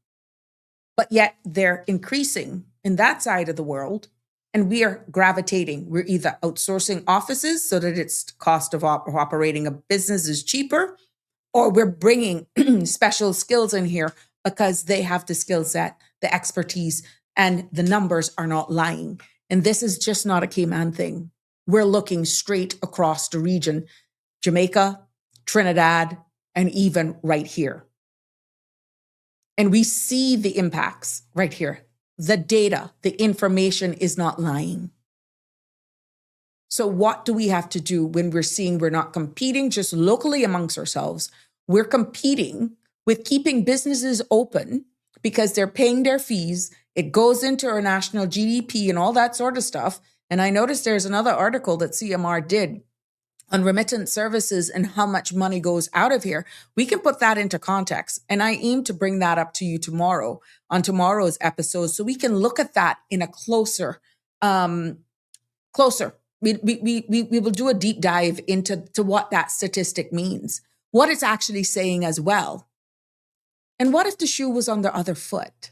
Speaker 4: but yet they're increasing in that side of the world. And we are gravitating. We're either outsourcing offices so that its cost of operating a business is cheaper, or we're bringing special skills in here because they have the skill set, the expertise, and the numbers are not lying. And this is just not a Cayman thing. We're looking straight across the region, Jamaica, Trinidad, and even right here. And we see the impacts right here. The data, the information is not lying. So what do we have to do when we're seeing we're not competing just locally amongst ourselves? We're competing with keeping businesses open, because they're paying their fees. It goes into our national GDP and all that sort of stuff. And I noticed there's another article that CMR did on remittance services and how much money goes out of here. We can put that into context. And I aim to bring that up to you tomorrow on tomorrow's episode so we can look at that in a closer. We will do a deep dive into what that statistic means, what it's actually saying as well. And what if the shoe was on the other foot?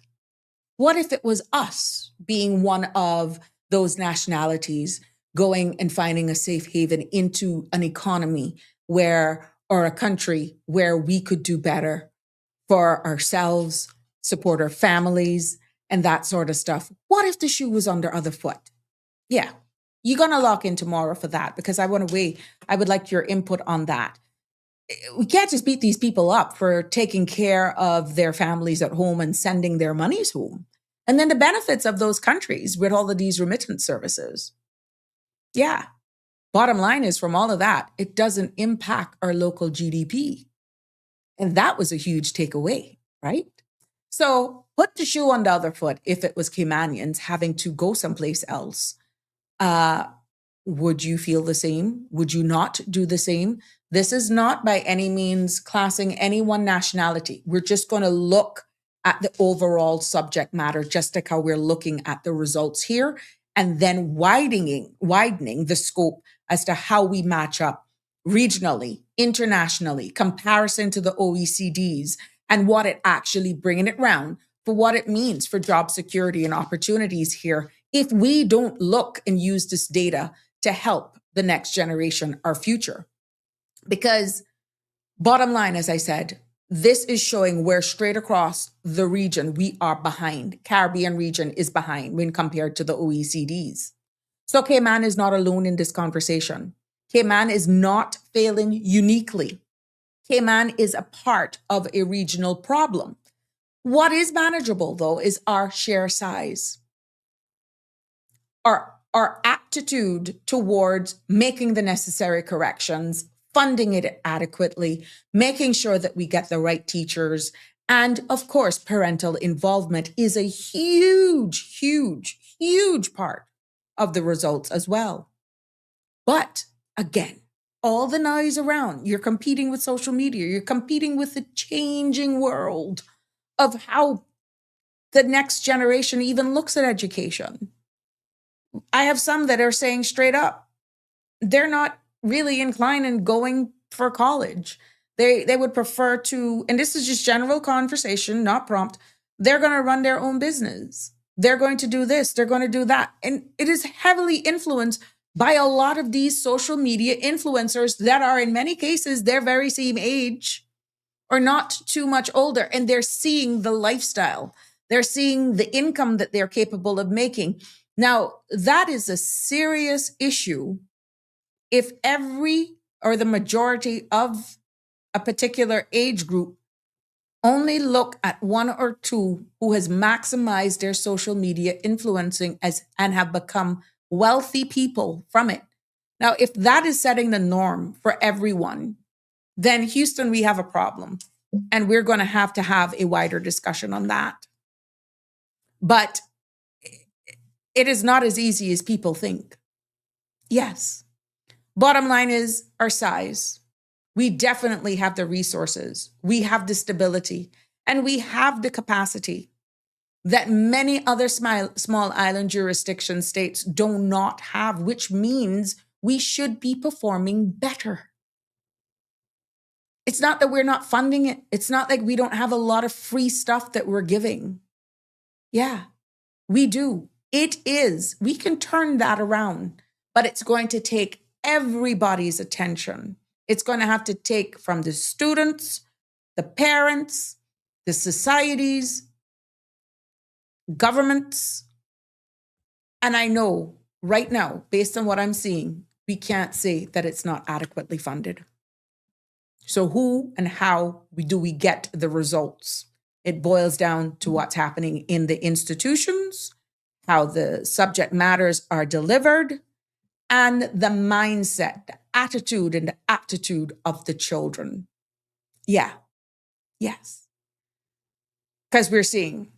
Speaker 4: What if it was us being one of those nationalities going and finding a safe haven into an economy where, or a country where we could do better for ourselves, support our families, and that sort of stuff? What if the shoe was on the other foot? Yeah, you're going to lock in tomorrow for that because I would like your input on that. We can't just beat these people up for taking care of their families at home and sending their monies home. And then the benefits of those countries with all of these remittance services. Yeah. Bottom line is from all of that, it doesn't impact our local GDP. And that was a huge takeaway, right? So put the shoe on the other foot if it was Caymanians having to go someplace else. Would you feel the same? Would you not do the same? This is not by any means classing any one nationality. We're just going to look at the overall subject matter, just like how we're looking at the results here, and then widening the scope as to how we match up regionally, internationally, comparison to the OECDs, and what it actually bringing it round for what it means for job security and opportunities here if we don't look and use this data to help the next generation, our future. Because bottom line, as I said, this is showing where straight across the region we are behind. Caribbean region is behind when compared to the OECDs. So Cayman is not alone in this conversation. Cayman is not failing uniquely. Cayman is a part of a regional problem. What is manageable, though, is our share size. Our aptitude towards making the necessary corrections, funding it adequately, making sure that we get the right teachers, and of course, parental involvement is a huge, huge, huge part of the results as well. But again, all the noise around, you're competing with social media, you're competing with the changing world of how the next generation even looks at education. I have some that are saying straight up, they're not really inclined in going for college. They would prefer to, and this is just general conversation, not prompt, they're going to run their own business. They're going to do this, they're going to do that. And it is heavily influenced by a lot of these social media influencers that are in many cases their very same age or not too much older. And they're seeing the lifestyle. They're seeing the income that they're capable of making. Now, that is a serious issue if every or the majority of a particular age group only look at one or two who has maximized their social media influencing and have become wealthy people from it. Now, if that is setting the norm for everyone, then Houston, we have a problem. And we're going to have a wider discussion on that. But it is not as easy as people think. Yes. Bottom line is our size. We definitely have the resources. We have the stability. And we have the capacity that many other small island jurisdiction states do not have, which means we should be performing better. It's not that we're not funding it. It's not like we don't have a lot of free stuff that we're giving. Yeah, we do. It is. We can turn that around, but it's going to take everybody's attention. It's going to have to take from the students, the parents, the societies, governments. And I know right now, based on what I'm seeing, we can't say that it's not adequately funded. So who and how do we get the results? It boils down to what's happening in the institutions, how the subject matters are delivered, and the mindset, the attitude and the aptitude of the children. Yeah. Yes. because we're seeing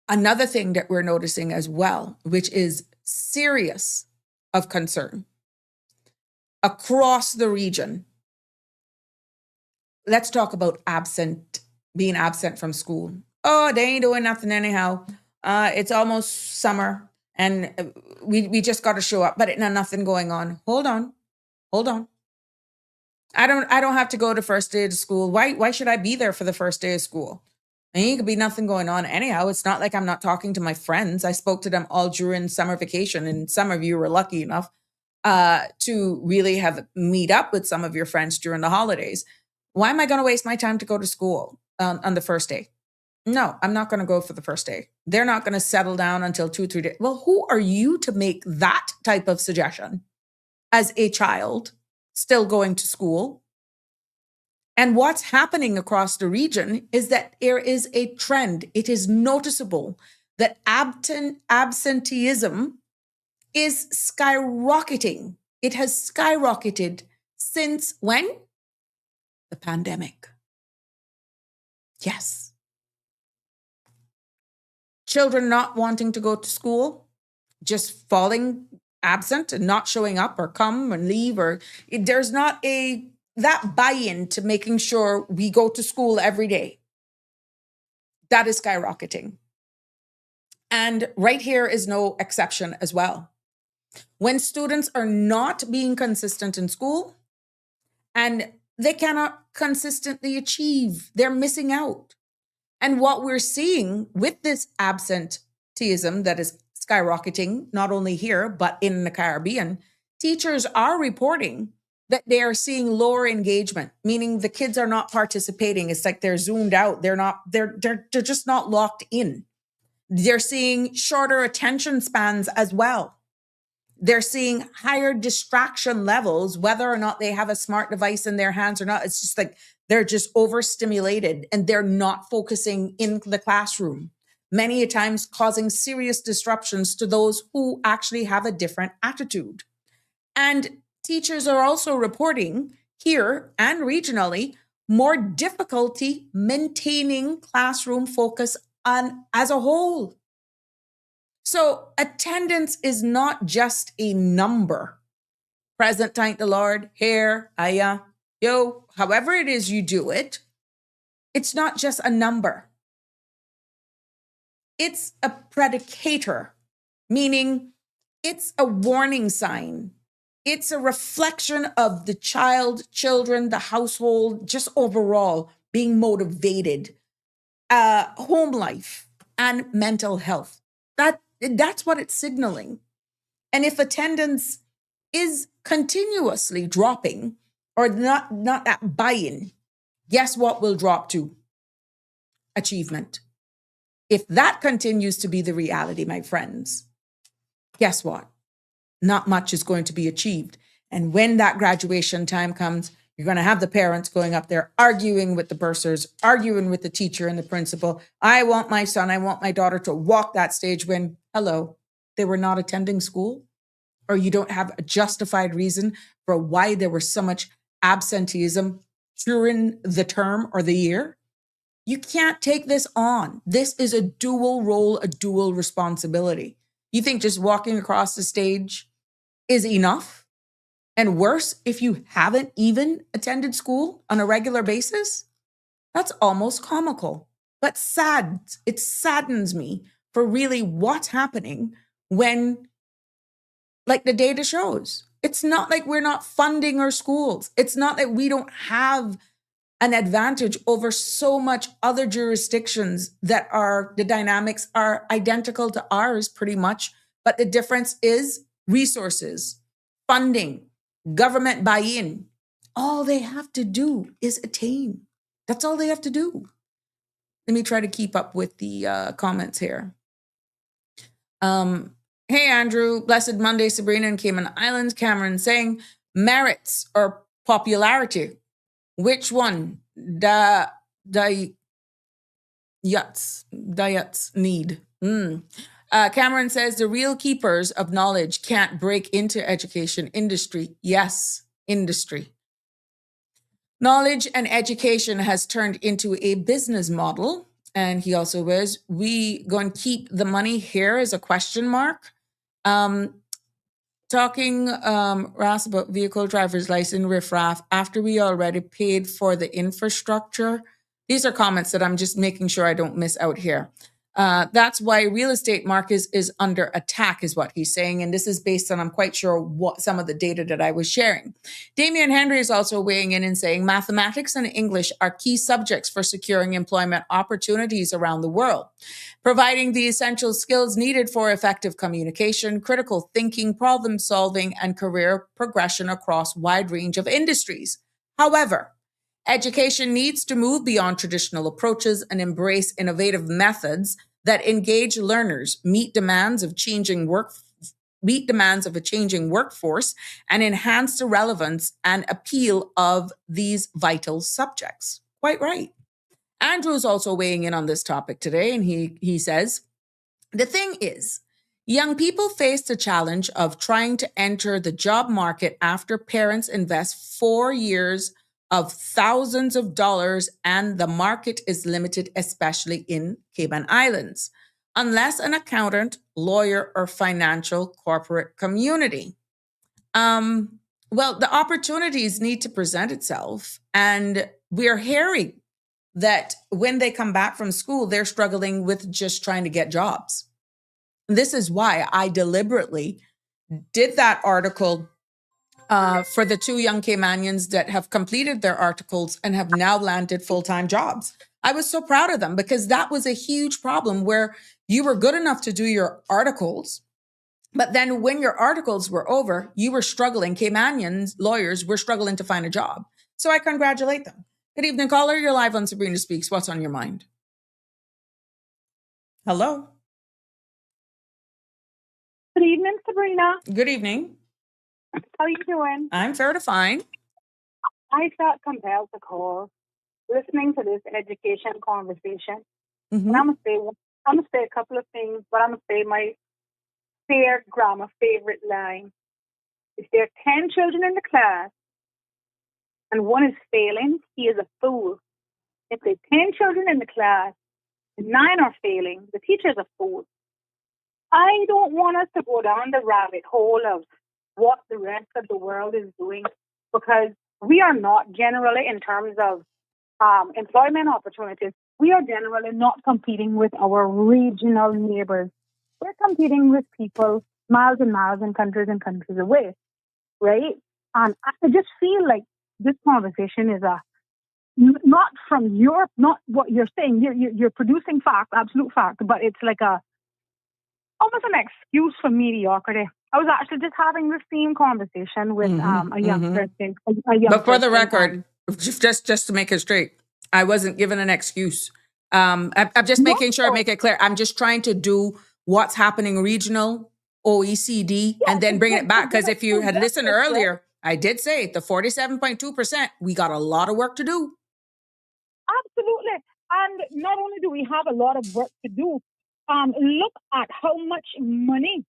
Speaker 4: another thing that we're noticing as well, which is serious of concern across the region. Let's talk about being absent from school. Oh, they ain't doing nothing anyhow. It's almost summer and we just got to show up, but nothing going on. Hold on. I don't have to go to first day of school. Why should I be there for the first day of school? Ain't could be nothing going on anyhow. It's not like I'm not talking to my friends. I spoke to them all during summer vacation, and some of you were lucky enough to really have meet up with some of your friends during the holidays. Why am I going to waste my time to go to school on the first day? No, I'm not going to go for the first day. They're not going to settle down until 2-3 days. Well, who are you to make that type of suggestion as a child still going to school? And what's happening across the region is that there is a trend. It is noticeable that absenteeism is skyrocketing. It has skyrocketed since when? The pandemic. Yes. Children not wanting to go to school, just falling absent and not showing up or come and leave, or there's not that buy-in to making sure we go to school every day. That is skyrocketing. And right here is no exception as well. When students are not being consistent in school and they cannot consistently achieve, they're missing out. And what we're seeing with this absenteeism that is skyrocketing, not only here, but in the Caribbean, teachers are reporting that they are seeing lower engagement, meaning the kids are not participating. It's like they're zoomed out. They're just not locked in. They're seeing shorter attention spans as well. They're seeing higher distraction levels, whether or not they have a smart device in their hands or not. It's just like they're just overstimulated and they're not focusing in the classroom, many a times causing serious disruptions to those who actually have a different attitude. And teachers are also reporting here and regionally more difficulty maintaining classroom focus as a whole. So attendance is not just a number. Present, thank the Lord, here, aya, yo, however it is you do it, it's not just a number. It's a predicator, meaning it's a warning sign. It's a reflection of the children, the household, just overall being motivated, home life, and mental health. That's what it's signaling. And if attendance is continuously dropping or not that buy-in, guess what will drop to? Achievement. If that continues to be the reality, my friends, guess what? Not much is going to be achieved. And when that graduation time comes, you're going to have the parents going up there arguing with the bursars, arguing with the teacher and the principal. I want my son, I want my daughter to walk that stage when, hello, they were not attending school, or you don't have a justified reason for why there was so much absenteeism during the term or the year. You can't take this on. This is a dual role, a dual responsibility. You think just walking across the stage is enough? And worse, if you haven't even attended school on a regular basis? That's almost comical, but sad. It saddens me for really what's happening when, like the data shows, it's not like we're not funding our schools. It's not that we don't have an advantage over so much other jurisdictions that the dynamics are identical to ours pretty much. But the difference is resources, funding, government buy-in. All they have to do is attain. That's all they have to do. Let me try to keep up with the comments here. Hey, Andrew, blessed Monday, Sabrina in Cayman Islands. Cameron saying merits or popularity. Which one? Dayats need. Cameron says the real keepers of knowledge can't break into education industry. Yes, industry. Knowledge and education has turned into a business model. And he also was, we going to keep the money here as a question mark. Talking, Ross, about vehicle driver's license riffraff after we already paid for the infrastructure. These are comments that I'm just making sure I don't miss out here. That's why real estate market is under attack, is what he's saying. And this is based on, I'm quite sure, what some of the data that I was sharing. Damian Henry is also weighing in and saying mathematics and English are key subjects for securing employment opportunities around the world, providing the essential skills needed for effective communication, critical thinking, problem solving, and career progression across a wide range of industries. Meanwhile, education needs to move beyond traditional approaches and embrace innovative methods that engage learners, meet demands of a changing workforce, and enhance the relevance and appeal of these vital subjects. Quite right. Andrew's also weighing in on this topic today, and he says, the thing is, young people face the challenge of trying to enter the job market after parents invest 4 years of thousands of dollars, and the market is limited, especially in Cayman Islands, unless an accountant, lawyer, or financial corporate community. Well, the opportunities need to present itself, and we're hearing that when they come back from school, they're struggling with just trying to get jobs. This is why I deliberately did that article for the 2 young Caymanians that have completed their articles and have now landed full-time jobs. I was so proud of them because that was a huge problem where you were good enough to do your articles, but then when your articles were over, you were struggling. Caymanians, lawyers, were struggling to find a job. So I congratulate them. Good evening, caller. You're live on Sabrina Speaks. What's on your mind? Hello.
Speaker 6: Good evening, Sabrina.
Speaker 4: Good evening.
Speaker 6: How are you doing?
Speaker 4: I'm fair to fine.
Speaker 6: I felt compelled to call, listening to this education conversation.
Speaker 4: Mm-hmm.
Speaker 6: And I'm gonna say a couple of things, but I'm gonna say my grammar favorite line. If there are 10 children in the class and one is failing, he is a fool. If there are 10 children in the class and 9 are failing, the teacher is a fool. I don't want us to go down the rabbit hole of what the rest of the world is doing, because we are not generally, in terms of employment opportunities, we are generally not competing with our regional neighbors. We're competing with people miles and miles and countries away, right? I just feel like this conversation is not from Europe, not what you're saying. You're producing fact, absolute fact, but it's like almost an excuse for mediocrity. I was actually just having the same conversation with a young person.
Speaker 4: But for the record, just to make it straight, I wasn't given an excuse. I'm just making sure I make it clear. I'm just trying to do what's happening regional, OECD, and then bring it back. Because if you had listened earlier, I did say the 47.2%, we got a lot of work to do.
Speaker 6: Absolutely. And not only do we have a lot of work to do, look at how much money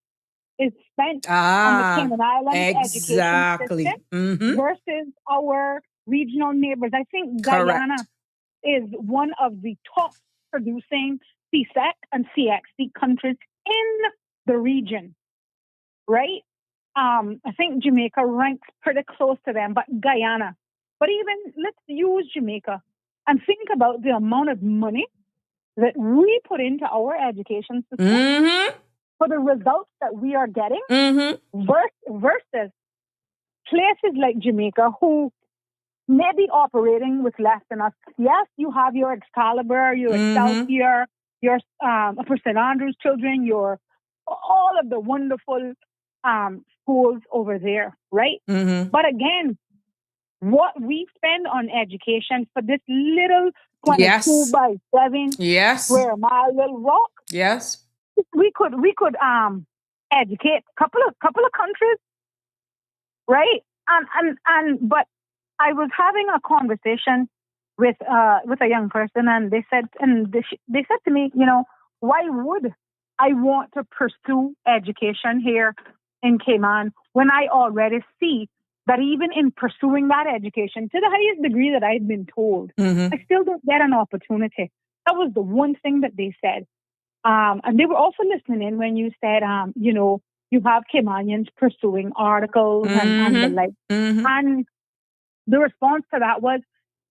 Speaker 6: is spent on the Cayman Islands education system versus our regional neighbors. I think Guyana is one of the top producing CSEC and CXC countries in the region, right? I think Jamaica ranks pretty close to them, but Guyana. But even, let's use Jamaica and think about the amount of money that we put into our education system for the results that we are getting versus places like Jamaica who may be operating with less than us. Yes, you have your Excalibur, your Excelsior, your St. Andrew's children, your all of the wonderful schools over there, right? But again, what we spend on education for this little 22 by 7 square mile little rock.
Speaker 4: Yes.
Speaker 6: We could educate a couple of countries, right? But I was having a conversation with a young person, and they said to me, why would I want to pursue education here in Cayman when I already see that even in pursuing that education to the highest degree that I'd been told, I still don't get an opportunity. That was the one thing that they said. And they were also listening in when you said, you know, you have Caymanians pursuing articles and the like. And the response to that was,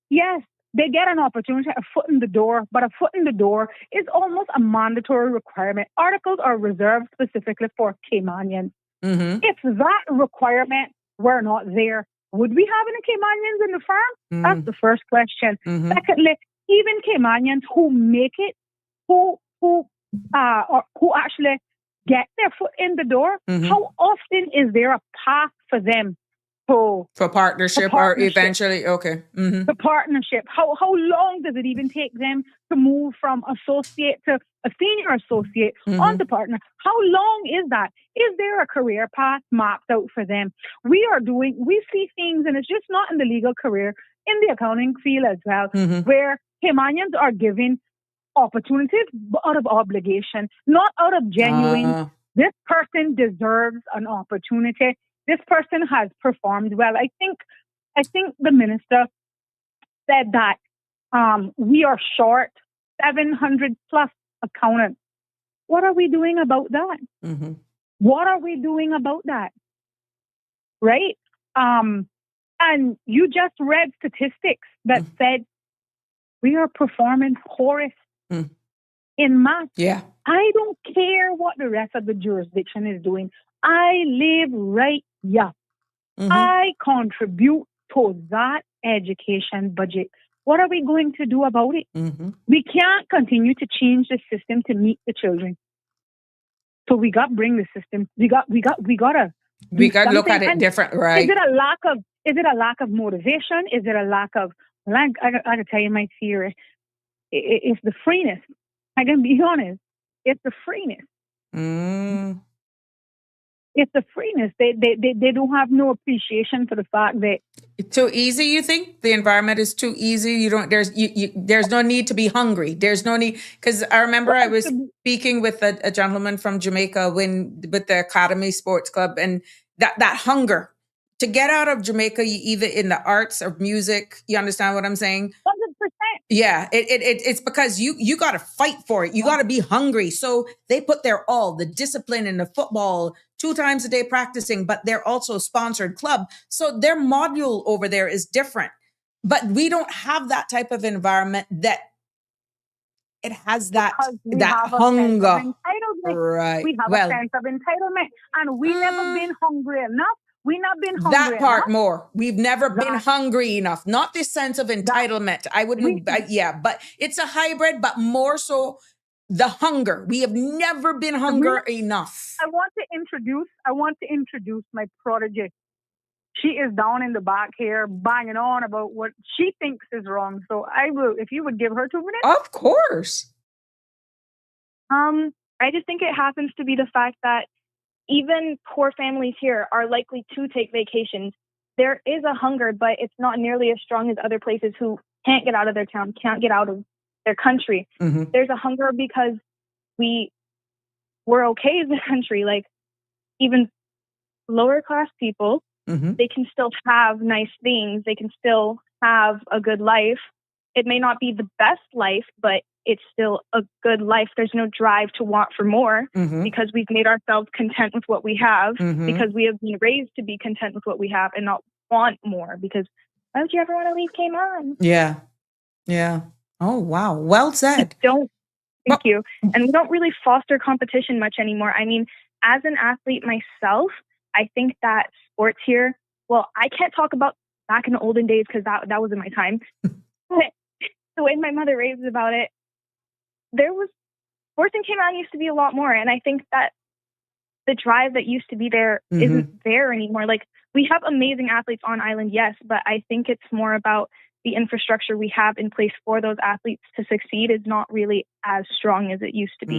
Speaker 6: yes, they get an opportunity, a foot in the door, but a foot in the door is almost a mandatory requirement. Articles are reserved specifically for Caymanians. If that requirement were not there, would we have any Caymanians in the farm? That's the first question. Secondly, even Caymanians who make it, who actually get their foot in the door, how often is there a path for them for
Speaker 4: partnership or eventually,
Speaker 6: the partnership? How long does it even take them to move from associate to a senior associate on the partner? How long is that? Is there a career path mapped out for them? We see things, and it's just not in the legal career, in the accounting field as well, where Caymanians are given opportunities out of obligation, not out of genuine, this person deserves an opportunity. This person has performed well. I think the minister said that we are short 700 plus accountants. What are we doing about that? What are we doing about that? Right? And you just read statistics that said we are performing poorest in math.
Speaker 4: Yeah.
Speaker 6: I don't care what the rest of the jurisdiction is doing. I live right here. I contribute to that education budget. What are we going to do about it? We can't continue to change the system to meet the children. So we got to bring the system. We got to
Speaker 4: look at it different, right?
Speaker 6: Is it a lack of motivation? Is it a lack of, well, I got to tell you my theory. It's the freeness. I can be honest. It's the freeness. It's the freeness. They don't have no appreciation for the fact that
Speaker 4: it's too easy. You think the environment is too easy? You don't. There's no need to be hungry. There's no need, because I remember I was speaking with a gentleman from Jamaica with the Academy Sports Club, and that hunger to get out of Jamaica, either in the arts or music. You understand what I'm saying?
Speaker 6: 100%.
Speaker 4: Yeah, it's because you got to fight for it. You got to be hungry. So they put their all, the discipline in the football, 2 times a day practicing, but they're also a sponsored club. So their module over there is different. But we don't have that type of environment that it has that hunger. Right.
Speaker 6: We have a sense of entitlement, and we've never been hungry enough. We've not been hungry
Speaker 4: that part
Speaker 6: enough.
Speaker 4: More. We've never been hungry enough. Not this sense of entitlement. But it's a hybrid, but more so the hunger. We have never been hungry enough.
Speaker 6: I want to introduce my protege. She is down in the back here banging on about what she thinks is wrong. So I will, if you would give her 2 minutes.
Speaker 4: Of course.
Speaker 7: I just think it happens to be the fact that even poor families here are likely to take vacations. There is a hunger, but it's not nearly as strong as other places who can't get out of their town, can't get out of their country. There's a hunger because we're okay as a country. Like, even lower class people, they can still have nice things. They can still have a good life. It may not be the best life, but it's still a good life. There's no drive to want for more because we've made ourselves content with what we have, because we have been raised to be content with what we have and not want more, because why would you ever want to leave Cayman?
Speaker 4: Yeah. Oh, wow. Well said.
Speaker 7: Thank you. And we don't really foster competition much anymore. I mean, as an athlete myself, I think that sports here, well, I can't talk about back in the olden days because that was in my time. But the way my mother raves about it, sports in Cayman used to be a lot more. And I think that the drive that used to be there isn't there anymore. Like, we have amazing athletes on island, yes, but I think it's more about the infrastructure we have in place for those athletes to succeed is not really as strong as it used to be.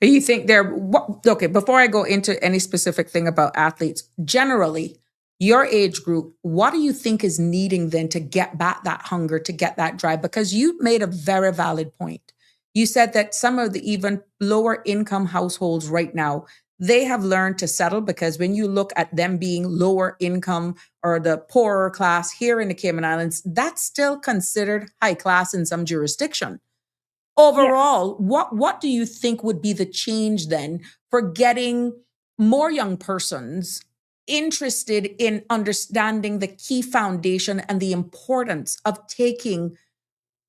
Speaker 4: You think okay, before I go into any specific thing about athletes, generally, your age group, what do you think is needing then to get back that hunger, to get that drive? Because you made a very valid point. You said that some of the even lower income households right now, they have learned to settle, because when you look at them being lower income or the poorer class here in the Cayman Islands, that's still considered high class in some jurisdiction. Overall, what do you think would be the change then for getting more young persons interested in understanding the key foundation and the importance of taking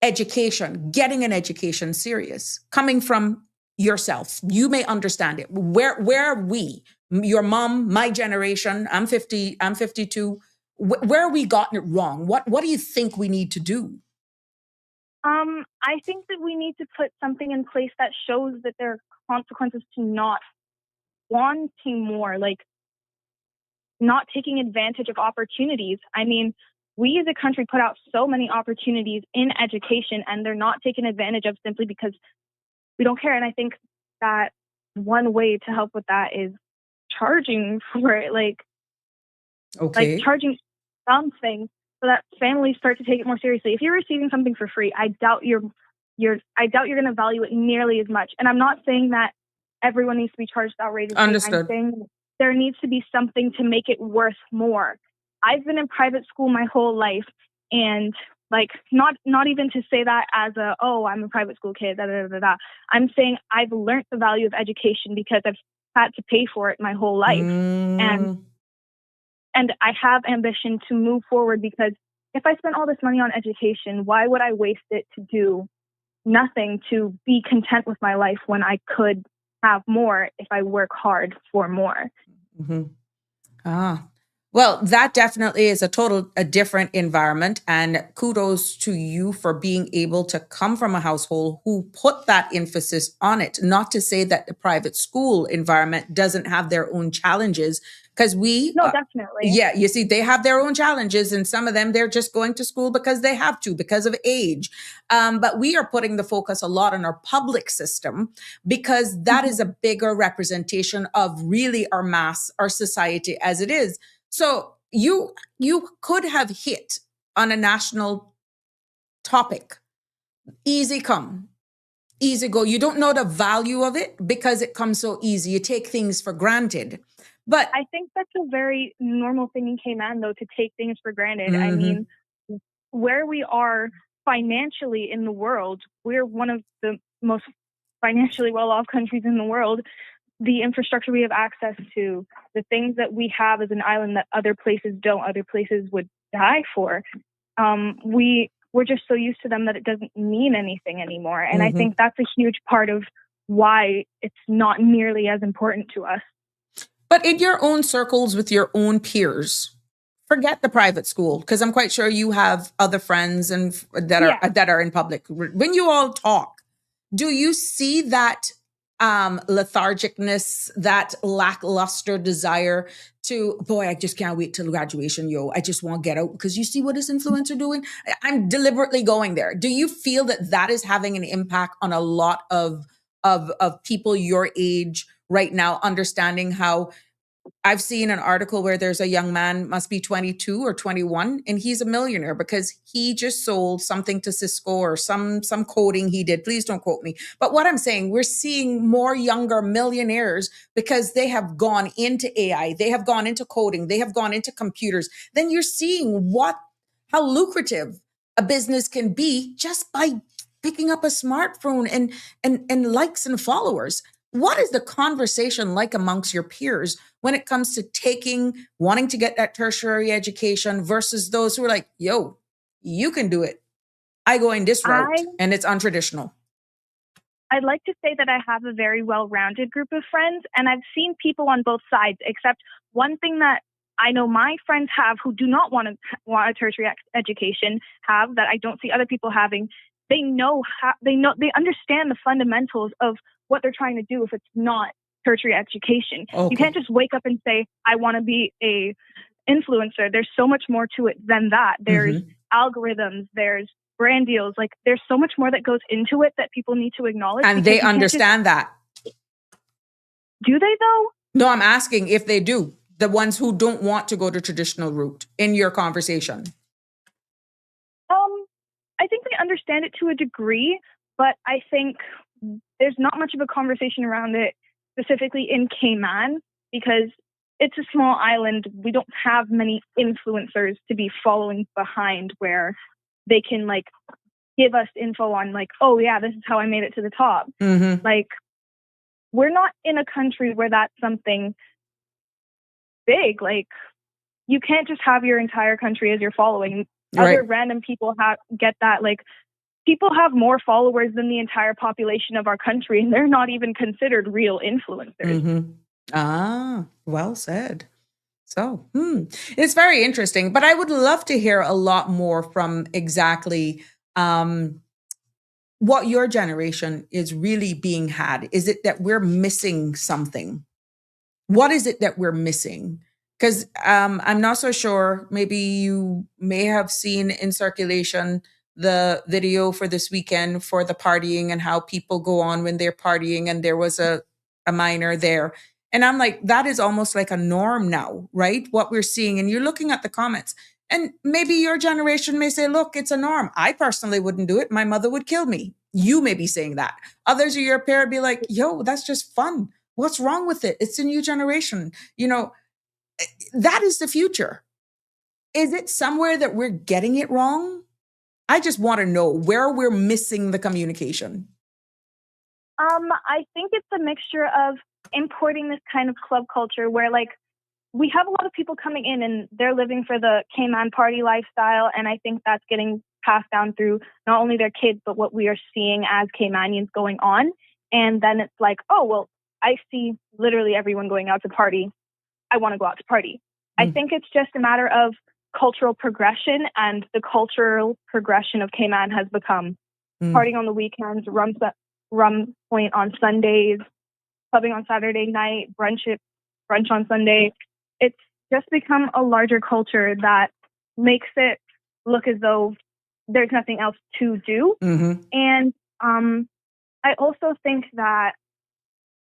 Speaker 4: education, getting an education serious, coming from yourself? You may understand it. Where are we? Your mom, my generation, I'm 50, I'm 52. Where are we gotten it wrong? What do you think we need to do?
Speaker 7: I think that we need to put something in place that shows that there are consequences to not wanting more, like not taking advantage of opportunities. I mean, we as a country put out so many opportunities in education, and they're not taken advantage of simply because we don't care. And I think that one way to help with that is charging for it, like charging something so that families start to take it more seriously. If you're receiving something for free, I doubt you're going to value it nearly as much. And I'm not saying that everyone needs to be charged outrageously.
Speaker 4: Understood.
Speaker 7: I'm saying there needs to be something to make it worth more. I've been in private school my whole life, and like not even to say that as I'm a private school kid, I'm saying I've learned the value of education because I've had to pay for it my whole life. And I have ambition to move forward, because if I spent all this money on education, why would I waste it to do nothing, to be content with my life when I could have more if I work hard for more?
Speaker 4: Well, that definitely is a different environment, and kudos to you for being able to come from a household who put that emphasis on it. Not to say that the private school environment doesn't have their own challenges, because
Speaker 7: definitely.
Speaker 4: Yeah, you see, they have their own challenges, and some of them they're just going to school because they have to, because of age. But we are putting the focus a lot on our public system, because that is a bigger representation of really our society as it is. So you could have hit on a national topic. Easy come, easy go. You don't know the value of it because it comes so easy. You take things for granted. But
Speaker 7: I think that's a very normal thing in Cayman, though, to take things for granted. I mean, where we are financially in the world, we're one of the most financially well-off countries in the world. The infrastructure we have access to, the things that we have as an island that other places don't, other places would die for. We're just so used to them that it doesn't mean anything anymore. And I think that's a huge part of why it's not nearly as important to us.
Speaker 4: But in your own circles with your own peers, forget the private school, because I'm quite sure you have other friends and that are in public. When you all talk, do you see that lethargicness, that lackluster desire to, boy, I just can't wait till graduation, I just want to get out, because you see what this influencer doing? I'm deliberately going there. Do you feel that is having an impact on a lot of people your age right now, understanding how I've seen an article where there's a young man, must be 22 or 21, and he's a millionaire because he just sold something to Cisco or some coding he did. Please don't quote me. But what I'm saying, we're seeing more younger millionaires because they have gone into AI, they have gone into coding, they have gone into computers. Then you're seeing how lucrative a business can be just by picking up a smartphone and likes and followers. What is the conversation like amongst your peers when it comes to wanting to get that tertiary education versus those who are like, yo, you can do it. I go in this route and it's untraditional.
Speaker 7: I'd like to say that I have a very well-rounded group of friends, and I've seen people on both sides, except one thing that I know my friends have who do not want a tertiary education have, that I don't see other people having. They understand the fundamentals of what they're trying to do if it's not tertiary education. Okay. You can't just wake up and say, I want to be a influencer. There's so much more to it than that. There's algorithms, there's brand deals. Like, there's so much more that goes into it that people need to acknowledge.
Speaker 4: And they understand that.
Speaker 7: Do they, though?
Speaker 4: No, I'm asking if they do. The ones who don't want to go the traditional route in your conversation.
Speaker 7: I think they understand it to a degree, but I think there's not much of a conversation around it specifically in Cayman, because it's a small island. We don't have many influencers to be following behind where they can like give us info on like, oh yeah, this is how I made it to the top.
Speaker 4: Mm-hmm.
Speaker 7: Like, we're not in a country where that's something big. Like, you can't just have your entire country as your following.
Speaker 4: Right.
Speaker 7: Other random people get that. Like, people have more followers than the entire population of our country, and they're not even considered real influencers.
Speaker 4: Mm-hmm. Ah, well said. So, it's very interesting, but I would love to hear a lot more from exactly what your generation is really being had. Is it that we're missing something? What is it that we're missing? Because I'm not so sure. Maybe you may have seen in circulation the video for this weekend for the partying and how people go on when they're partying, and there was a minor there. And I'm like, that is almost like a norm now, right? What we're seeing. And you're looking at the comments. And maybe your generation may say, look, it's a norm. I personally wouldn't do it. My mother would kill me. You may be saying that. Others of your parents be like, yo, that's just fun. What's wrong with it? It's a new generation. You know, that is the future. Is it somewhere that we're getting it wrong? I just want to know where we're missing the communication.
Speaker 7: I think it's a mixture of importing this kind of club culture where, like, we have a lot of people coming in and they're living for the Cayman party lifestyle. And I think that's getting passed down through not only their kids, but what we are seeing as Caymanians going on. And then it's like, oh, well, I see literally everyone going out to party. I want to go out to party. I think it's just a matter of cultural progression, and the cultural progression of Cayman has become partying on the weekends, rum point on Sundays, clubbing on Saturday night, brunch on Sunday. It's just become a larger culture that makes it look as though there's nothing else to do.
Speaker 4: Mm-hmm.
Speaker 7: And I also think that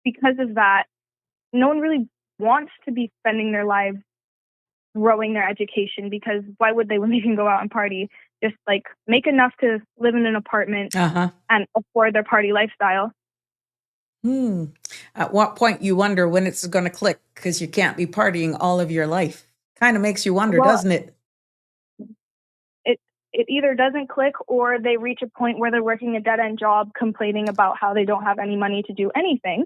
Speaker 7: because of that, no one really wants to be spending their lives growing their education, because why would they when they can go out and party? Just like make enough to live in an apartment and afford their party lifestyle.
Speaker 4: At what point you wonder when it's going to click, because you can't be partying all of your life. Kind of makes you wonder, doesn't it?
Speaker 7: It either doesn't click, or they reach a point where they're working a dead-end job complaining about how they don't have any money to do anything,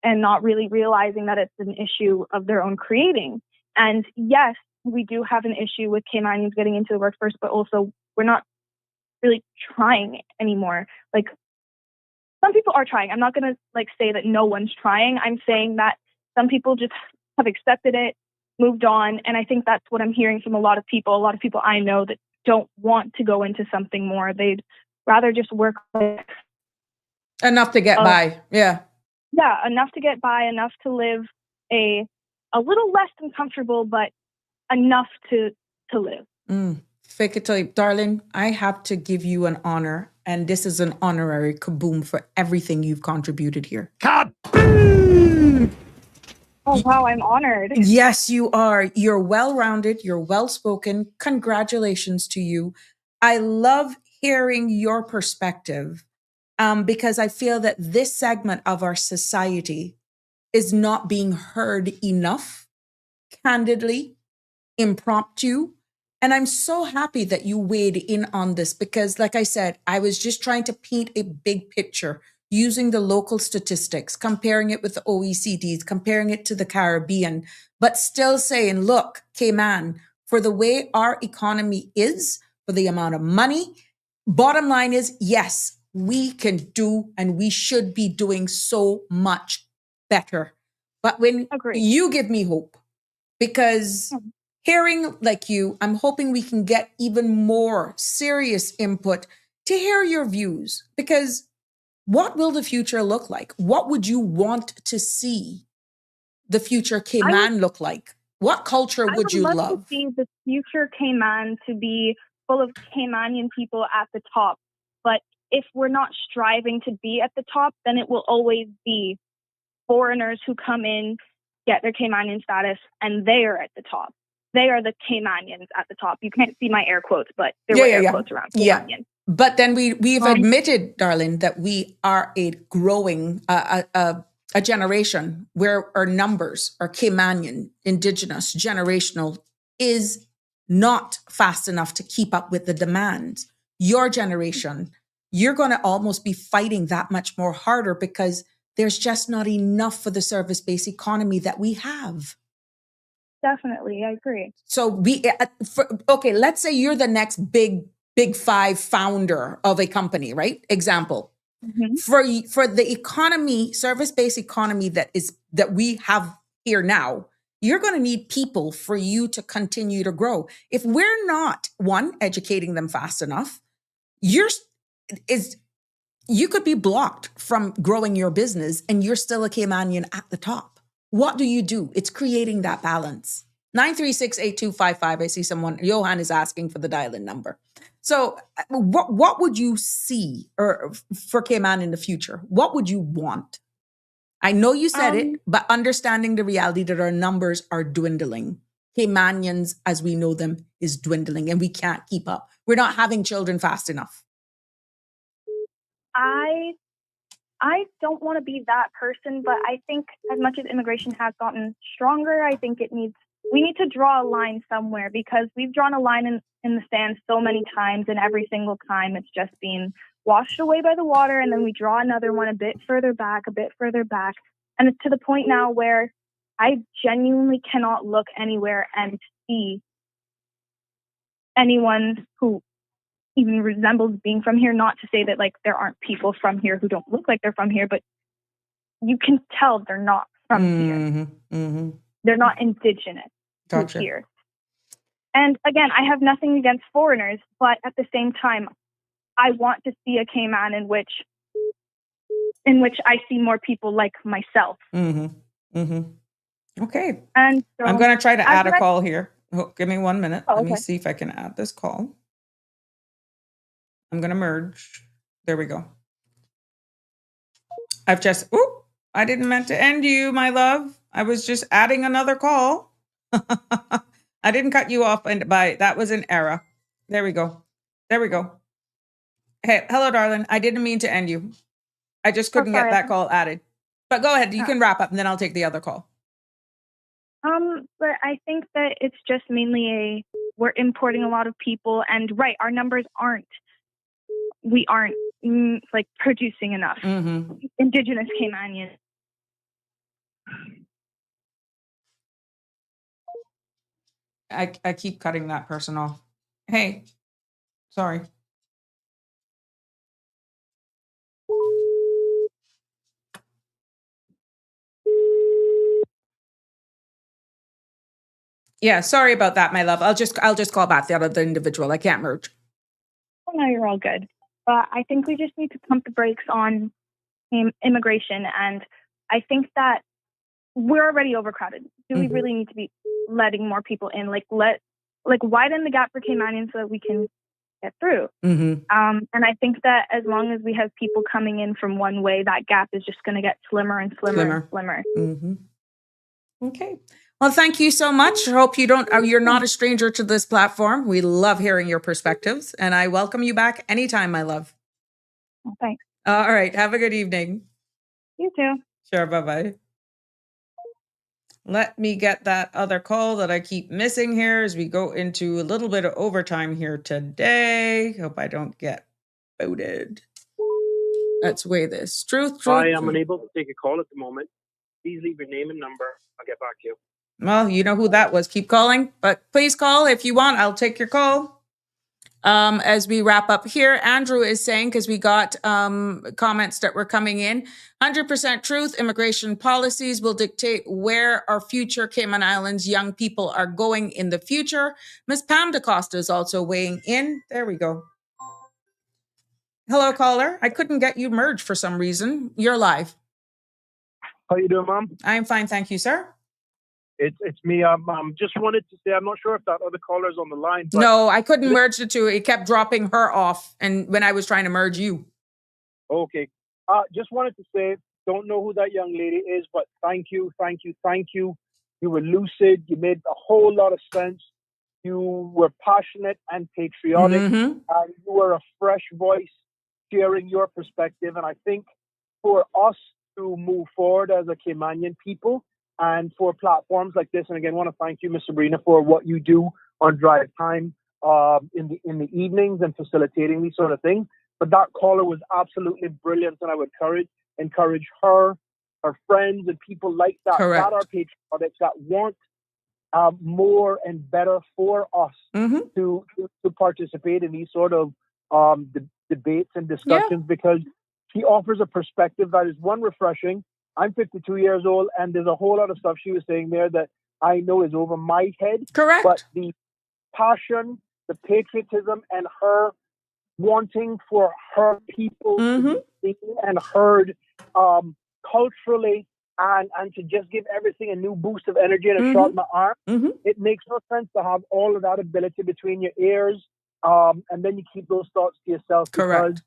Speaker 7: and not really realizing that it's an issue of their own creating. And yes, we do have an issue with Caymanians getting into the workforce, but also we're not really trying anymore. Like, some people are trying. I'm not going to like say that no one's trying. I'm saying that some people just have accepted it, moved on. And I think that's what I'm hearing from a lot of people I know that don't want to go into something more. They'd rather just work
Speaker 4: enough to get by. Yeah,
Speaker 7: enough to get by, enough to live a little less than comfortable, but enough to live.
Speaker 4: Fake it till you, darling, I have to give you an honor, and this is an honorary kaboom for everything you've contributed here.
Speaker 1: Kaboom!
Speaker 7: Oh, wow, I'm honored.
Speaker 4: Yes, you are. You're well-rounded. You're well-spoken. Congratulations to you. I love hearing your perspective because I feel that this segment of our society is not being heard enough, candidly, impromptu. And I'm so happy that you weighed in on this because, like I said, I was just trying to paint a big picture using the local statistics, comparing it with the OECDs, comparing it to the Caribbean, but still saying, look, Cayman, for the way our economy is, for the amount of money, bottom line is, yes, we can do and we should be doing so much better. But when you give me hope, because hearing like you, I'm hoping we can get even more serious input to hear your views, because what will the future look like? What would you want to see the future Cayman look like? What culture would you love?
Speaker 7: I would love to see the future Cayman to be full of Caymanian people at the top. But if we're not striving to be at the top, then it will always be foreigners who come in, get their Caymanian status, and they are at the top. They are the Caymanians at the top. You can't see my air quotes, but there were air quotes around Caymanian.
Speaker 4: Yeah. But then we've admitted, darling, that we are a growing, a a generation where our numbers, our Caymanian, Indigenous, generational, is not fast enough to keep up with the demand. Your generation, you're going to almost be fighting that much more harder because there's just not enough for the service-based economy that we have.
Speaker 7: Definitely, I agree.
Speaker 4: So okay, let's say you're the next big five founder of a company, right? Example.
Speaker 7: Mm-hmm.
Speaker 4: For the economy, service-based economy that we have here now, you're going to need people for you to continue to grow. If we're not educating them fast enough, you could be blocked from growing your business and you're still a Caymanian at the top. What do? It's creating that balance. 936-8255. I see someone, Johan is asking for the dial-in number. So what would you see for Cayman in the future? What would you want? I know you said it, but understanding the reality that our numbers are dwindling. Caymanians, as we know them, is dwindling and we can't keep up. We're not having children fast enough.
Speaker 7: I don't want to be that person, but I think as much as immigration has gotten stronger, I think we need to draw a line somewhere, because we've drawn a line in the sand so many times, and every single time it's just being washed away by the water, and then we draw another one a bit further back. And it's to the point now where I genuinely cannot look anywhere and see anyone who even resembles being from here. Not to say that like there aren't people from here who don't look like they're from here, but you can tell they're not from here.
Speaker 4: Mm-hmm.
Speaker 7: They're not indigenous to here. And again, I have nothing against foreigners, but at the same time, I want to see a Cayman in which I see more people like myself.
Speaker 4: Okay.
Speaker 7: And so
Speaker 4: I'm going to try to add a call here. Oh, give me 1 minute. Let me see if I can add this call. I'm going to merge. There we go. I didn't meant to end you, my love. I was just adding another call. I didn't cut you off that was an error. There we go. Hey, hello, darling. I didn't mean to end you. I just couldn't get that call added. But go ahead. You can wrap up and then I'll take the other call.
Speaker 7: But I think that it's just mainly we're importing a lot of people, and our numbers we aren't like producing enough Indigenous Caymanians.
Speaker 4: I keep cutting that person off. Hey, sorry. Yeah, sorry about that, my love. I'll just call back the other individual. I can't merge.
Speaker 7: Oh, no, you're all good. But I think we just need to pump the brakes on immigration, and I think that we're already overcrowded. Do we really need to be letting more people in? Like widen the gap for Caymanians so that we can get through. And I think that as long as we have people coming in from one way, that gap is just going to get slimmer and slimmer.
Speaker 4: Okay. Well, thank you so much. I hope you're not a stranger to this platform. We love hearing your perspectives, and I welcome you back anytime, my love.
Speaker 7: Well, thanks.
Speaker 4: All right. Have a good evening.
Speaker 7: You too.
Speaker 4: Sure. Bye-bye. Let me get that other call that I keep missing here as we go into a little bit of overtime here today. Hope I don't get voted. Let's weigh this. Truth.
Speaker 8: I am unable to take a call at the moment. Please leave your name and number. I'll get back to you.
Speaker 4: Well, you know who that was. Keep calling, but please call if you want. I'll take your call. As we wrap up here, Andrew is saying, because we got comments that were coming in, 100% truth, immigration policies will dictate where our future Cayman Islands young people are going in the future. Miss Pam DaCosta is also weighing in. There we go. Hello, caller. I couldn't get you merged for some reason. You're live.
Speaker 8: How you doing, Mom?
Speaker 4: I'm fine, thank you, sir.
Speaker 8: It's me. Just wanted to say, I'm not sure if that other caller's on the line. But
Speaker 4: no, I couldn't merge the two. It kept dropping her off, and when I was trying to merge you.
Speaker 8: Okay. Just wanted to say, don't know who that young lady is, but thank you. You were lucid. You made a whole lot of sense. You were passionate and patriotic, and you were a fresh voice sharing your perspective. And I think for us to move forward as a Caymanian people, and for platforms like this. And again, I want to thank you, Miss Sabrina, for what you do on Drive Time in the evenings and facilitating these sort of things. But that caller was absolutely brilliant, and I would encourage her friends and people like that
Speaker 4: Correct.
Speaker 8: that are patriotic, that want more and better for us to participate in these sort of debates and discussions, because she offers a perspective that is, one, refreshing. I'm 52 years old, and there's a whole lot of stuff she was saying there that I know is over my head.
Speaker 4: Correct.
Speaker 8: But the passion, the patriotism, and her wanting for her people to be seen and heard culturally, and to just give everything a new boost of energy and a shot in the arm. It makes no sense to have all of that ability between your ears, and then you keep those thoughts to yourself.
Speaker 4: Correct.
Speaker 8: Because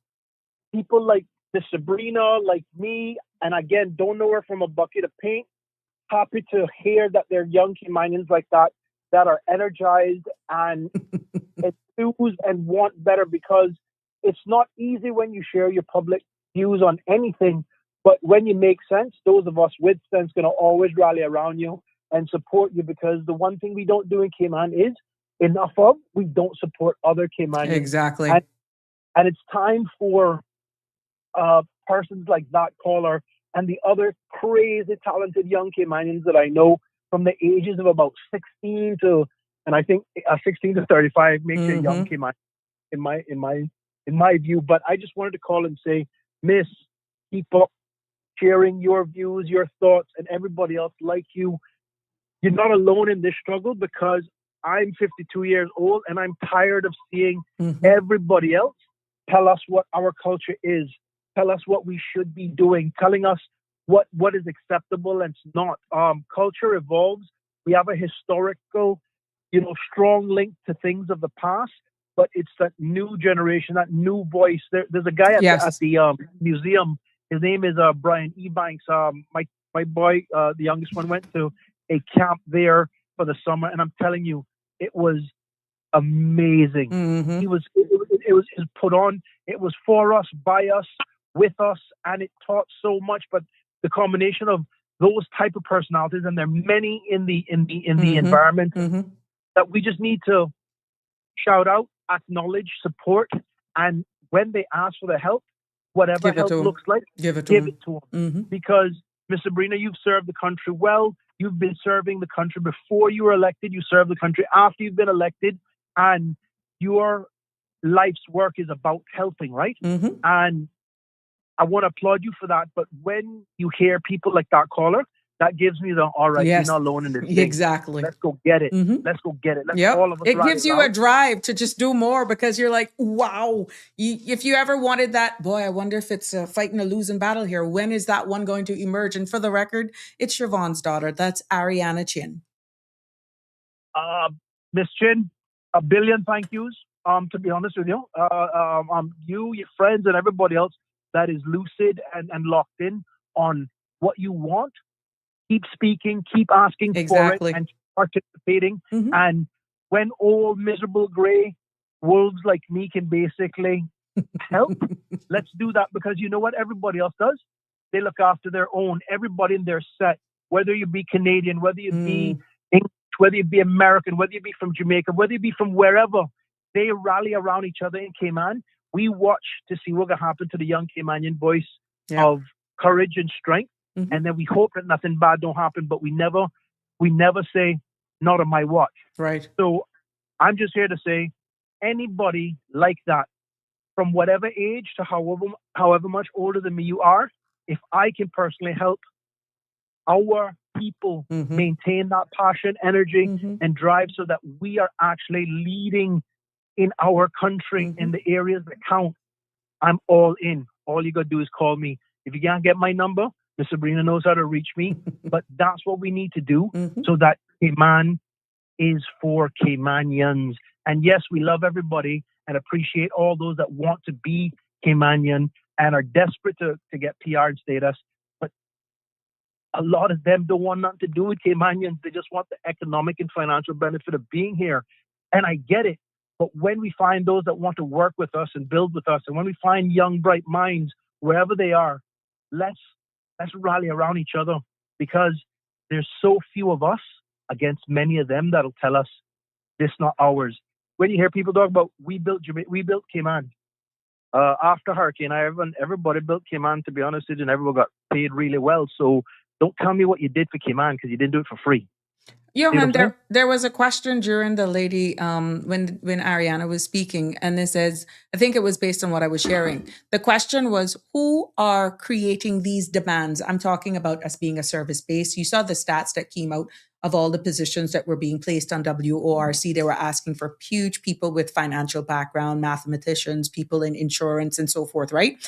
Speaker 8: people like the Sabrina, like me, and again, don't know her from a bucket of paint, happy to hear that there are young Caymanians like that are energized and enthused and want better, because it's not easy when you share your public views on anything. But when you make sense, those of us with sense going to always rally around you and support you, because the one thing we don't do in Cayman is we don't support other Caymanians.
Speaker 4: Exactly.
Speaker 8: And it's time for persons like that caller and the other crazy talented young Caymanians that I know from the ages of about 16 to, and I think 16 to 35 makes a young Cayman in my view. But I just wanted to call and say, Miss, keep up sharing your views, your thoughts, and everybody else like you. You're not alone in this struggle, because I'm 52 years old and I'm tired of seeing everybody else tell us what our culture is, tell us what we should be doing, telling us what is acceptable and not. Culture evolves. We have a historical, strong link to things of the past, but it's that new generation, that new voice. There's a guy at the museum. His name is Brian Ebanks. My boy, the youngest one, went to a camp there for the summer, and I'm telling you, it was amazing. It was put on. It was for us, by us, with us, and it taught so much. But the combination of those type of personalities, and there are many in the environment, that we just need to shout out, acknowledge, support, and when they ask for the help, whatever help looks like, give it to them. Because, Ms. Sabrina, you've served the country well. You've been serving the country before you were elected. You served the country after you've been elected. And your life's work is about helping, right? And I want to applaud you for that. But when you hear people like that caller, that gives me the, all right, you're not alone in this thing.
Speaker 4: Exactly.
Speaker 8: Let's go get it. Let's go get it. Let's all of us.
Speaker 4: It gives you a drive to just do more, because you're like, wow. If you ever wanted that, boy, I wonder if it's fighting a losing battle here. When is that one going to emerge? And for the record, it's Siobhan's daughter. That's Ariana Chin.
Speaker 8: Miss Chin, a billion thank yous. To be honest with you, you, your friends, and everybody else that is lucid and locked in on what you want. Keep speaking, keep asking for it, and participating. And when old miserable gray wolves like me can basically help, let's do that, because you know what everybody else does? They look after their own. Everybody in their set, whether you be Canadian, whether you be English, whether you be American, whether you be from Jamaica, whether you be from wherever, they rally around each other in Cayman. We watch to see what's going to happen to the young Caymanian voice of courage and strength. And then we hope that nothing bad don't happen, but we never say, not on my watch.
Speaker 4: Right.
Speaker 8: So I'm just here to say, anybody like that, from whatever age to however much older than me you are, if I can personally help our people maintain that passion, energy, and drive, so that we are actually leading in our country in the areas that count, I'm all in. All you got to do is call me. If you can't get my number, Miss Sabrina knows how to reach me. But that's what we need to do, so that Cayman is for Caymanians. And yes, we love everybody and appreciate all those that want to be Caymanian and are desperate to get PR status. But a lot of them don't want nothing to do with Caymanians. They just want the economic and financial benefit of being here. And I get it. But when we find those that want to work with us and build with us, and when we find young, bright minds, wherever they are, let's let's rally around each other, because there's so few of us against many of them that'll tell us this not ours. When you hear people talk about we built Cayman after Hurricane, everybody built Cayman, to be honest with you, and everyone got paid really well. So don't tell me what you did for Cayman, because you didn't do it for free.
Speaker 4: Johan, there was a question during the lady when Ariana was speaking, and it says, I think it was based on what I was sharing. The question was, who are creating these demands? I'm talking about us being a service base. You saw the stats that came out of all the positions that were being placed on WORC. They were asking for huge people with financial background, mathematicians, people in insurance, and so forth, right?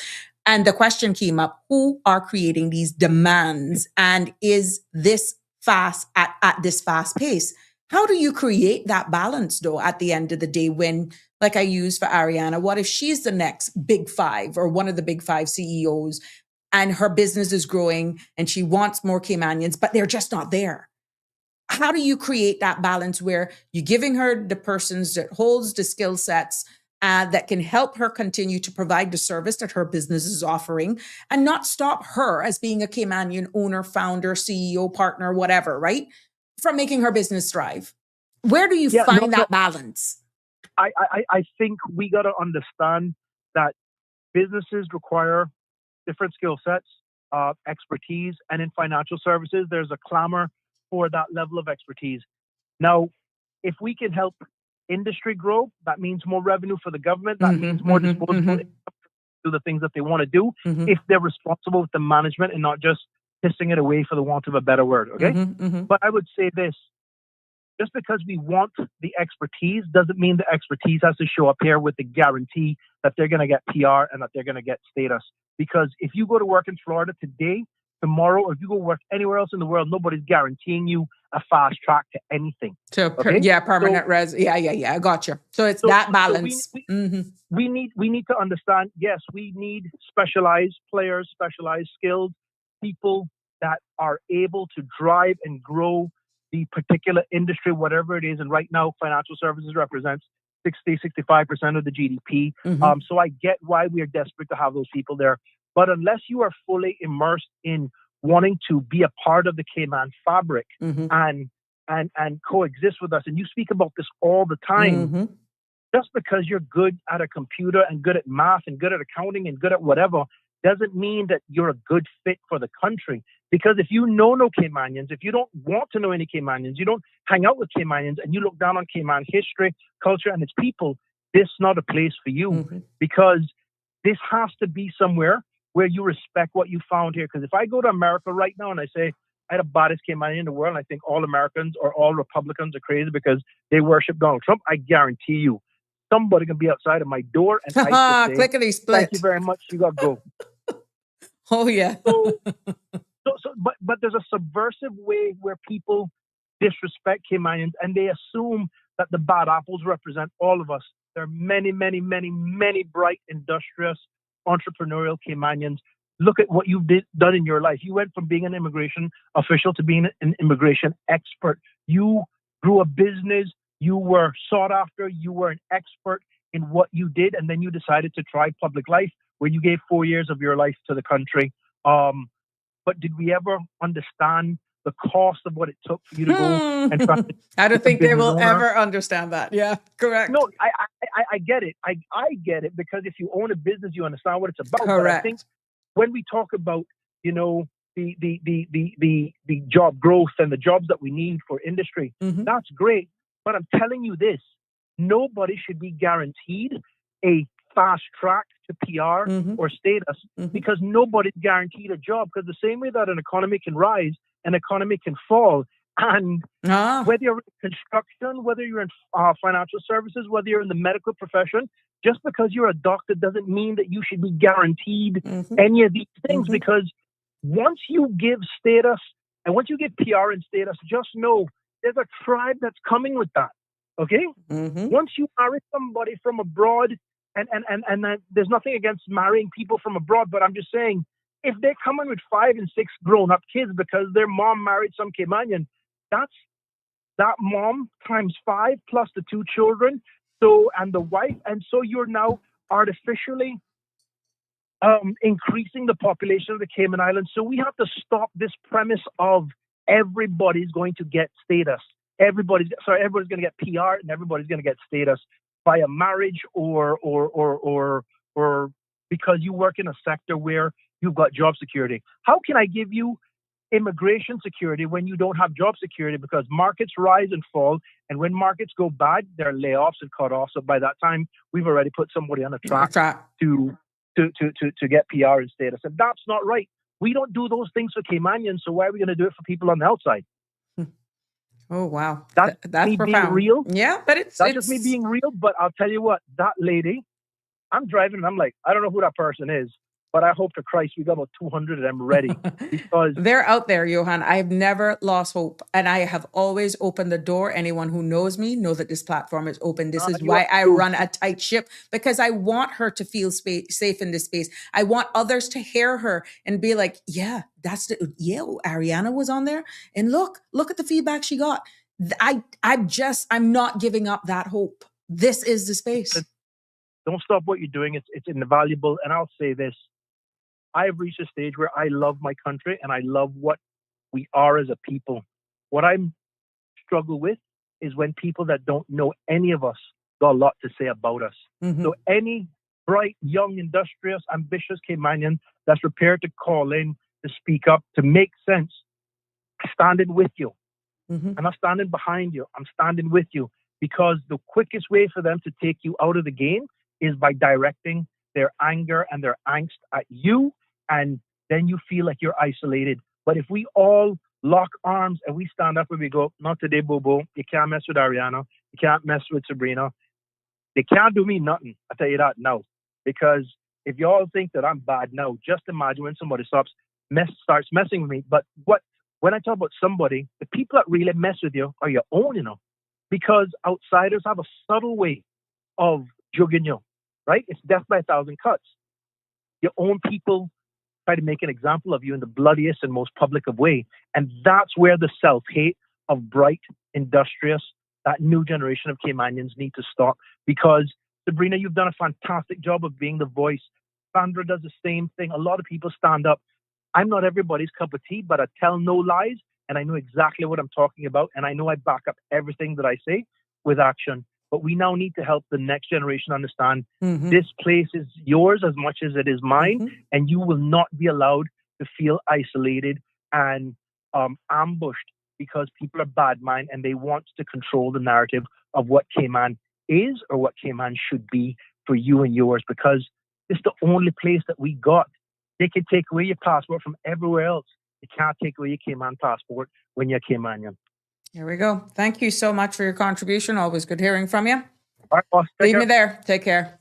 Speaker 4: And the question came up, who are creating these demands? And is this fast at this fast pace? How do you create that balance though at the end of the day when, like I used for Ariana, what if she's the next big five or one of the big five CEOs and her business is growing and she wants more Caymanians, but they're just not there? How do you create that balance where you're giving her the persons that holds the skill sets that can help her continue to provide the service that her business is offering and not stop her as being a Caymanian owner, founder, CEO, partner, whatever, right? From making her business thrive. Where do you find that balance?
Speaker 8: I think we got to understand that businesses require different skill sets, expertise, and in financial services, there's a clamor for that level of expertise. Now, if we can help industry grow, that means more revenue for the government. That means more disposable income to do the things that they want to do if they're responsible with the management and not just pissing it away, for the want of a better word. Okay. But I would say this: just because we want the expertise doesn't mean the expertise has to show up here with the guarantee that they're going to get PR and that they're going to get status. Because if you go to work in Florida today, tomorrow, or if you go work anywhere else in the world, nobody's guaranteeing you a fast track to anything.
Speaker 4: Permanent I got you. So it's that balance.
Speaker 8: We need to understand, yes, we need specialized players, specialized skilled people that are able to drive and grow the particular industry, whatever it is. And right now, financial services represents 65% of the GDP. So I get why we are desperate to have those people there. But unless you are fully immersed in wanting to be a part of the Cayman fabric and coexist with us, and you speak about this all the time, just because you're good at a computer and good at math and good at accounting and good at whatever, doesn't mean that you're a good fit for the country. Because if you know no Caymanians, if you don't want to know any Caymanians, you don't hang out with Caymanians, and you look down on Cayman history, culture, and its people, this is not a place for you. Because this has to be somewhere where you respect what you found here. Because if I go to America right now and I say, I had the baddest Caymanian in the world, and I think all Americans or all Republicans are crazy because they worship Donald Trump, I guarantee you, somebody can be outside of my door and I say,
Speaker 4: clickety split.
Speaker 8: Thank you very much, you got to go.
Speaker 4: Oh, yeah.
Speaker 8: But there's a subversive way where people disrespect Caymanians, and they assume that the bad apples represent all of us. There are many, many, many, many bright, industrious, entrepreneurial Caymanians. Look at what you've done in your life. You went from being an immigration official to being an immigration expert. You grew a business. You were sought after. You were an expert in what you did. And then you decided to try public life, where you gave 4 years of your life to the country. But did we ever understand the cost of what it took for you to go and try to
Speaker 4: I don't think they will ever understand that. Yeah, correct.
Speaker 8: No, I get it. I get it, because if you own a business, you understand what it's about.
Speaker 4: Correct.
Speaker 8: But I think when we talk about, the job growth and the jobs that we need for industry, that's great. But I'm telling you this, nobody should be guaranteed a fast track to PR or status, because nobody's guaranteed a job. Because the same way that an economy can rise, an economy can fall. And whether you're in construction, whether you're in financial services, whether you're in the medical profession, just because you're a doctor doesn't mean that you should be guaranteed any of these things. Because once you give status and once you give PR and status, just know there's a tribe that's coming with that. Okay? Once you marry somebody from abroad, and there's nothing against marrying people from abroad, but I'm just saying, if they're coming with 5 and 6 grown-up kids because their mom married some Caymanian, that's that mom times 5 plus the 2 children, and the wife, and so you're now artificially increasing the population of the Cayman Islands. So we have to stop this premise of everybody's going to get status. Everybody's going to get PR and everybody's going to get status via marriage or because you work in a sector where you've got job security. How can I give you immigration security when you don't have job security? Because markets rise and fall, and when markets go bad, there are layoffs and cut-offs. So by that time, we've already put somebody on a track to get PR and status, and that's not right. We don't do those things for Caymanians, so why are we going to do it for people on the outside?
Speaker 4: Oh wow,
Speaker 8: that's
Speaker 4: me
Speaker 8: profound. Being real.
Speaker 4: Yeah, but it's
Speaker 8: just me being real. But I'll tell you what, that lady, I'm driving and I'm like, I don't know who that person is, but I hope to Christ we got about 200 of them ready because
Speaker 4: they're out there, Johan. I've never lost hope, and I have always opened the door. Anyone who knows me know that this platform is open. This is why I run a tight ship, because I want her to feel safe in this space. I want others to hear her and be like, yeah, Ariana was on there, and look at the feedback she got. I'm not giving up that hope. This is the space.
Speaker 8: Don't stop what you're doing. It's invaluable. And I'll say this. I have reached a stage where I love my country and I love what we are as a people. What I struggle with is when people that don't know any of us got a lot to say about us. Mm-hmm. So any bright, young, industrious, ambitious Caymanian that's prepared to call in, to speak up, to make sense, standing with you. Mm-hmm. I'm not standing behind you. I'm standing with you, because the quickest way for them to take you out of the game is by directing their anger and their angst at you, and then you feel like you're isolated. But if we all lock arms and we stand up and we go, not today, Bobo, you can't mess with Ariana, you can't mess with Sabrina, they can't do me nothing. I tell you that now. Because if you all think that I'm bad now, just imagine when somebody starts messing with me. But when I talk about somebody, the people that really mess with you are your own, because outsiders have a subtle way of jugging you, right? It's death by 1,000 cuts. Your own people try to make an example of you in the bloodiest and most public of way. And that's where the self-hate of bright, industrious, that new generation of Caymanians need to stop. Because, Sabrina, you've done a fantastic job of being the voice. Sandra does the same thing. A lot of people stand up. I'm not everybody's cup of tea, but I tell no lies, and I know exactly what I'm talking about, and I know I back up everything that I say with action. But we now need to help the next generation understand this place is yours as much as it is mine, and you will not be allowed to feel isolated and ambushed because people are bad mind and they want to control the narrative of what Cayman is or what Cayman should be for you and yours, because it's the only place that we got. They can take away your passport from everywhere else. They can't take away your Cayman passport when you're Caymanian.
Speaker 4: Here we go. Thank you so much for your contribution. Always good hearing from you.
Speaker 8: All right, boss.
Speaker 4: Leave me there. Take care.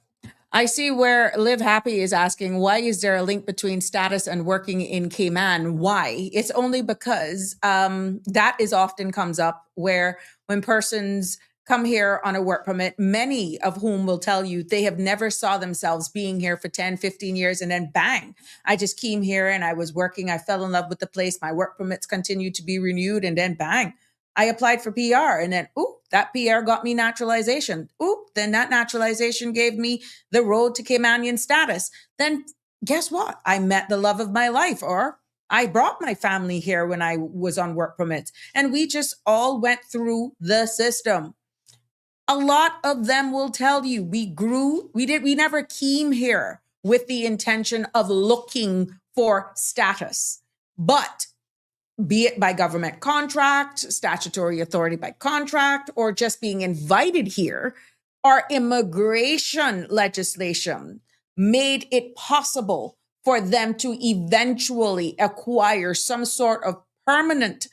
Speaker 4: I see where Live Happy is asking, why is there a link between status and working in Cayman? Why? It's only because that is often comes up where when persons come here on a work permit, many of whom will tell you they have never saw themselves being here for 10, 15 years, and then bang, I just came here and I was working, I fell in love with the place, my work permits continued to be renewed, and then bang, I applied for PR, and then, that PR got me naturalization. Then that naturalization gave me the road to Caymanian status. Then guess what? I met the love of my life, or I brought my family here when I was on work permits, and we just all went through the system. A lot of them will tell you we never came here with the intention of looking for status, but be it by government contract, statutory authority by contract, or just being invited here, our immigration legislation made it possible for them to eventually acquire some sort of permanent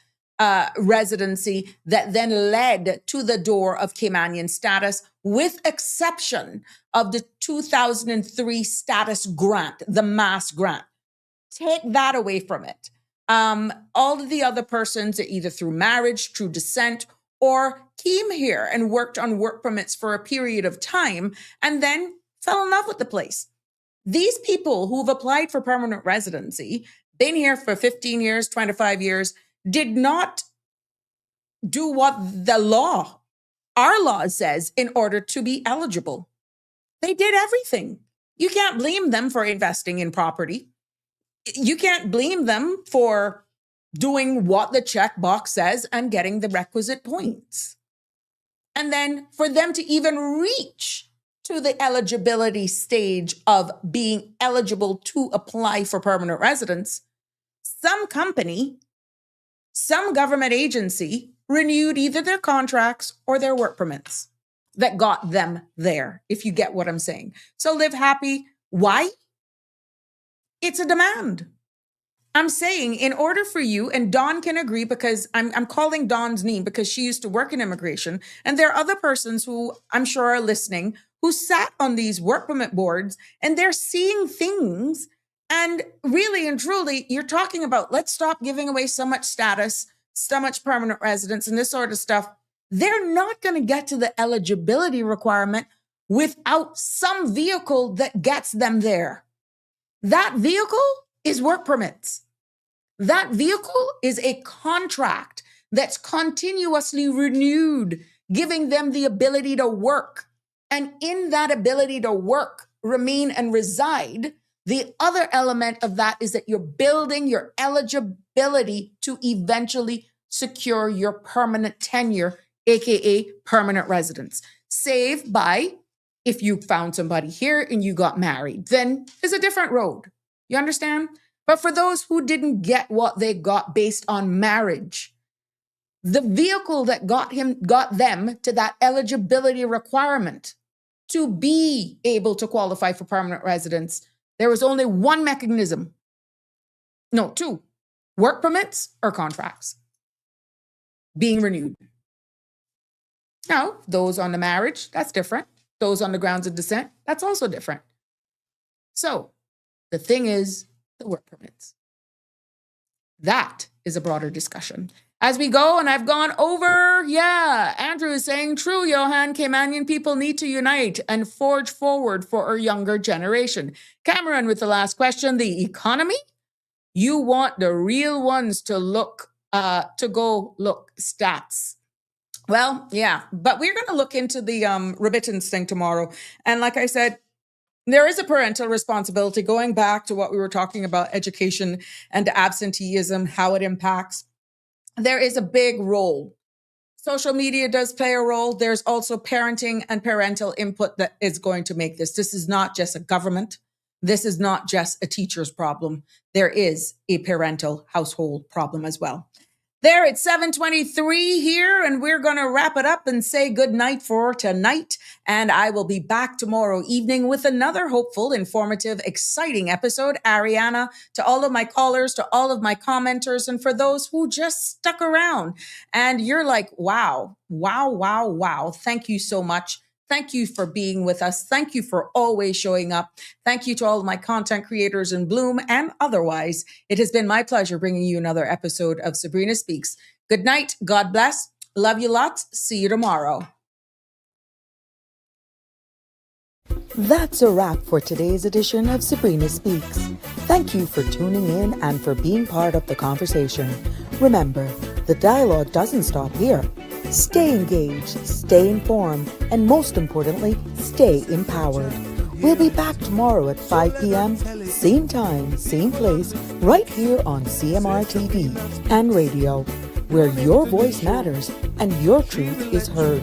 Speaker 4: residency that then led to the door of Caymanian status, with exception of the 2003 status grant, the mass grant. Take that away from it. All of the other persons, either through marriage, through descent, or came here and worked on work permits for a period of time and then fell in love with the place. These people who've applied for permanent residency, been here for 15 years, 25 years, did not do what the law, our law says, in order to be eligible. They did everything. You can't blame them for investing in property. You can't blame them for doing what the checkbox says and getting the requisite points. And then for them to even reach to the eligibility stage of being eligible to apply for permanent residence, some company, some government agency renewed either their contracts or their work permits that got them there, if you get what I'm saying. So live happy. Why? It's a demand. I'm saying in order for you, and Dawn can agree because I'm calling Dawn's name because she used to work in immigration. And there are other persons who I'm sure are listening who sat on these work permit boards and they're seeing things. And really and truly, you're talking about, let's stop giving away so much status, so much permanent residence and this sort of stuff. They're not going to get to the eligibility requirement without some vehicle that gets them there. That vehicle is work permits. That vehicle is a contract that's continuously renewed, giving them the ability to work. And in that ability to work, remain and reside, the other element of that is that you're building your eligibility to eventually secure your permanent tenure, aka permanent residence. Save by, if you found somebody here and you got married, then it's a different road. You understand? But for those who didn't get what they got based on marriage, the vehicle that got them to that eligibility requirement to be able to qualify for permanent residence, there was only one mechanism. No, two. Work permits or contracts being renewed. Now, those on the marriage, that's different. Those on the grounds of descent, that's also different. So, the thing is, the work permits. That is a broader discussion. As we go, and I've gone over, Andrew is saying, true, Johan, Caymanian people need to unite and forge forward for our younger generation. Cameron with the last question, the economy? You want the real ones to go look stats. Well, yeah, but we're going to look into the remittance thing tomorrow. And like I said, there is a parental responsibility going back to what we were talking about, education and absenteeism, how it impacts. There is a big role. Social media does play a role. There's also parenting and parental input that is going to make this. This is not just a government. This is not just a teacher's problem. There is a parental household problem as well. There, it's 7:23 here, and we're going to wrap it up and say good night for tonight. And I will be back tomorrow evening with another hopeful, informative, exciting episode. Ariana, to all of my callers, to all of my commenters, and for those who just stuck around. And you're like, wow. Thank you so much. Thank you for being with us. Thank you for always showing up. Thank you to all of my content creators in Bloom and otherwise. It has been my pleasure bringing you another episode of Sabrina Speaks. Good night. God bless. Love you lots. See you tomorrow.
Speaker 2: That's a wrap for today's edition of Sabrina Speaks. Thank you for tuning in and for being part of the conversation. Remember, the dialogue doesn't stop here. Stay engaged, stay informed, and most importantly, stay empowered. We'll be back tomorrow at 5 p.m., same time, same place, right here on CMR TV and radio, where your voice matters and your truth is heard.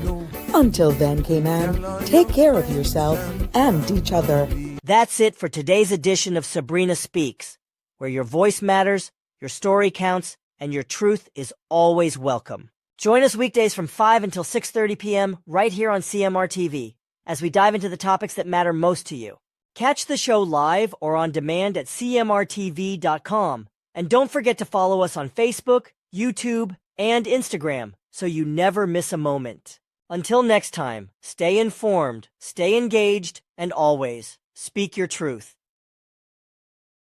Speaker 2: Until then, Cayman, take care of yourself and each other.
Speaker 9: That's it for today's edition of Sabrina Speaks, where your voice matters, your story counts, and your truth is always welcome. Join us weekdays from 5 until 6:30 p.m. right here on CMR TV as we dive into the topics that matter most to you. Catch the show live or on demand at cmrtv.com. And don't forget to follow us on Facebook, YouTube, and Instagram so you never miss a moment. Until next time, stay informed, stay engaged, and always speak your truth.